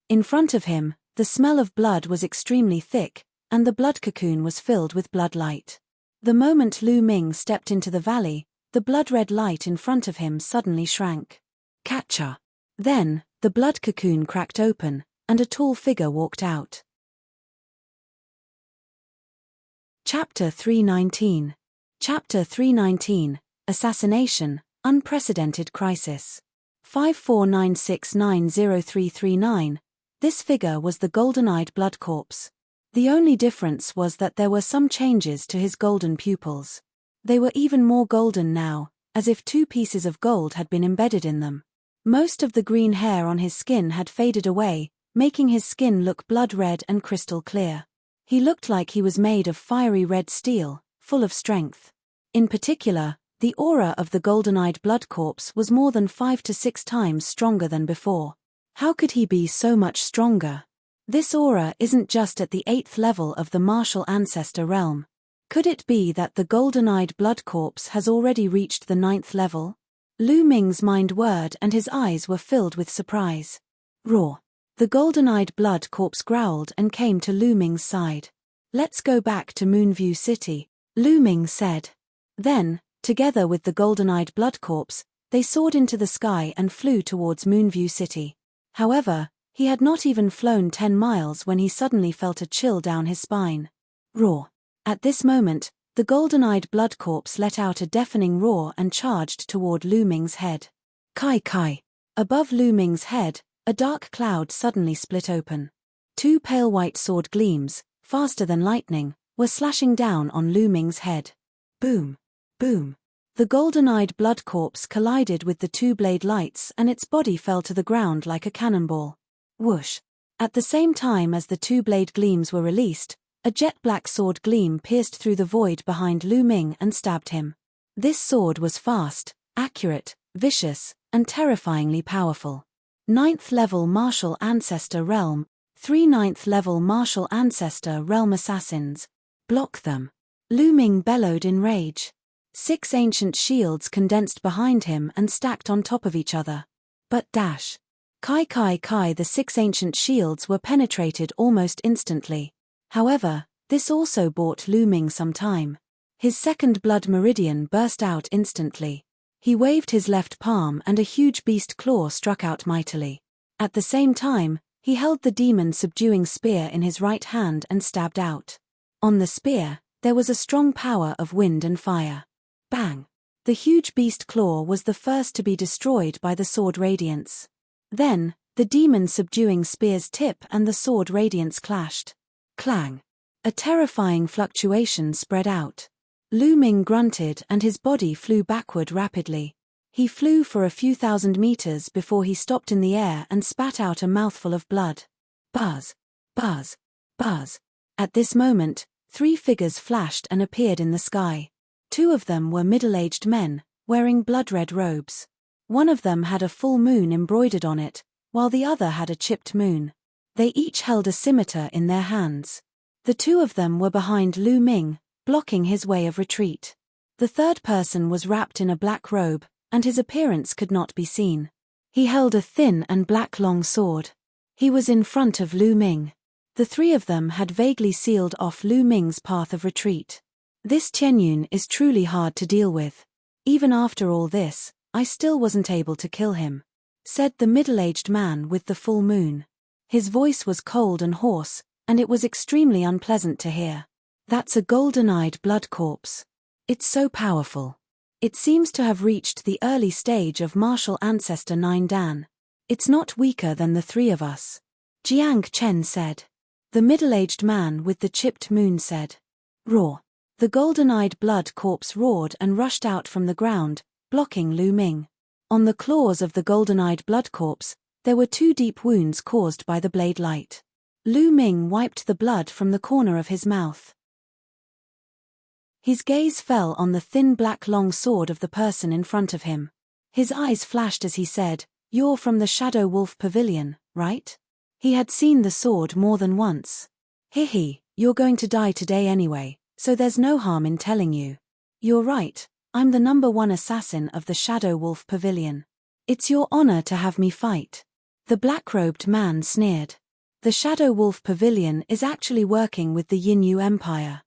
In front of him, the smell of blood was extremely thick, and the blood cocoon was filled with blood light. The moment Lu Ming stepped into the valley, the blood-red light in front of him suddenly shrank. Catcher! Then, the blood cocoon cracked open, and a tall figure walked out. Chapter 319. Chapter 319, Assassination, Unprecedented Crisis. 54969039. This figure was the golden-eyed blood corpse. The only difference was that there were some changes to his golden pupils. They were even more golden now, as if 2 pieces of gold had been embedded in them. Most of the green hair on his skin had faded away, making his skin look blood-red and crystal clear. He looked like he was made of fiery red steel, full of strength. In particular, the aura of the golden-eyed blood corpse was more than 5 to 6 times stronger than before. How could he be so much stronger? This aura isn't just at the 8th level of the martial ancestor realm. Could it be that the golden-eyed blood corpse has already reached the 9th level? Lu Ming's mind whirred and his eyes were filled with surprise. Roar! The golden-eyed blood corpse growled and came to Lu Ming's side. Let's go back to Moonview City, Lu Ming said. Then, together with the golden-eyed blood corpse, they soared into the sky and flew towards Moonview City. However, he had not even flown 10 miles when he suddenly felt a chill down his spine. Roar! At this moment, the golden-eyed blood corpse let out a deafening roar and charged toward Lu Ming's head. Kai Kai! Above Lu Ming's head, a dark cloud suddenly split open. 2 pale white sword gleams, faster than lightning, were slashing down on Lu Ming's head. Boom! Boom! The golden-eyed blood corpse collided with the 2 blade lights and its body fell to the ground like a cannonball. Whoosh! At the same time as the 2 blade gleams were released, a jet-black sword gleam pierced through the void behind Lu Ming and stabbed him. This sword was fast, accurate, vicious, and terrifyingly powerful. 9th level Martial Ancestor Realm, 3 9th level Martial Ancestor Realm Assassins. Block them! Lu Ming bellowed in rage. 6 ancient shields condensed behind him and stacked on top of each other. But dash! Kai Kai Kai! The 6 ancient shields were penetrated almost instantly. However, this also bought Lu Ming some time. His second blood meridian burst out instantly. He waved his left palm and a huge beast claw struck out mightily. At the same time, he held the demon subduing spear in his right hand and stabbed out. On the spear, there was a strong power of wind and fire. Bang! The huge beast claw was the first to be destroyed by the sword radiance. Then, the demon subduing spear's tip and the sword radiance clashed. Clang! A terrifying fluctuation spread out. Lu Ming grunted and his body flew backward rapidly. He flew for a few thousand meters before he stopped in the air and spat out a mouthful of blood. Buzz! Buzz! Buzz! At this moment, 3 figures flashed and appeared in the sky. 2 of them were middle-aged men, wearing blood-red robes. One of them had a full moon embroidered on it, while the other had a chipped moon. They each held a scimitar in their hands. The 2 of them were behind Lu Ming, blocking his way of retreat. The third person was wrapped in a black robe, and his appearance could not be seen. He held a thin and black long sword. He was in front of Lu Ming. The 3 of them had vaguely sealed off Lu Ming's path of retreat. This Tianyun is truly hard to deal with. Even after all this, I still wasn't able to kill him, said the middle-aged man with the full moon. His voice was cold and hoarse, and it was extremely unpleasant to hear. That's a golden-eyed blood corpse. It's so powerful. It seems to have reached the early stage of Martial Ancestor 9 Dan. It's not weaker than the 3 of us, Jiang Chen said. The middle-aged man with the chipped moon said. Roar! The golden-eyed blood corpse roared and rushed out from the ground, blocking Lu Ming. On the claws of the golden-eyed blood corpse, there were 2 deep wounds caused by the blade light. Lu Ming wiped the blood from the corner of his mouth. His gaze fell on the thin black long sword of the person in front of him. His eyes flashed as he said, "You're from the Shadow Wolf Pavilion, right?" He had seen the sword more than once. "Hihi, you're going to die today anyway, so there's no harm in telling you. You're right, I'm the #1 assassin of the Shadow Wolf Pavilion. It's your honor to have me fight." The black-robed man sneered. The Shadow Wolf Pavilion is actually working with the Yinyu Empire.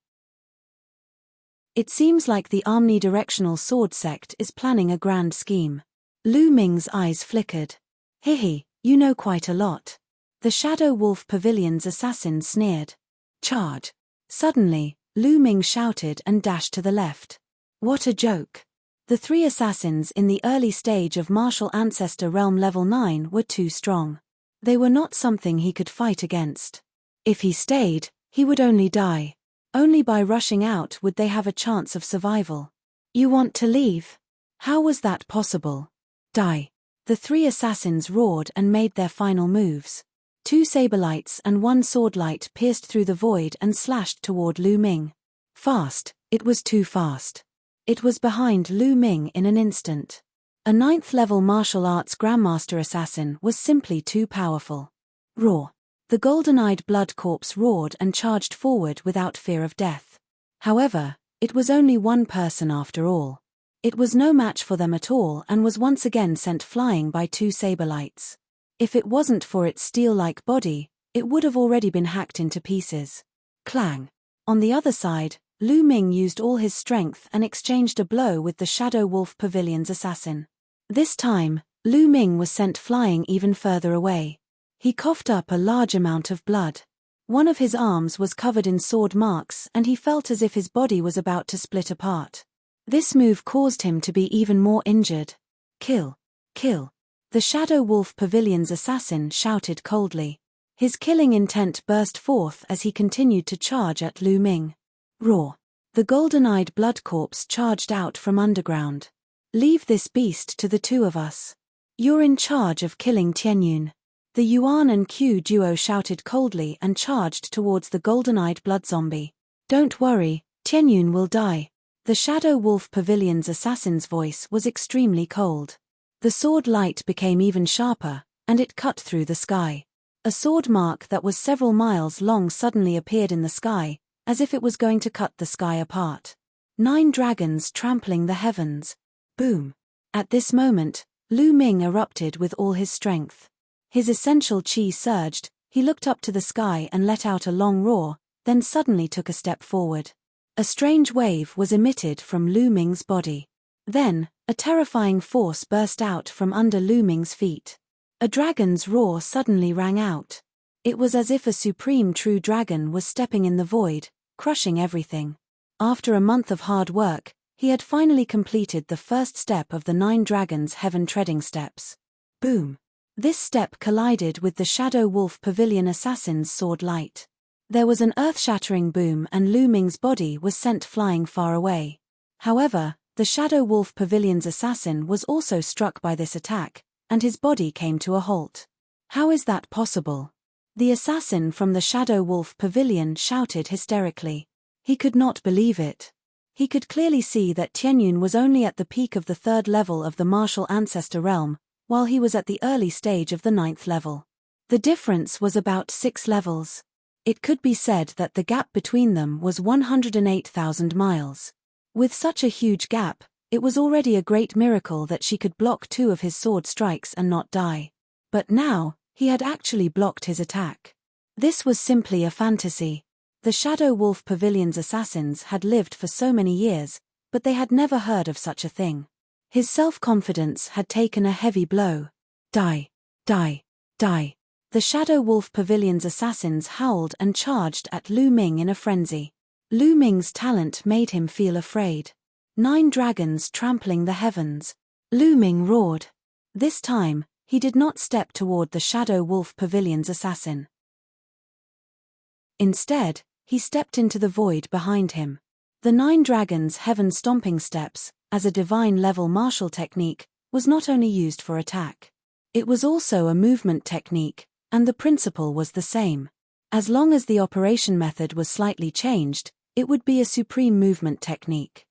It seems like the omnidirectional sword sect is planning a grand scheme. Lu Ming's eyes flickered. Hihi, you know quite a lot. The Shadow Wolf Pavilion's assassin sneered. Charge! Suddenly, Lu Ming shouted and dashed to the left. What a joke! The three assassins in the early stage of Martial Ancestor Realm Level 9 were too strong. They were not something he could fight against. If he stayed, he would only die. Only by rushing out would they have a chance of survival. You want to leave? How was that possible? Die! The three assassins roared and made their final moves. 2 saberlights and 1 swordlight pierced through the void and slashed toward Lu Ming. Fast, it was too fast. It was behind Lu Ming in an instant. A 9th-level martial arts Grandmaster assassin was simply too powerful. Roar! The golden-eyed blood corpse roared and charged forward without fear of death. However, it was only one person after all. It was no match for them at all and was once again sent flying by 2 saberlights. If it wasn't for its steel-like body, it would have already been hacked into pieces. Clang! On the other side, Lu Ming used all his strength and exchanged a blow with the Shadow Wolf Pavilion's assassin. This time, Lu Ming was sent flying even further away. He coughed up a large amount of blood. One of his arms was covered in sword marks and he felt as if his body was about to split apart. This move caused him to be even more injured. Kill! Kill! The Shadow Wolf Pavilion's assassin shouted coldly. His killing intent burst forth as he continued to charge at Lu Ming. Roar! The golden-eyed blood corpse charged out from underground. Leave this beast to the 2 of us. You're in charge of killing Tianyun. The Yuan and Q duo shouted coldly and charged towards the golden-eyed blood zombie. Don't worry, Tianyun will die. The Shadow Wolf Pavilion's assassin's voice was extremely cold. The sword light became even sharper, and it cut through the sky. A sword mark that was several miles long suddenly appeared in the sky, as if it was going to cut the sky apart. 9 dragons trampling the heavens. Boom! At this moment, Lu Ming erupted with all his strength. His essential chi surged, he looked up to the sky and let out a long roar, then suddenly took a step forward. A strange wave was emitted from Lu Ming's body. Then, a terrifying force burst out from under Lu Ming's feet. A dragon's roar suddenly rang out. It was as if a supreme true dragon was stepping in the void, crushing everything. After a month of hard work, he had finally completed the first step of the 9 dragons' heaven-treading steps. Boom! This step collided with the Shadow Wolf Pavilion assassin's sword light. There was an earth-shattering boom and Lu Ming's body was sent flying far away. However, the Shadow Wolf Pavilion's assassin was also struck by this attack, and his body came to a halt. How is that possible? The assassin from the Shadow Wolf Pavilion shouted hysterically. He could not believe it. He could clearly see that Tianyun was only at the peak of the 3rd level of the Martial Ancestor Realm, while he was at the early stage of the 9th level. The difference was about 6 levels. It could be said that the gap between them was 108,000 miles. With such a huge gap, it was already a great miracle that she could block 2 of his sword strikes and not die. But now, he had actually blocked his attack. This was simply a fantasy. The Shadow Wolf Pavilion's assassins had lived for so many years, but they had never heard of such a thing. His self-confidence had taken a heavy blow. Die! Die! Die! The Shadow Wolf Pavilion's assassins howled and charged at Lu Ming in a frenzy. Lu Ming's talent made him feel afraid. 9 dragons trampling the heavens. Lu Ming roared. This time, he did not step toward the Shadow Wolf Pavilion's assassin. Instead, he stepped into the void behind him. The 9 dragons' heaven-stomping steps, as a divine-level martial technique, was not only used for attack. It was also a movement technique, and the principle was the same. As long as the operation method was slightly changed, it would be a supreme movement technique.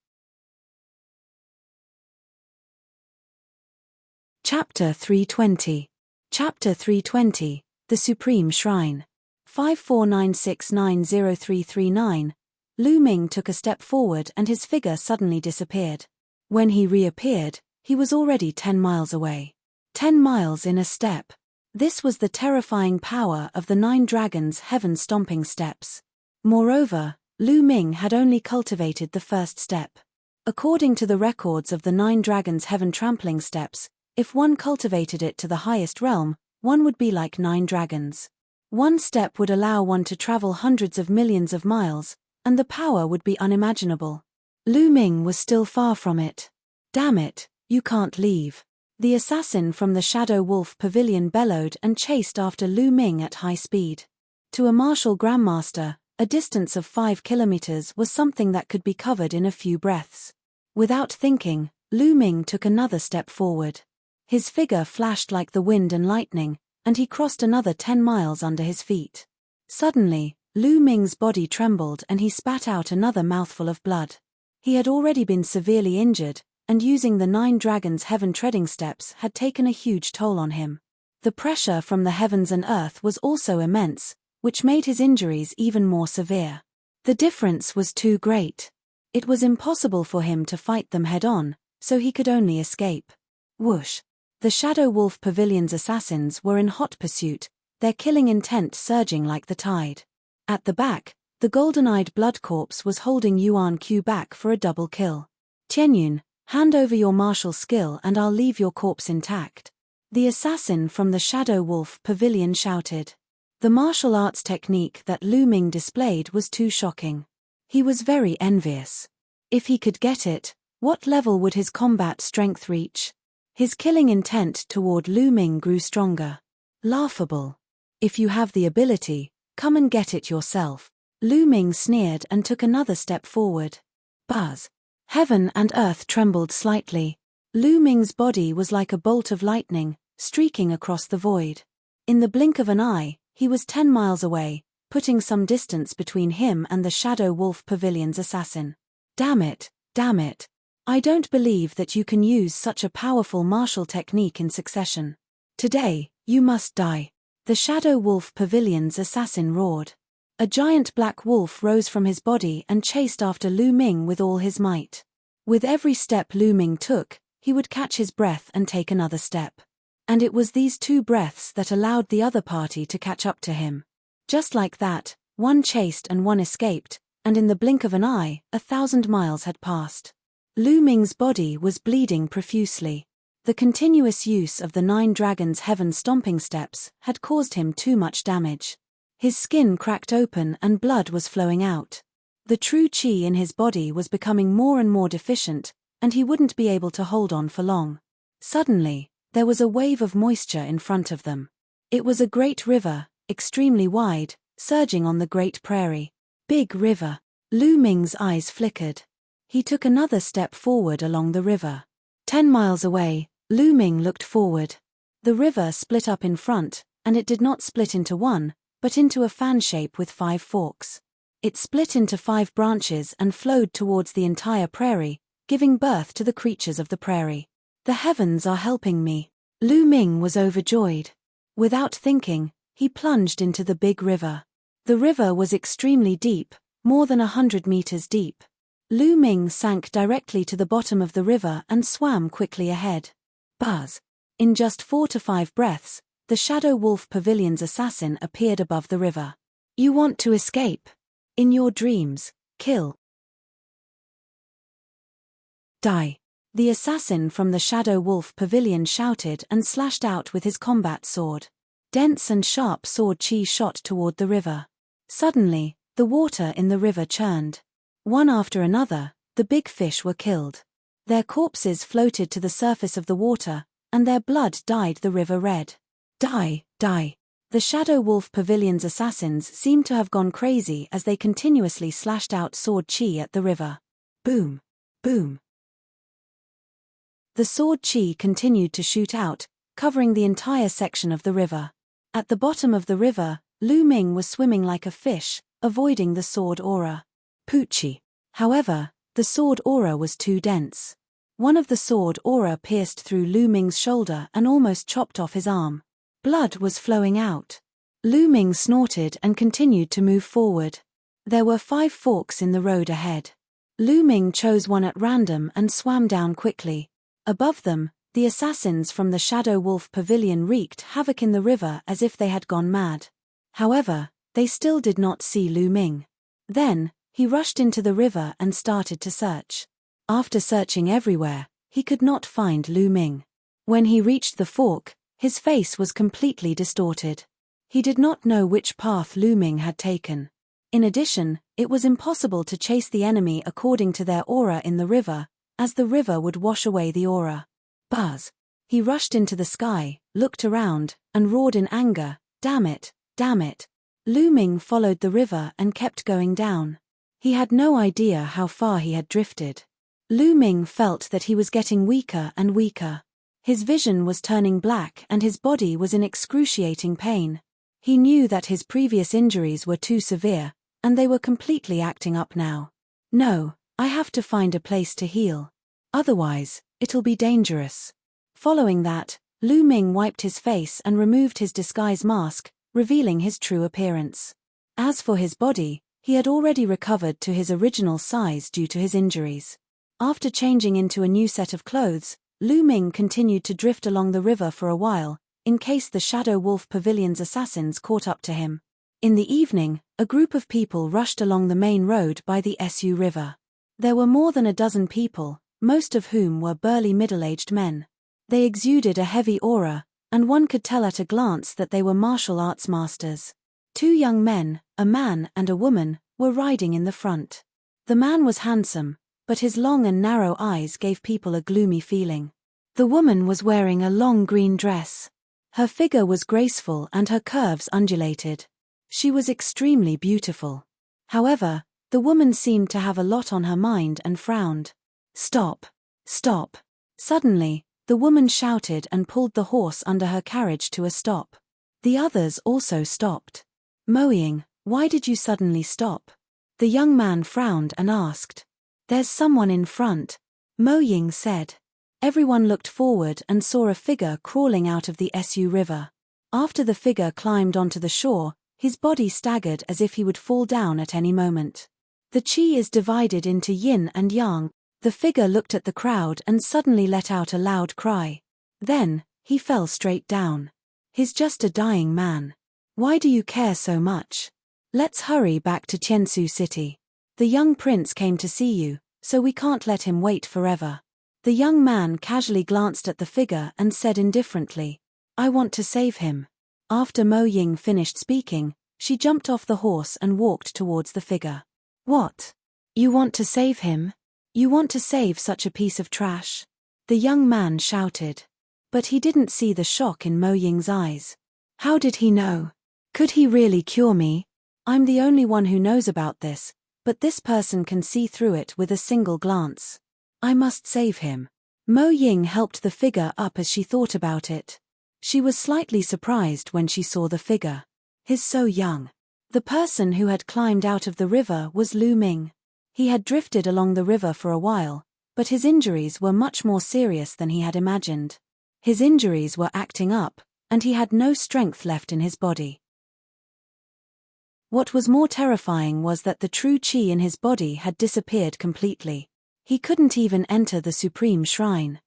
Chapter 320. Chapter 320, The Supreme Shrine. 5496903339. Lu Ming took a step forward and his figure suddenly disappeared. When he reappeared, he was already 10 miles away. 10 miles in a step. This was the terrifying power of the 9 dragons' heaven-stomping steps. Moreover, Lu Ming had only cultivated the first step. According to the records of the 9 dragons' heaven-trampling steps, if one cultivated it to the highest realm, one would be like 9 dragons. One step would allow one to travel hundreds of millions of miles, and the power would be unimaginable. Lu Ming was still far from it. "Damn it, you can't leave." The assassin from the Shadow Wolf Pavilion bellowed and chased after Lu Ming at high speed. To a martial grandmaster, a distance of 5 kilometers was something that could be covered in a few breaths. Without thinking, Lu Ming took another step forward. His figure flashed like the wind and lightning, and he crossed another 10 miles under his feet. Suddenly, Lu Ming's body trembled and he spat out another mouthful of blood. He had already been severely injured, and using the 9 dragons' heaven treading steps had taken a huge toll on him. The pressure from the heavens and earth was also immense, which made his injuries even more severe. The difference was too great. It was impossible for him to fight them head-on, so he could only escape. Whoosh! The Shadow Wolf Pavilion's assassins were in hot pursuit, their killing intent surging like the tide. At the back, the golden-eyed blood corpse was holding Yuan Q back for a double kill. "Tianyun, hand over your martial skill and I'll leave your corpse intact," the assassin from the Shadow Wolf Pavilion shouted. The martial arts technique that Lu Ming displayed was too shocking. He was very envious. If he could get it, what level would his combat strength reach? His killing intent toward Lu Ming grew stronger. Laughable. "If you have the ability, come and get it yourself." Lu Ming sneered and took another step forward. Buzz. Heaven and earth trembled slightly. Lu Ming's body was like a bolt of lightning, streaking across the void. In the blink of an eye, he was 10 miles away, putting some distance between him and the Shadow Wolf Pavilion's assassin. Damn it, I don't believe that you can use such a powerful martial technique in succession. Today, you must die." The Shadow Wolf Pavilion's assassin roared. A giant black wolf rose from his body and chased after Lu Ming with all his might. With every step Lu Ming took, he would catch his breath and take another step. And it was these 2 breaths that allowed the other party to catch up to him. Just like that, one chased and one escaped, and in the blink of an eye, 1,000 miles had passed. Lu Ming's body was bleeding profusely. The continuous use of the 9 dragons' heaven stomping steps had caused him too much damage. His skin cracked open and blood was flowing out. The true qi in his body was becoming more and more deficient, and he wouldn't be able to hold on for long. Suddenly, there was a wave of moisture in front of them. It was a great river, extremely wide, surging on the great prairie. Big river. Lu Ming's eyes flickered. He took another step forward along the river. 10 miles away, Lu Ming looked forward. The river split up in front, and it did not split into one, but into a fan shape with 5 forks. It split into 5 branches and flowed towards the entire prairie, giving birth to the creatures of the prairie. "The heavens are helping me." Lu Ming was overjoyed. Without thinking, he plunged into the big river. The river was extremely deep, more than 100 meters deep. Lu Ming sank directly to the bottom of the river and swam quickly ahead. Buzz. In just 4 to 5 breaths, the Shadow Wolf Pavilion's assassin appeared above the river. "You want to escape? In your dreams, kill. Die." The assassin from the Shadow Wolf Pavilion shouted and slashed out with his combat sword. Dense and sharp sword qi shot toward the river. Suddenly, the water in the river churned. One after another, the big fish were killed. Their corpses floated to the surface of the water, and their blood dyed the river red. Die. The Shadow Wolf Pavilion's assassins seemed to have gone crazy as they continuously slashed out sword qi at the river. Boom. Boom. The sword qi continued to shoot out, covering the entire section of the river. At the bottom of the river, Lu Ming was swimming like a fish, avoiding the sword aura. Poochie. However, the sword aura was too dense. One of the sword aura pierced through Lu Ming's shoulder and almost chopped off his arm. Blood was flowing out. Lu Ming snorted and continued to move forward. There were 5 forks in the road ahead. Lu Ming chose one at random and swam down quickly. Above them, The assassins from the Shadow Wolf Pavilion wreaked havoc in the river as if they had gone mad. However, they still did not see Lu Ming. Then, he rushed into the river and started to search. After searching everywhere, he could not find Lu Ming. When he reached the fork, his face was completely distorted. He did not know which path Lu Ming had taken. In addition, it was impossible to chase the enemy according to their aura in the river, as the river would wash away the aura. Buzz! He rushed into the sky, looked around, and roared in anger, "Damn it, damn it." Lu Ming followed the river and kept going down. He had no idea how far he had drifted. Lu Ming felt that he was getting weaker and weaker. His vision was turning black and his body was in excruciating pain. He knew that his previous injuries were too severe, and they were completely acting up now. No, I have to find a place to heal. Otherwise, it'll be dangerous. Following that, Lu Ming wiped his face and removed his disguise mask, revealing his true appearance. As for his body, he had already recovered to his original size due to his injuries. After changing into a new set of clothes, Lu Ming continued to drift along the river for a while, in case the Shadow Wolf Pavilion's assassins caught up to him. In the evening, a group of people rushed along the main road by the Su River. There were more than a dozen people, most of whom were burly middle-aged men. They exuded a heavy aura, and one could tell at a glance that they were martial arts masters. Two young men, a man and a woman, were riding in the front. The man was handsome, but his long and narrow eyes gave people a gloomy feeling. The woman was wearing a long green dress. Her figure was graceful and her curves undulated. She was extremely beautiful. However, the woman seemed to have a lot on her mind and frowned. "Stop! Stop!" Suddenly, the woman shouted and pulled the horse under her carriage to a stop. The others also stopped. "Mo Ying, why did you suddenly stop?" The young man frowned and asked. "There's someone in front," Mo Ying said. Everyone looked forward and saw a figure crawling out of the Su River. After the figure climbed onto the shore, his body staggered as if he would fall down at any moment. The qi is divided into yin and yang. The figure looked at the crowd and suddenly let out a loud cry. Then, he fell straight down. "He's just a dying man. Why do you care so much? Let's hurry back to Tiansu City. The young prince came to see you, so we can't let him wait forever." The young man casually glanced at the figure and said indifferently, "I want to save him." After Mo Ying finished speaking, she jumped off the horse and walked towards the figure. "What? You want to save him? You want to save such a piece of trash?" the young man shouted. But he didn't see the shock in Mo Ying's eyes. How did he know? Could he really cure me? I'm the only one who knows about this, but this person can see through it with a single glance. I must save him. Mo Ying helped the figure up as she thought about it. She was slightly surprised when she saw the figure. He's so young. The person who had climbed out of the river was Lu Ming. He had drifted along the river for a while, but his injuries were much more serious than he had imagined. His injuries were acting up, and he had no strength left in his body. What was more terrifying was that the true qi in his body had disappeared completely. He couldn't even enter the Supreme Shrine.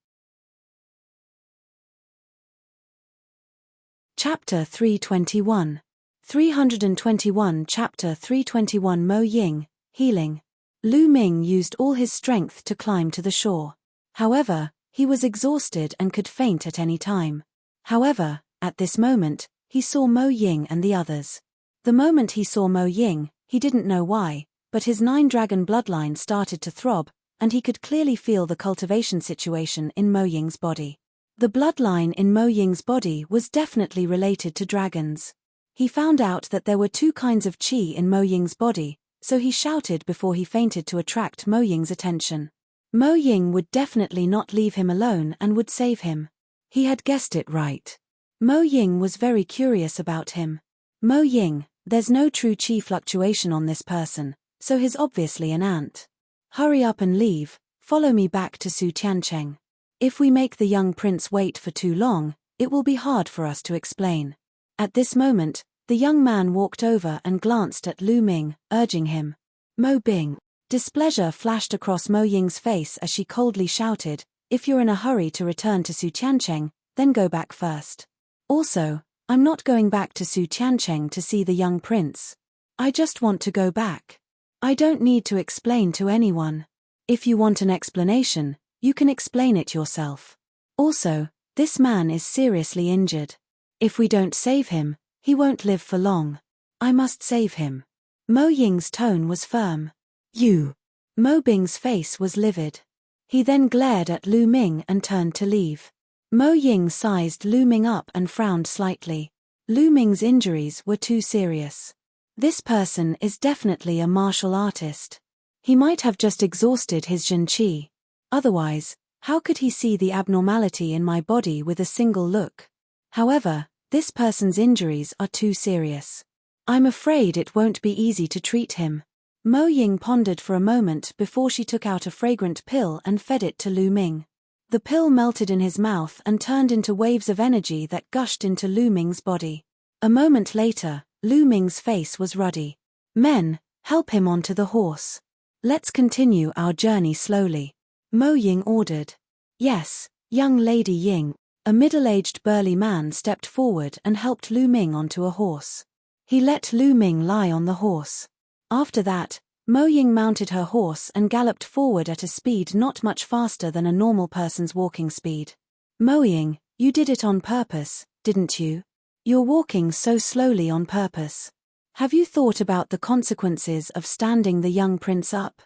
Chapter 321. 321 Chapter 321 Mo Ying, Healing. Lu Ming used all his strength to climb to the shore. However, he was exhausted and could faint at any time. However, at this moment, he saw Mo Ying and the others. The moment he saw Mo Ying, he didn't know why, but his 9-dragon bloodline started to throb, and he could clearly feel the cultivation situation in Mo Ying's body. The bloodline in Mo Ying's body was definitely related to dragons. He found out that there were 2 kinds of qi in Mo Ying's body, so he shouted before he fainted to attract Mo Ying's attention. Mo Ying would definitely not leave him alone and would save him. He had guessed it right. Mo Ying was very curious about him. Mo Ying, there's no true qi fluctuation on this person, so he's obviously an ant. Hurry up and leave, follow me back to Su Tiancheng. If we make the young prince wait for too long, it will be hard for us to explain. At this moment, the young man walked over and glanced at Lu Ming, urging him. Mo Bing. Displeasure flashed across Mo Ying's face as she coldly shouted, If you're in a hurry to return to Su Tiancheng, then go back first. Also, I'm not going back to Su Tiancheng to see the young prince. I just want to go back. I don't need to explain to anyone. If you want an explanation, you can explain it yourself. Also, this man is seriously injured. If we don't save him, he won't live for long. I must save him. Mo Ying's tone was firm. You. Mo Bing's face was livid. He then glared at Lu Ming and turned to leave. Mo Ying sized Lu Ming up and frowned slightly. Lu Ming's injuries were too serious. This person is definitely a martial artist. He might have just exhausted his Jin Qi. Otherwise, how could he see the abnormality in my body with a single look? However, this person's injuries are too serious. I'm afraid it won't be easy to treat him. Mo Ying pondered for a moment before she took out a fragrant pill and fed it to Lu Ming. The pill melted in his mouth and turned into waves of energy that gushed into Lu Ming's body. A moment later, Lu Ming's face was ruddy. Men, help him onto the horse. Let's continue our journey slowly. Mo Ying ordered. Yes, young lady Ying. A middle-aged burly man stepped forward and helped Lu Ming onto a horse. He let Lu Ming lie on the horse. After that, Mo Ying mounted her horse and galloped forward at a speed not much faster than a normal person's walking speed. Mo Ying, you did it on purpose, didn't you? You're walking so slowly on purpose. Have you thought about the consequences of standing the young prince up?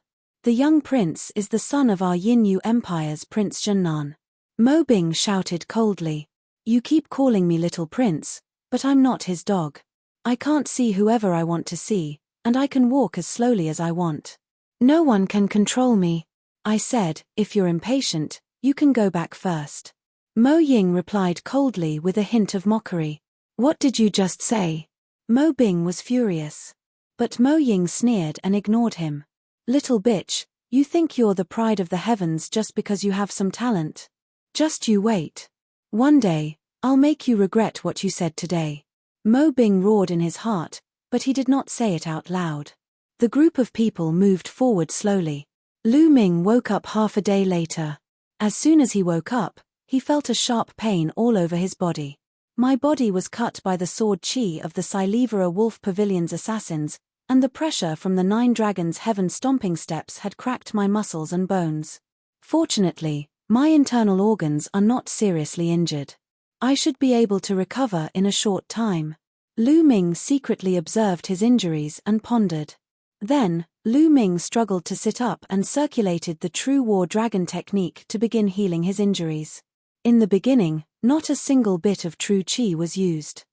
The young prince is the son of our Yin-Yu Empire's Prince Zhennan. Mo Bing shouted coldly. You keep calling me little prince, but I'm not his dog. I can't see whoever I want to see, and I can walk as slowly as I want. No one can control me. I said, if you're impatient, you can go back first. Mo Ying replied coldly with a hint of mockery. What did you just say? Mo Bing was furious. But Mo Ying sneered and ignored him. Little bitch, you think you're the pride of the heavens just because you have some talent? Just you wait. One day, I'll make you regret what you said today. Mo Bing roared in his heart, but he did not say it out loud. The group of people moved forward slowly. Lu Ming woke up half a day later. As soon as he woke up, he felt a sharp pain all over his body. My body was cut by the sword chi of the Silivera Wolf Pavilion's assassins, and the pressure from the 9 Dragons' heaven stomping steps had cracked my muscles and bones. Fortunately, my internal organs are not seriously injured. I should be able to recover in a short time. Lu Ming secretly observed his injuries and pondered. Then, Lu Ming struggled to sit up and circulated the True War Dragon technique to begin healing his injuries. In the beginning, not a single bit of true chi was used.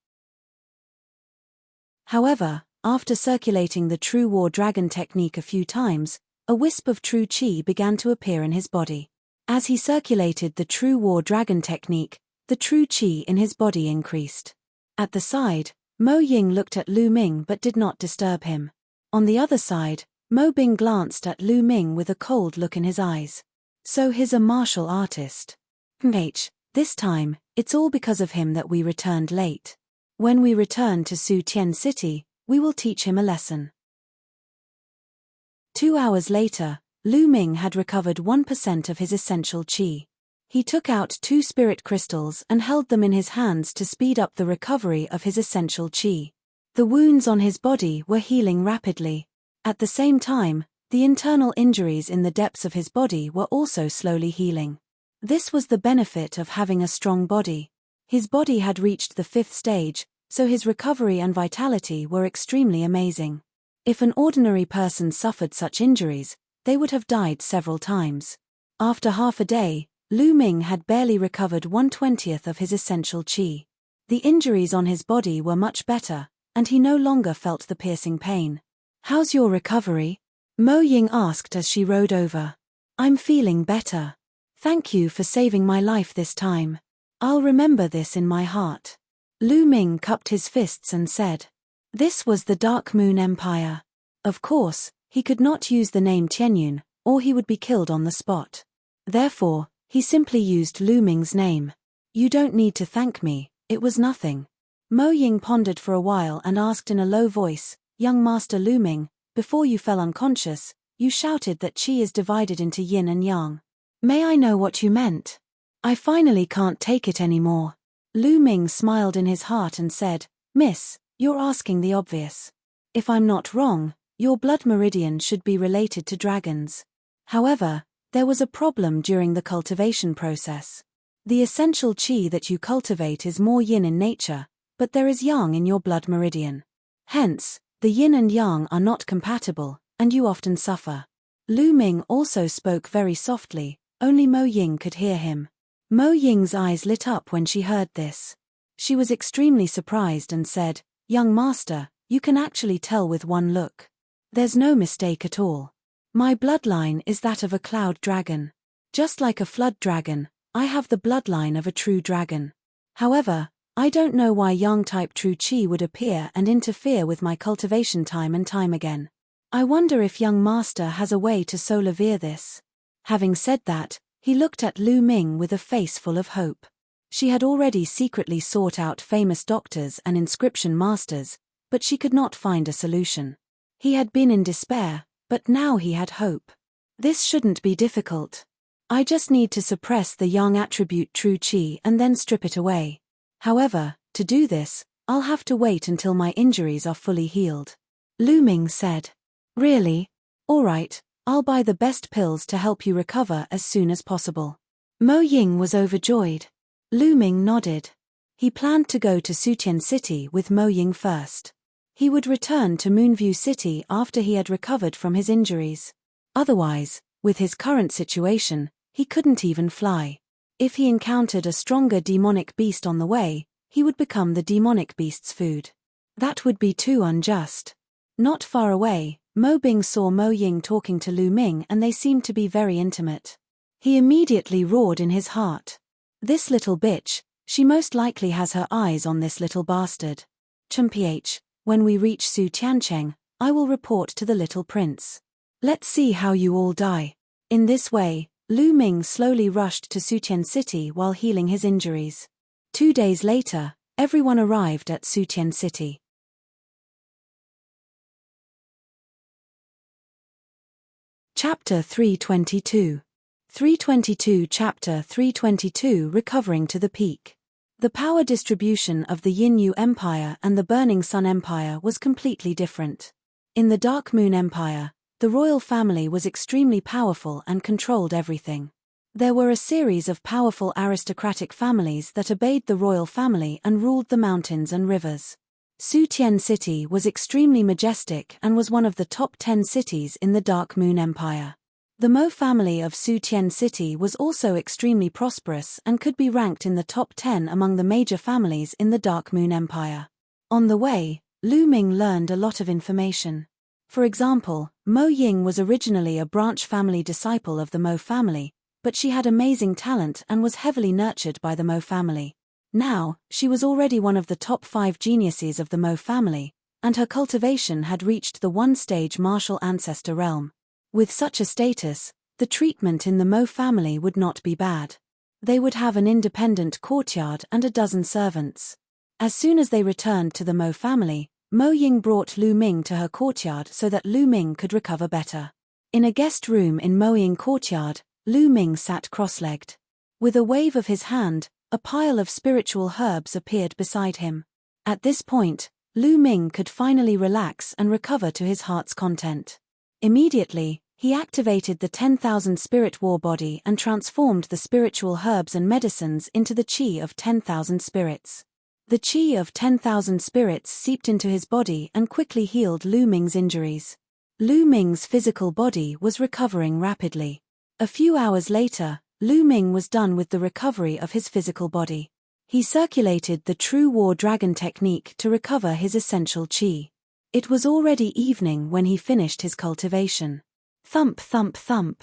However, after circulating the True War Dragon technique a few times, a wisp of true chi began to appear in his body. As he circulated the True War Dragon technique, the true chi in his body increased. At the side, Mo Ying looked at Lu Ming but did not disturb him. On the other side, Mo Bing glanced at Lu Ming with a cold look in his eyes. So he's a martial artist. This time, it's all because of him that we returned late. When we return to Su Tian City, we will teach him a lesson. 2 hours later, Lu Ming had recovered 1% of his essential qi. He took out 2 spirit crystals and held them in his hands to speed up the recovery of his essential qi. The wounds on his body were healing rapidly. At the same time, the internal injuries in the depths of his body were also slowly healing. This was the benefit of having a strong body. His body had reached the 5th stage, so his recovery and vitality were extremely amazing. If an ordinary person suffered such injuries, they would have died several times. After half a day, Lu Ming had barely recovered 1/20th of his essential qi. The injuries on his body were much better, and he no longer felt the piercing pain. How's your recovery? Mo Ying asked as she rode over. I'm feeling better. Thank you for saving my life this time. I'll remember this in my heart. Lu Ming cupped his fists and said. This was the Dark Moon Empire. Of course, he could not use the name Tianyun, or he would be killed on the spot. Therefore, he simply used Lu Ming's name. You don't need to thank me, it was nothing. Mo Ying pondered for a while and asked in a low voice, Young Master Lu Ming, before you fell unconscious, you shouted that qi is divided into yin and yang. May I know what you meant? I finally can't take it anymore. Lu Ming smiled in his heart and said, Miss, you're asking the obvious. If I'm not wrong, your blood meridian should be related to dragons. However, there was a problem during the cultivation process. The essential qi that you cultivate is more yin in nature, but there is yang in your blood meridian. Hence, the yin and yang are not compatible, and you often suffer. Lu Ming also spoke very softly, only Mo Ying could hear him. Mo Ying's eyes lit up when she heard this. She was extremely surprised and said, Young master, you can actually tell with one look. There's no mistake at all. My bloodline is that of a cloud dragon. Just like a flood dragon, I have the bloodline of a true dragon. However, I don't know why yang-type true qi would appear and interfere with my cultivation time and time again. I wonder if young master has a way to solve this. Having said that, he looked at Lu Ming with a face full of hope. She had already secretly sought out famous doctors and inscription masters, but she could not find a solution. He had been in despair, but now he had hope. This shouldn't be difficult. I just need to suppress the yang attribute true qi and then strip it away. However, to do this, I'll have to wait until my injuries are fully healed. Lu Ming said. Really? All right, I'll buy the best pills to help you recover as soon as possible. Mo Ying was overjoyed. Lu Ming nodded. He planned to go to Sutian City with Mo Ying first. He would return to Moonview City after he had recovered from his injuries. Otherwise, with his current situation, he couldn't even fly. If he encountered a stronger demonic beast on the way, he would become the demonic beast's food. That would be too unjust. Not far away, Mo Bing saw Mo Ying talking to Lu Ming and they seemed to be very intimate. He immediately roared in his heart. This little bitch, she most likely has her eyes on this little bastard. Chumph, when we reach Su Tiancheng, I will report to the little prince. Let's see how you all die. In this way, Lu Ming slowly rushed to Sutian City while healing his injuries. 2 days later, everyone arrived at Sutian City. Chapter 322. 322 Chapter 322 Recovering to the Peak. The power distribution of the Yin-Yu Empire and the Burning Sun Empire was completely different. In the Dark Moon Empire, the royal family was extremely powerful and controlled everything. There were a series of powerful aristocratic families that obeyed the royal family and ruled the mountains and rivers. Sutian City was extremely majestic and was one of the top 10 cities in the Dark Moon Empire. The Mo family of Sutian City was also extremely prosperous and could be ranked in the top 10 among the major families in the Dark Moon Empire. On the way, Lu Ming learned a lot of information. For example, Mo Ying was originally a branch family disciple of the Mo family, but she had amazing talent and was heavily nurtured by the Mo family. Now, she was already one of the top 5 geniuses of the Mo family, and her cultivation had reached the one-stage martial ancestor realm. With such a status, the treatment in the Mo family would not be bad. They would have an independent courtyard and a dozen servants. As soon as they returned to the Mo family, Mo Ying brought Lu Ming to her courtyard so that Lu Ming could recover better. In a guest room in Mo Ying courtyard, Lu Ming sat cross-legged. With a wave of his hand, a pile of spiritual herbs appeared beside him. At this point, Lu Ming could finally relax and recover to his heart's content. Immediately, he activated the 10,000 spirit war body and transformed the spiritual herbs and medicines into the qi of 10,000 spirits. The qi of 10,000 spirits seeped into his body and quickly healed Lu Ming's injuries. Lu Ming's physical body was recovering rapidly. A few hours later, Lu Ming was done with the recovery of his physical body. He circulated the True War Dragon technique to recover his essential qi. It was already evening when he finished his cultivation. Thump thump thump.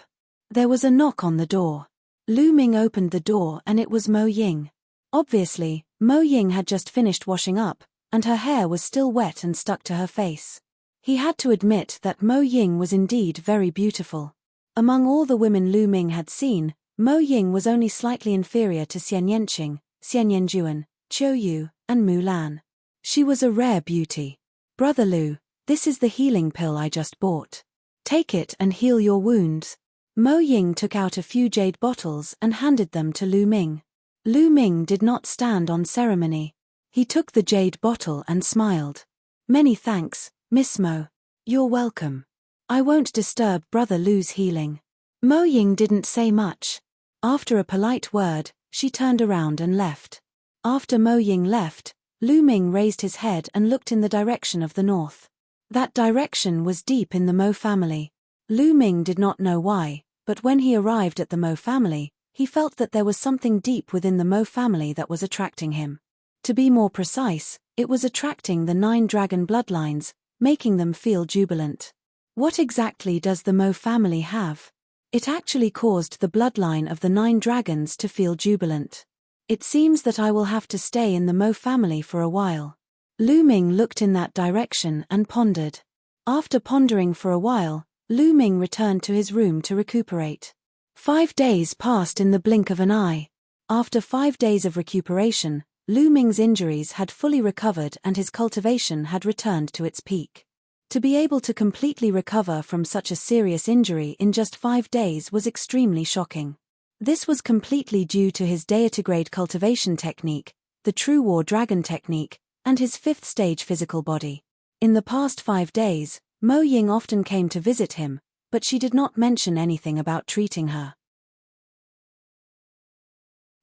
There was a knock on the door. Lu Ming opened the door and it was Mo Ying. Obviously, Mo Ying had just finished washing up, and her hair was still wet and stuck to her face. He had to admit that Mo Ying was indeed very beautiful. Among all the women Lu Ming had seen, Mo Ying was only slightly inferior to Xian Yanqing, Xian Yanjuan, Qiu Yu, and Mu Lan. She was a rare beauty. Brother Lu, this is the healing pill I just bought. Take it and heal your wounds. Mo Ying took out a few jade bottles and handed them to Lu Ming. Lu Ming did not stand on ceremony. He took the jade bottle and smiled. "Many thanks, Miss Mo. You're welcome. I won't disturb Brother Lu's healing." Mo Ying didn't say much. After a polite word, she turned around and left. After Mo Ying left, Lu Ming raised his head and looked in the direction of the north. That direction was deep in the Mo family. Lu Ming did not know why, but when he arrived at the Mo family, he felt that there was something deep within the Mo family that was attracting him. To be more precise, it was attracting the 9 dragon bloodlines, making them feel jubilant. What exactly does the Mo family have? It actually caused the bloodline of the 9 dragons to feel jubilant. It seems that I will have to stay in the Mo family for a while. Lu Ming looked in that direction and pondered. After pondering for a while, Lu Ming returned to his room to recuperate. 5 days passed in the blink of an eye. After 5 days of recuperation, Lu Ming's injuries had fully recovered and his cultivation had returned to its peak. To be able to completely recover from such a serious injury in just 5 days was extremely shocking. This was completely due to his deitigrade cultivation technique, the True War Dragon technique, and his 5th stage physical body. In the past 5 days, Mo Ying often came to visit him, but she did not mention anything about treating her.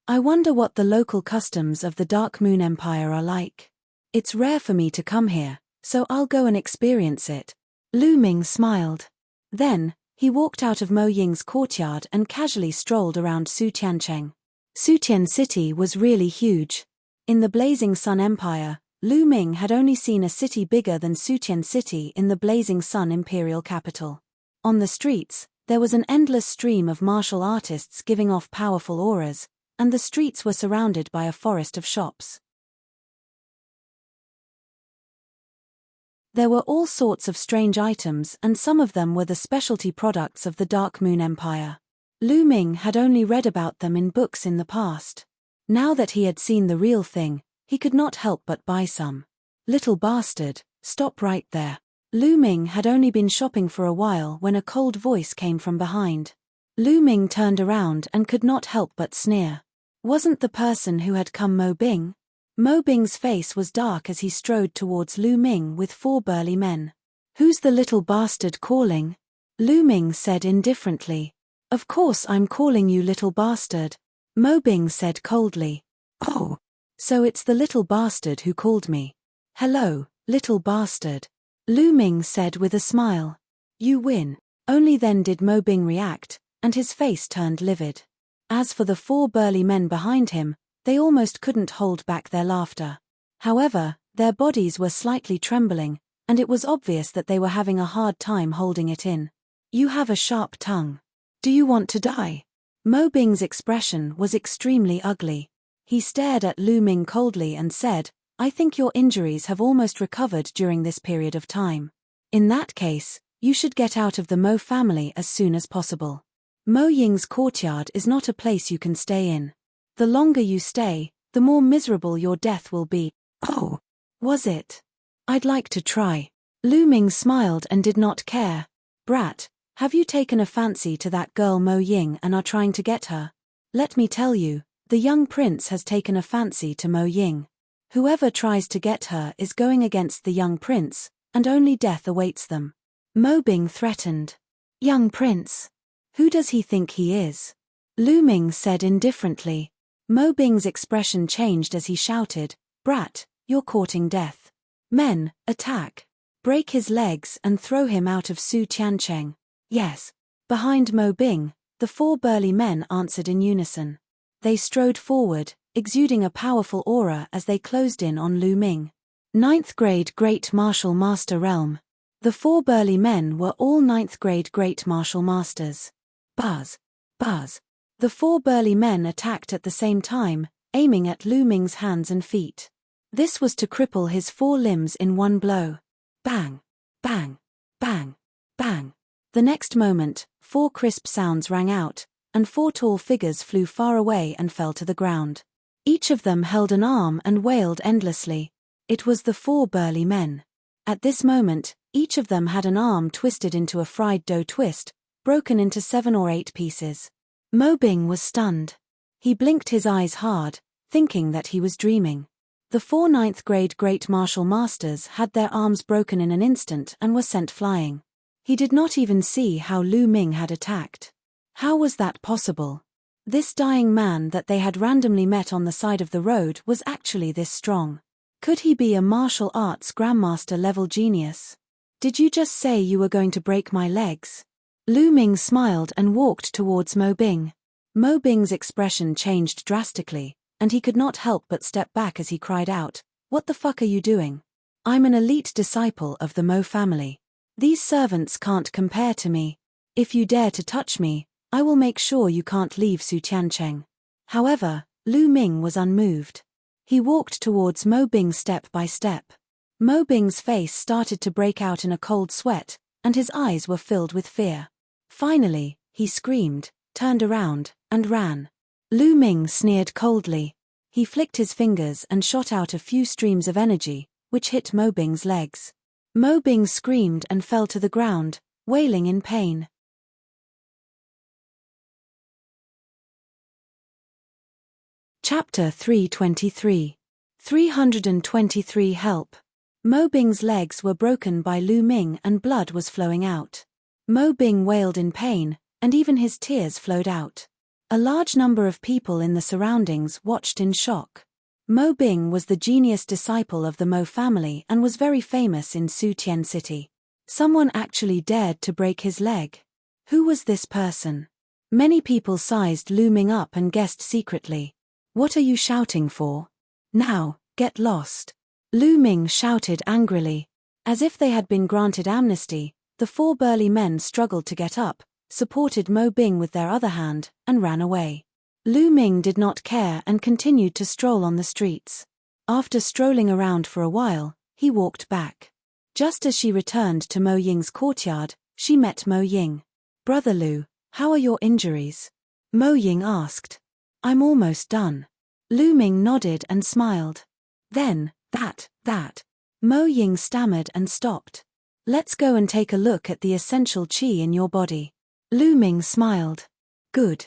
I wonder what the local customs of the Dark Moon Empire are like. It's rare for me to come here, so I'll go and experience it. Lu Ming smiled. Then, he walked out of Mo Ying's courtyard and casually strolled around Sutiancheng. Sutian City was really huge. In the Blazing Sun Empire, Lu Ming had only seen a city bigger than Sutian City in the Blazing Sun Imperial capital. On the streets, there was an endless stream of martial artists giving off powerful auras, and the streets were surrounded by a forest of shops. There were all sorts of strange items and some of them were the specialty products of the Dark Moon Empire. Lu Ming had only read about them in books in the past. Now that he had seen the real thing, he could not help but buy some. "Little bastard, stop right there." Lu Ming had only been shopping for a while when a cold voice came from behind. Lu Ming turned around and could not help but sneer. Wasn't the person who had come Mo Bing? Mo Bing's face was dark as he strode towards Lu Ming with 4 burly men. "Who's the little bastard calling?" Lu Ming said indifferently. "Of course I'm calling you little bastard," Mo Bing said coldly. "Oh, so it's the little bastard who called me. Hello, little bastard," Lu Ming said with a smile. "You win." Only then did Mo Bing react, and his face turned livid. As for the 4 burly men behind him, they almost couldn't hold back their laughter. However, their bodies were slightly trembling, and it was obvious that they were having a hard time holding it in. "You have a sharp tongue. Do you want to die?" Mo Bing's expression was extremely ugly. He stared at Lu Ming coldly and said, "I think your injuries have almost recovered during this period of time. In that case, you should get out of the Mo family as soon as possible. Mo Ying's courtyard is not a place you can stay in. The longer you stay, the more miserable your death will be." "Oh, was it? I'd like to try." Lu Ming smiled and did not care. "Brat, have you taken a fancy to that girl Mo Ying and are trying to get her? Let me tell you, the young prince has taken a fancy to Mo Ying. Whoever tries to get her is going against the young prince, and only death awaits them." Mo Bing threatened. "Young prince? Who does he think he is?" Lu Ming said indifferently. Mo Bing's expression changed as he shouted, "Brat, you're courting death. Men, attack. Break his legs and throw him out of Su Tiancheng." "Yes." Behind Mo Bing, the 4 burly men answered in unison. They strode forward, exuding a powerful aura as they closed in on Lu Ming. 9th grade Great Martial Master Realm. The 4 burly men were all 9th grade Great Martial Masters. Buzz! Buzz! The 4 burly men attacked at the same time, aiming at Lu Ming's hands and feet. This was to cripple his 4 limbs in one blow. Bang! Bang! Bang! Bang! The next moment, 4 crisp sounds rang out, and 4 tall figures flew far away and fell to the ground. Each of them held an arm and wailed endlessly. It was the 4 burly men. At this moment, each of them had an arm twisted into a fried dough twist, broken into 7 or 8 pieces. Mo Bing was stunned. He blinked his eyes hard, thinking that he was dreaming. The 4 ninth-grade Great Martial Masters had their arms broken in an instant and were sent flying. He did not even see how Lu Ming had attacked. How was that possible? This dying man that they had randomly met on the side of the road was actually this strong. Could he be a martial arts grandmaster-level genius? Did you just say you were going to break my legs? Lu Ming smiled and walked towards Mo Bing. Mo Bing's expression changed drastically, and he could not help but step back as he cried out, "What the fuck are you doing? I'm an elite disciple of the Mo family. These servants can't compare to me. If you dare to touch me, I will make sure you can't leave Su Tiancheng." However, Lu Ming was unmoved. He walked towards Mo Bing step by step. Mo Bing's face started to break out in a cold sweat, and his eyes were filled with fear. Finally, he screamed, turned around, and ran. Lu Ming sneered coldly. He flicked his fingers and shot out a few streams of energy, which hit Mo Bing's legs. Mo Bing screamed and fell to the ground, wailing in pain. Chapter 323. 323 Help. Mo Bing's legs were broken by Lu Ming and blood was flowing out. Mo Bing wailed in pain, and even his tears flowed out. A large number of people in the surroundings watched in shock. Mo Bing was the genius disciple of the Mo family and was very famous in Su Tian City. Someone actually dared to break his leg. Who was this person? Many people sized Lu Ming up and guessed secretly, "What are you shouting for? Now, get lost." Lu Ming shouted angrily. As if they had been granted amnesty, the 4 burly men struggled to get up, supported Mo Bing with their other hand, and ran away. Lu Ming did not care and continued to stroll on the streets. After strolling around for a while, he walked back. Just as she returned to Mo Ying's courtyard, she met Mo Ying. "Brother Lu, how are your injuries?" Mo Ying asked. "I'm almost done." Lu Ming nodded and smiled. Then, that. Mo Ying stammered and stopped. "Let's go and take a look at the essential qi in your body." Lu Ming smiled. Good.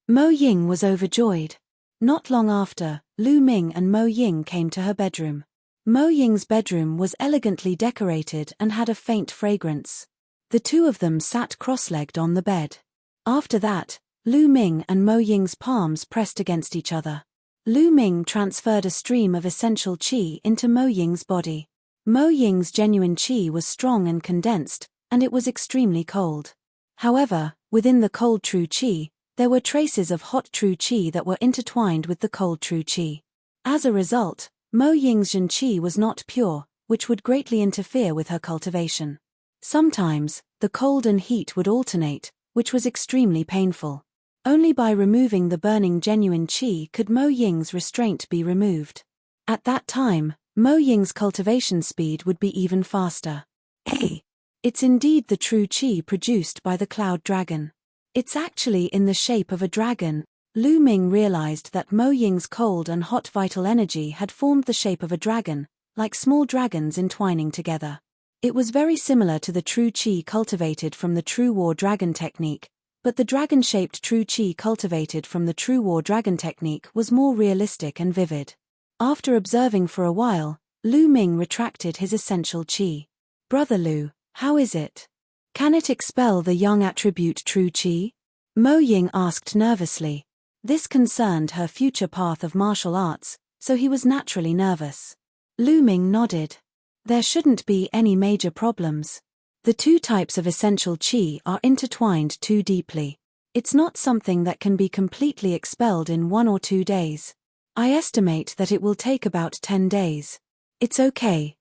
Mo Ying was overjoyed. Not long after, Lu Ming and Mo Ying came to her bedroom. Mo Ying's bedroom was elegantly decorated and had a faint fragrance. The two of them sat cross-legged on the bed. After that, Lu Ming and Mo Ying's palms pressed against each other. Lu Ming transferred a stream of essential qi into Mo Ying's body. Mo Ying's genuine qi was strong and condensed, and it was extremely cold. However, within the cold true qi, there were traces of hot true qi that were intertwined with the cold true qi. As a result, Mo Ying's Zhen qi was not pure, which would greatly interfere with her cultivation. Sometimes, the cold and heat would alternate, which was extremely painful. Only by removing the burning genuine qi could Mo Ying's restraint be removed. At that time, Mo Ying's cultivation speed would be even faster. Hey! It's indeed the true qi produced by the cloud dragon. It's actually in the shape of a dragon. Lu Ming realized that Mo Ying's cold and hot vital energy had formed the shape of a dragon, like small dragons entwining together. It was very similar to the true qi cultivated from the True War Dragon technique, but the dragon-shaped true qi cultivated from the True War Dragon technique was more realistic and vivid. After observing for a while, Lu Ming retracted his essential qi. "Brother Lu, how is it? Can it expel the young attribute true qi?" Mo Ying asked nervously. This concerned her future path of martial arts, so he was naturally nervous. Lu Ming nodded. "There shouldn't be any major problems. The 2 types of essential qi are intertwined too deeply. It's not something that can be completely expelled in 1 or 2 days. I estimate that it will take about 10 days. It's okay.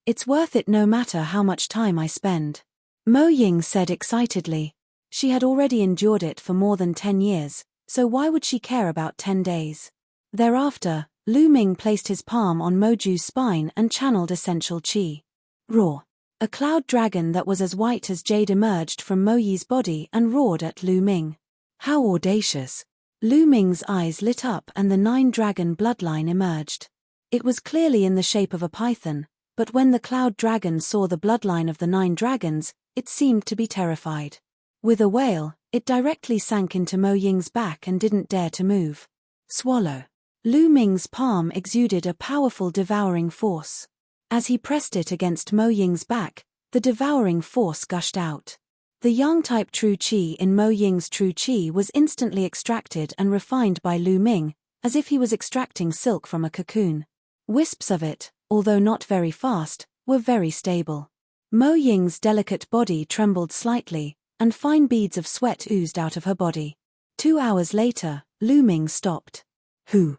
It's worth it no matter how much time I spend." Mo Ying said excitedly. She had already endured it for more than 10 years, so why would she care about 10 days? Thereafter, Lu Ming placed his palm on Mo Ju's spine and channeled essential qi. Roar! A cloud dragon that was as white as jade emerged from Mo Yi's body and roared at Lu Ming. How audacious! Lu Ming's eyes lit up and the 9-dragon bloodline emerged. It was clearly in the shape of a python, but when the cloud dragon saw the bloodline of the 9 dragons, it seemed to be terrified. With a wail, it directly sank into Mo Ying's back and didn't dare to move. Swallow. Lu Ming's palm exuded a powerful devouring force. As he pressed it against Mo Ying's back, the devouring force gushed out. The Yang-type true qi in Mo Ying's true qi was instantly extracted and refined by Lu Ming, as if he was extracting silk from a cocoon. Wisps of it, although not very fast, were very stable. Mo Ying's delicate body trembled slightly, and fine beads of sweat oozed out of her body. 2 hours later, Lu Ming stopped. Who?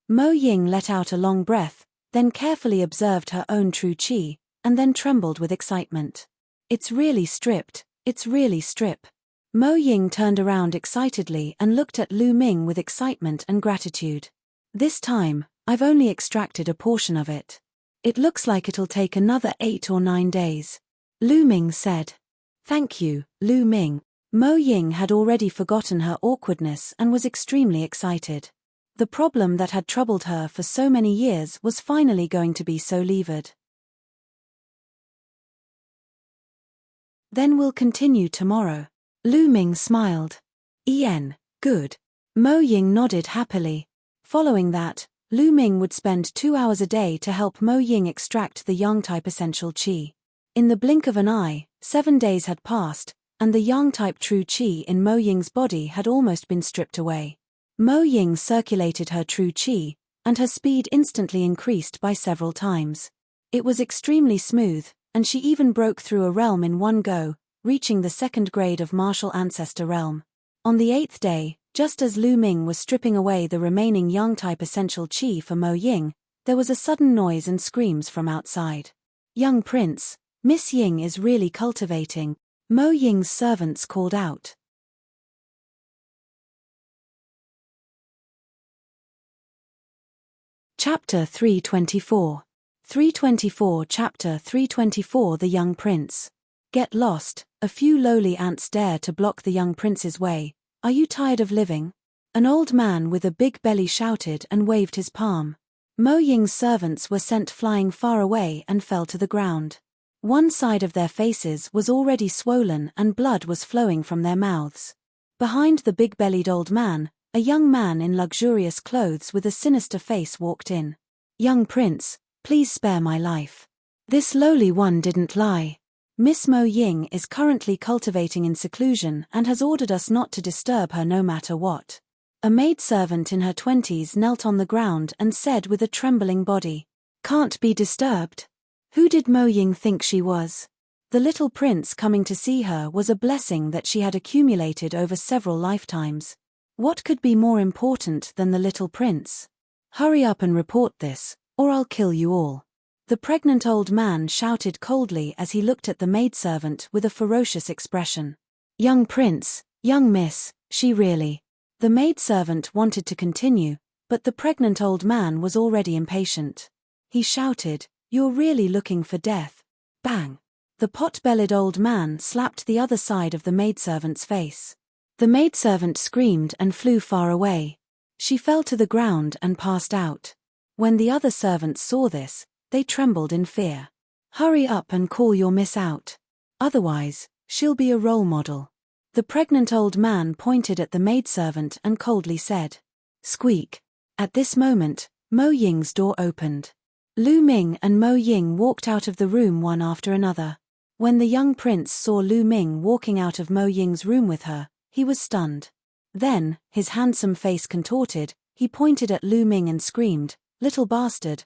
Mo Ying let out a long breath, then carefully observed her own true qi, and then trembled with excitement. It's really stripped, it's really strip. Mo Ying turned around excitedly and looked at Lu Ming with excitement and gratitude. This time, I've only extracted a portion of it. It looks like it'll take another 8 or 9 days. Lu Ming said. Thank you, Lu Ming. Mo Ying had already forgotten her awkwardness and was extremely excited. The problem that had troubled her for so many years was finally going to be so levered. Then we'll continue tomorrow. Lu Ming smiled. Good. Mo Ying nodded happily. Following that, Lu Ming would spend 2 hours a day to help Mo Ying extract the Yang-type essential qi. In the blink of an eye, 7 days had passed, and the Yang-type true qi in Mo Ying's body had almost been stripped away. Mo Ying circulated her true qi, and her speed instantly increased by several times. It was extremely smooth, and she even broke through a realm in one go, reaching the 2nd grade of martial ancestor realm. On the 8th day, just as Lu Ming was stripping away the remaining Yang-type essential qi for Mo Ying, there was a sudden noise and screams from outside. Young prince, Miss Ying is really cultivating, Mo Ying's servants called out. Chapter 324. 324 Chapter 324 The Young Prince. Get lost. A few lowly ants dare to block the young prince's way. Are you tired of living? An old man with a big belly shouted and waved his palm. Mo Ying's servants were sent flying far away and fell to the ground. One side of their faces was already swollen and blood was flowing from their mouths. Behind the big-bellied old man, a young man in luxurious clothes with a sinister face walked in. Young prince, please spare my life. This lowly one didn't lie. Miss Mo Ying is currently cultivating in seclusion and has ordered us not to disturb her no matter what. A maidservant in her 20s knelt on the ground and said with a trembling body, Can't be disturbed. Who did Mo Ying think she was? The little prince coming to see her was a blessing that she had accumulated over several lifetimes. What could be more important than the little prince? Hurry up and report this, or I'll kill you all. The pregnant old man shouted coldly as he looked at the maidservant with a ferocious expression. Young prince, young miss, she really. The maidservant wanted to continue, but the pregnant old man was already impatient. He shouted, You're really looking for death. Bang! The pot-bellied old man slapped the other side of the maidservant's face. The maidservant screamed and flew far away. She fell to the ground and passed out. When the other servants saw this, they trembled in fear. Hurry up and call your miss out. Otherwise, she'll be a role model. The pregnant old man pointed at the maidservant and coldly said, Squeak. At this moment, Mo Ying's door opened. Lu Ming and Mo Ying walked out of the room one after another. When the young prince saw Lu Ming walking out of Mo Ying's room with her, he was stunned. Then, his handsome face contorted, he pointed at Lu Ming and screamed, little bastard,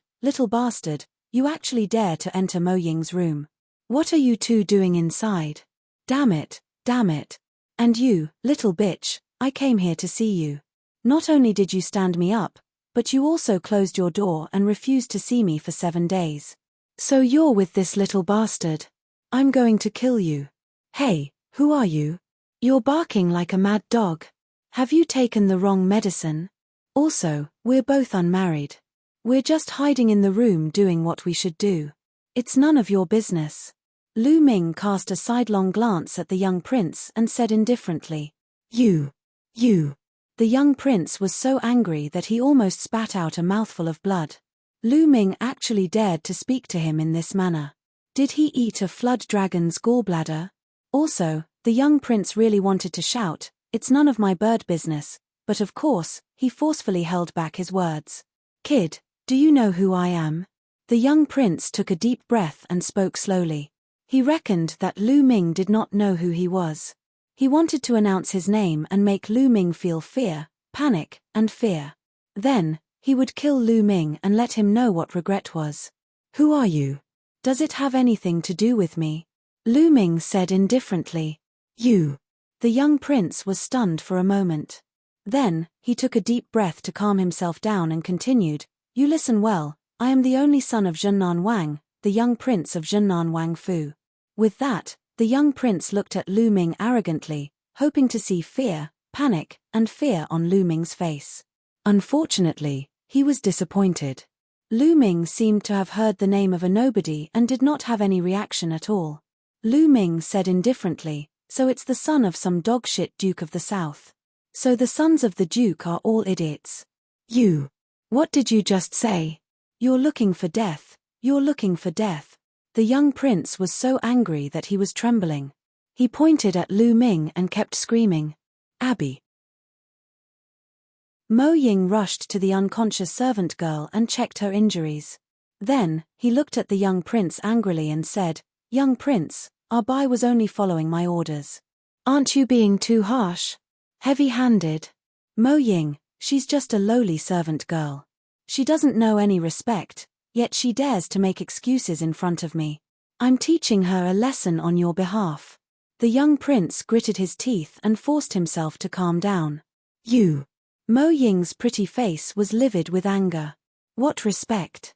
you actually dare to enter Mo Ying's room. What are you two doing inside? Damn it. And you, little bitch, I came here to see you. Not only did you stand me up, but you also closed your door and refused to see me for 7 days. So you're with this little bastard. I'm going to kill you. Hey, who are you? You're barking like a mad dog. Have you taken the wrong medicine? Also, we're both unmarried. We're just hiding in the room doing what we should do. It's none of your business. Lu Ming cast a sidelong glance at the young prince and said indifferently, You. The young prince was so angry that he almost spat out a mouthful of blood. Lu Ming actually dared to speak to him in this manner. Did he eat a flood dragon's gallbladder? Also, the young prince really wanted to shout, "It's none of my bird business," but of course, he forcefully held back his words. "Kid, do you know who I am?" The young prince took a deep breath and spoke slowly. He reckoned that Lu Ming did not know who he was. He wanted to announce his name and make Lu Ming feel fear, panic, and fear. Then, he would kill Lu Ming and let him know what regret was. "Who are you? Does it have anything to do with me?" Lu Ming said indifferently. "You." The young prince was stunned for a moment. Then, he took a deep breath to calm himself down and continued, "You listen well, I am the only son of Zhennan Wang, the young prince of Zhennan Wang Fu." With that, the young prince looked at Lu Ming arrogantly, hoping to see fear, panic, and fear on Lu Ming's face. Unfortunately, he was disappointed. Lu Ming seemed to have heard the name of a nobody and did not have any reaction at all. Lu Ming said indifferently, "So it's the son of some dogshit Duke of the South. So the sons of the Duke are all idiots." "You. What did you just say?" "You're looking for death, you're looking for death." The young prince was so angry that he was trembling. He pointed at Lu Ming and kept screaming, "Abby!" Mo Ying rushed to the unconscious servant girl and checked her injuries. Then, he looked at the young prince angrily and said, "Young prince, our Bai was only following my orders. Aren't you being too harsh? Heavy-handed? Mo Ying, she's just a lowly servant girl. She doesn't know any respect, yet she dares to make excuses in front of me. I'm teaching her a lesson on your behalf." The young prince gritted his teeth and forced himself to calm down. "You." Mo Ying's pretty face was livid with anger. "What respect?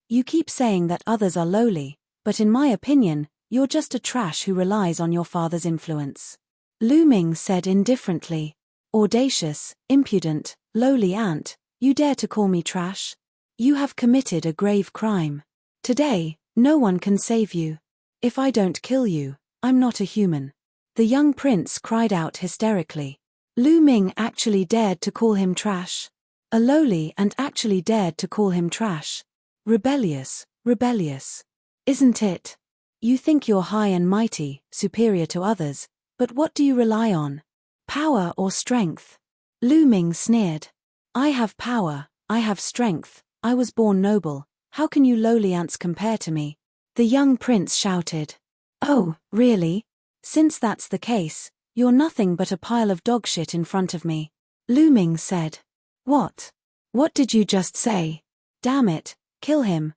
You keep saying that others are lowly, but in my opinion, you're just a trash who relies on your father's influence." Lu Ming said indifferently. "Audacious, impudent, lowly ant, you dare to call me trash? You have committed a grave crime. Today, no one can save you. If I don't kill you, I'm not a human." The young prince cried out hysterically. Lu Ming actually dared to call him trash? A lowly and actually dared to call him trash? Rebellious, rebellious. Isn't it? You think you're high and mighty, superior to others, but what do you rely on? Power or strength? Lu Ming sneered. "I have power, I have strength, I was born noble, how can you lowly ants compare to me?" The young prince shouted. "Oh, really? Since that's the case, you're nothing but a pile of dogshit in front of me." Lu Ming said. "What? What did you just say? Damn it, kill him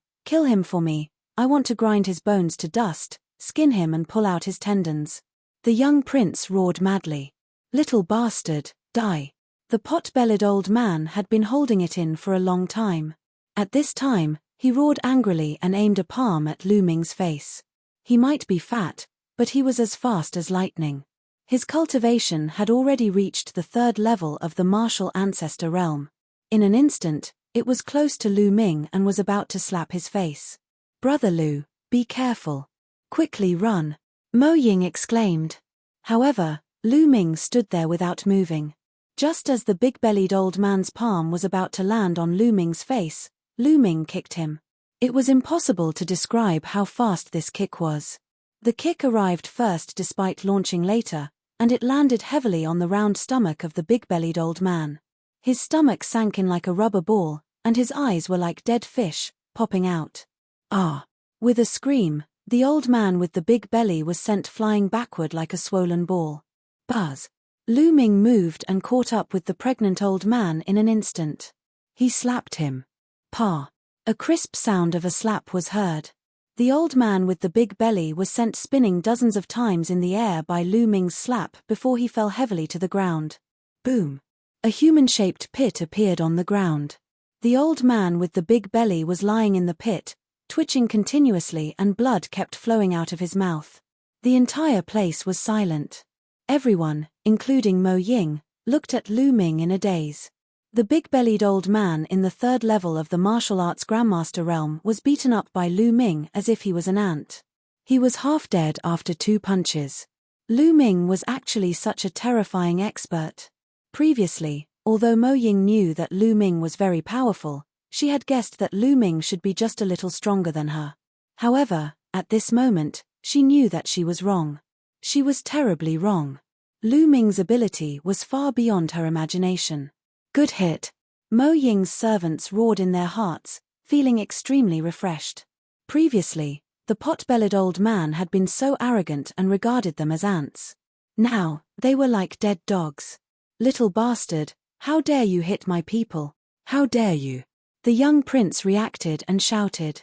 for me. I want to grind his bones to dust, skin him and pull out his tendons." The young prince roared madly. "Little bastard, die." The pot-bellied old man had been holding it in for a long time. At this time, he roared angrily and aimed a palm at Lu Ming's face. He might be fat, but he was as fast as lightning. His cultivation had already reached the 3rd level of the martial ancestor realm. In an instant, it was close to Lu Ming and was about to slap his face. "Brother Lu, be careful. Quickly run," Mo Ying exclaimed. However, Lu Ming stood there without moving. Just as the big-bellied old man's palm was about to land on Lu Ming's face, Lu Ming kicked him. It was impossible to describe how fast this kick was. The kick arrived first despite launching later, and it landed heavily on the round stomach of the big-bellied old man. His stomach sank in like a rubber ball, and his eyes were like dead fish, popping out. "Ah!" With a scream, the old man with the big belly was sent flying backward like a swollen ball. Buzz! Lu Ming moved and caught up with the pregnant old man in an instant. He slapped him. "Pa!" A crisp sound of a slap was heard. The old man with the big belly was sent spinning dozens of times in the air by Lu Ming's slap before he fell heavily to the ground. Boom! A human-shaped pit appeared on the ground. The old man with the big belly was lying in the pit, twitching continuously, and blood kept flowing out of his mouth. The entire place was silent. Everyone, including Mo Ying, looked at Lu Ming in a daze. The big-bellied old man in the 3rd level of the martial arts grandmaster realm was beaten up by Lu Ming as if he was an ant. He was half dead after 2 punches. Lu Ming was actually such a terrifying expert. Previously, although Mo Ying knew that Lu Ming was very powerful, She had guessed that Lu Ming should be just a little stronger than her. However, at this moment, she knew that she was wrong. She was terribly wrong. Lu Ming's ability was far beyond her imagination. Good hit. Mo Ying's servants roared in their hearts, feeling extremely refreshed. Previously, the pot-bellied old man had been so arrogant and regarded them as ants. Now, they were like dead dogs. Little bastard, how dare you hit my people? How dare you? The young prince reacted and shouted.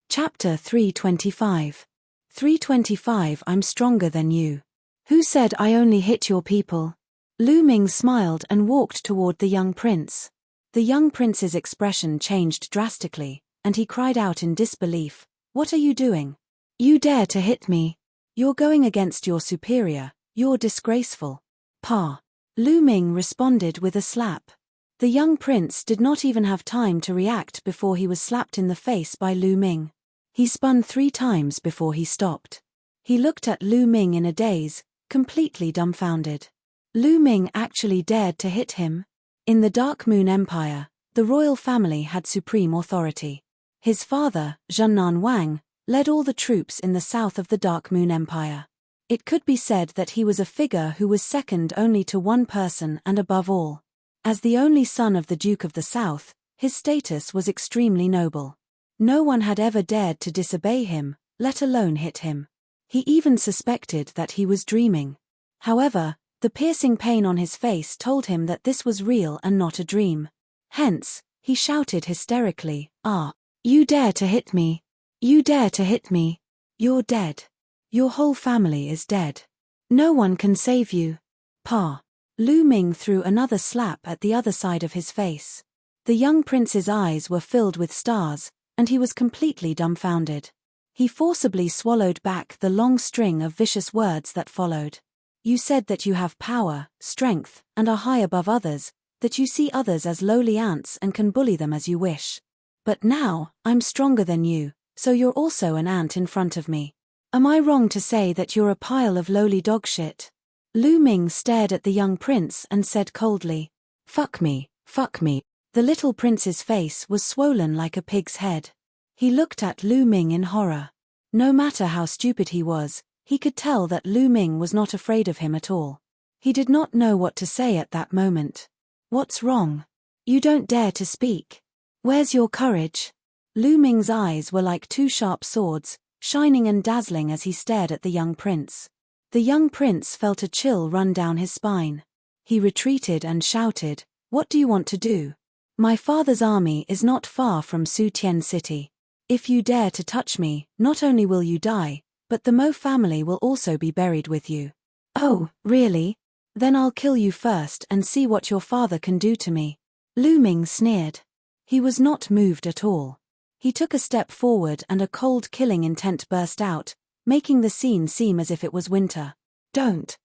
Chapter 325. 325 I'm stronger than you. Who said I only hit your people? Lu Ming smiled and walked toward the young prince. The young prince's expression changed drastically, and he cried out in disbelief, "What are you doing? You dare to hit me? You're going against your superior, you're disgraceful." Pa. Lu Ming responded with a slap. The young prince did not even have time to react before he was slapped in the face by Lu Ming. He spun 3 times before he stopped. He looked at Lu Ming in a daze, completely dumbfounded. Lu Ming actually dared to hit him? In the Dark Moon Empire, the royal family had supreme authority. His father, Zhennan Wang, led all the troops in the south of the Dark Moon Empire. It could be said that he was a figure who was second only to one person and above all. As the only son of the Duke of the South, his status was extremely noble. No one had ever dared to disobey him, let alone hit him. He even suspected that he was dreaming. However, the piercing pain on his face told him that this was real and not a dream. Hence, he shouted hysterically, "Ah! You dare to hit me! You dare to hit me! You're dead! Your whole family is dead! No one can save you!" Pa. Lu Ming threw another slap at the other side of his face. The young prince's eyes were filled with stars, and he was completely dumbfounded. He forcibly swallowed back the long string of vicious words that followed. "You said that you have power, strength, and are high above others, that you see others as lowly ants and can bully them as you wish. But now, I'm stronger than you, so you're also an ant in front of me. Am I wrong to say that you're a pile of lowly dogshit?" Lu Ming stared at the young prince and said coldly, fuck me, fuck me." The little prince's face was swollen like a pig's head. He looked at Lu Ming in horror. No matter how stupid he was, he could tell that Lu Ming was not afraid of him at all. He did not know what to say at that moment. "What's wrong? You don't dare to speak. Where's your courage?" Lu Ming's eyes were like 2 sharp swords, shining and dazzling as he stared at the young prince. The young prince felt a chill run down his spine. He retreated and shouted, "What do you want to do? My father's army is not far from Sutian City. If you dare to touch me, not only will you die, but the Mo family will also be buried with you." "Oh, really? Then I'll kill you first and see what your father can do to me." Lu Ming sneered. He was not moved at all. He took a step forward and a cold killing intent burst out, making the scene seem as if it was winter. Don't.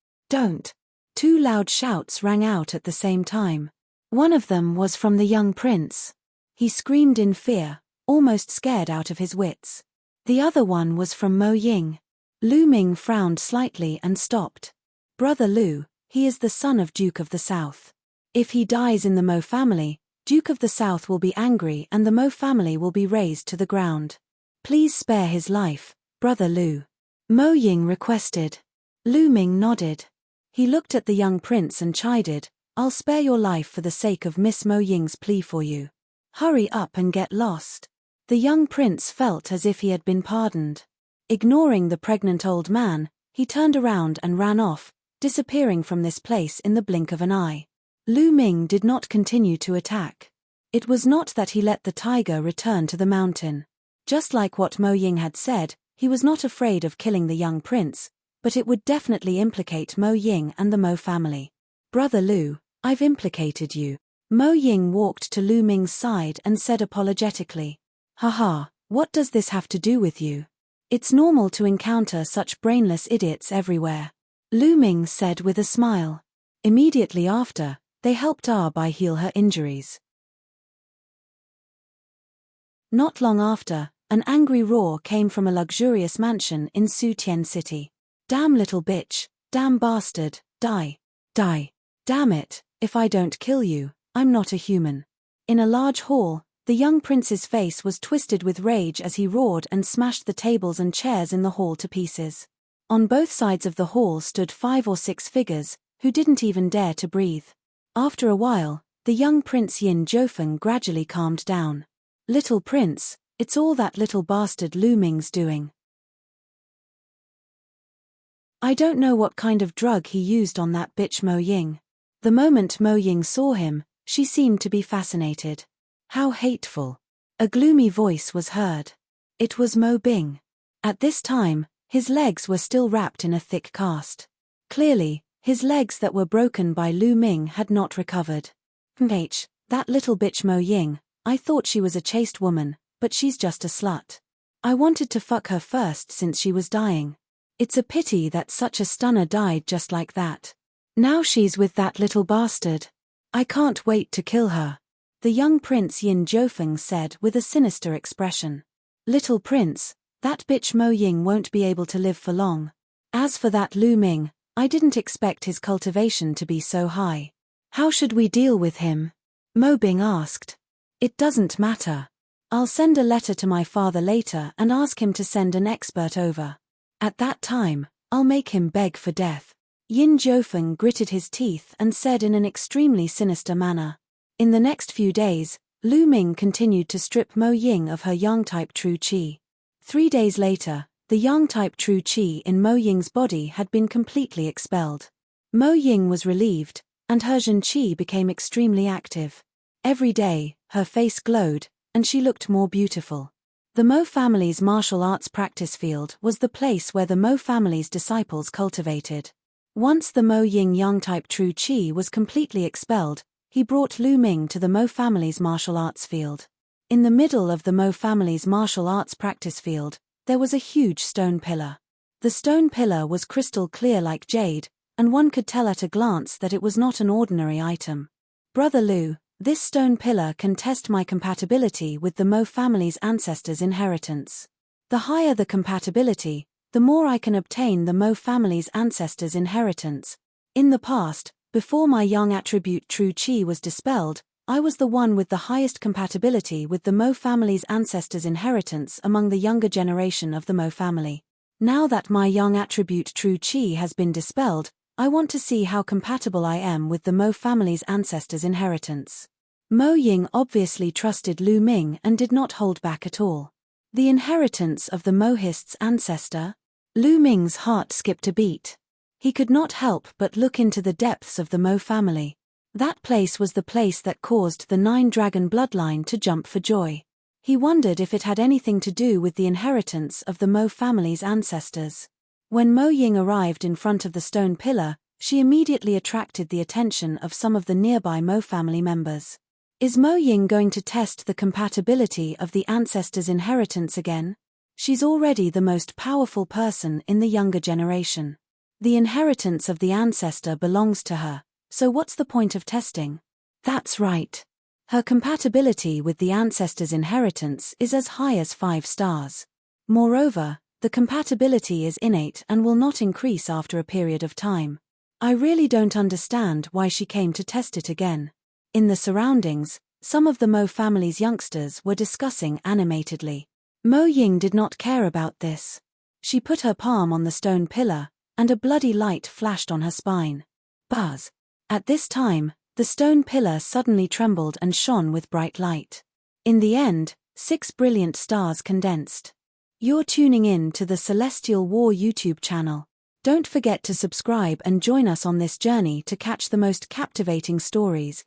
2 loud shouts rang out at the same time. One of them was from the young prince. He screamed in fear, almost scared out of his wits. The other one was from Mo Ying. Lu Ming frowned slightly and stopped. "Brother Lu, he is the son of Duke of the South. If he dies in the Mo family, Duke of the South will be angry and the Mo family will be razed to the ground. Please spare his life, Brother Lu." Mo Ying requested. Lu Ming nodded. He looked at the young prince and chided, "I'll spare your life for the sake of Miss Mo Ying's plea for you. Hurry up and get lost." The young prince felt as if he had been pardoned. Ignoring the pregnant old man, he turned around and ran off, disappearing from this place in the blink of an eye. Lu Ming did not continue to attack. It was not that he let the tiger return to the mountain. Just like what Mo Ying had said, he was not afraid of killing the young prince, but it would definitely implicate Mo Ying and the Mo family. "Brother Lu, I've implicated you." Mo Ying walked to Lu Ming's side and said apologetically, "Haha, what does this have to do with you? It's normal to encounter such brainless idiots everywhere." Lu Ming said with a smile. Immediately after, they helped Bai heal her injuries. Not long after, an angry roar came from a luxurious mansion in Sutian City. "Damn little bitch, damn bastard, die." Die. Damn it, if I don't kill you, I'm not a human. In a large hall, the young prince's face was twisted with rage as he roared and smashed the tables and chairs in the hall to pieces. On both sides of the hall stood 5 or 6 figures, who didn't even dare to breathe. After a while, the young Prince Yin Jiufeng gradually calmed down. Little prince, it's all that little bastard Lu Ming's doing. I don't know what kind of drug he used on that bitch Mo Ying. The moment Mo Ying saw him, she seemed to be fascinated. How hateful. A gloomy voice was heard. It was Mo Bing. At this time, his legs were still wrapped in a thick cast. Clearly, his legs that were broken by Lu Ming had not recovered. That little bitch Mo Ying, I thought she was a chaste woman, but she's just a slut. I wanted to fuck her first since she was dying. It's a pity that such a stunner died just like that. Now she's with that little bastard. I can't wait to kill her. The young Prince Yin Jiufeng said with a sinister expression. Little prince, that bitch Mo Ying won't be able to live for long. As for that Lu Ming, I didn't expect his cultivation to be so high. How should we deal with him? Mo Bing asked. It doesn't matter. I'll send a letter to my father later and ask him to send an expert over. At that time, I'll make him beg for death. Yin Jiufeng gritted his teeth and said in an extremely sinister manner. In the next few days, Lu Ming continued to strip Mo Ying of her yang-type true qi. 3 days later, the yang-type true qi in Mo Ying's body had been completely expelled. Mo Ying was relieved, and her zhen qi became extremely active. Every day, her face glowed, and she looked more beautiful. The Mo family's martial arts practice field was the place where the Mo family's disciples cultivated. Once the Mo Ying yang-type true qi was completely expelled, he brought Lu Ming to the Mo family's martial arts field. In the middle of the Mo family's martial arts practice field, there was a huge stone pillar. The stone pillar was crystal clear like jade, and one could tell at a glance that it was not an ordinary item. Brother Lu, this stone pillar can test my compatibility with the Mo family's ancestors' inheritance. The higher the compatibility, the more I can obtain the Mo family's ancestors' inheritance. In the past, before my yang attribute true qi was dispelled, I was the one with the highest compatibility with the Mo family's ancestors' inheritance among the younger generation of the Mo family. Now that my yang attribute true qi has been dispelled, I want to see how compatible I am with the Mo family's ancestors' inheritance. Mo Ying obviously trusted Lu Ming and did not hold back at all. The inheritance of the Mohist's ancestor? Lu Ming's heart skipped a beat. He could not help but look into the depths of the Mo family. That place was the place that caused the 9-dragon bloodline to jump for joy. He wondered if it had anything to do with the inheritance of the Mo family's ancestors. When Mo Ying arrived in front of the stone pillar, she immediately attracted the attention of some of the nearby Mo family members. Is Mo Ying going to test the compatibility of the ancestors' inheritance again? She's already the most powerful person in the younger generation. The inheritance of the ancestor belongs to her, so what's the point of testing? That's right. Her compatibility with the ancestor's inheritance is as high as 5 stars. Moreover, the compatibility is innate and will not increase after a period of time. I really don't understand why she came to test it again. In the surroundings, some of the Mo family's youngsters were discussing animatedly. Mo Ying did not care about this. She put her palm on the stone pillar, and a bloody light flashed on her spine. Buzz. At this time, the stone pillar suddenly trembled and shone with bright light. In the end, 6 brilliant stars condensed. You're tuning in to the Celestial War YouTube channel. Don't forget to subscribe and join us on this journey to catch the most captivating stories,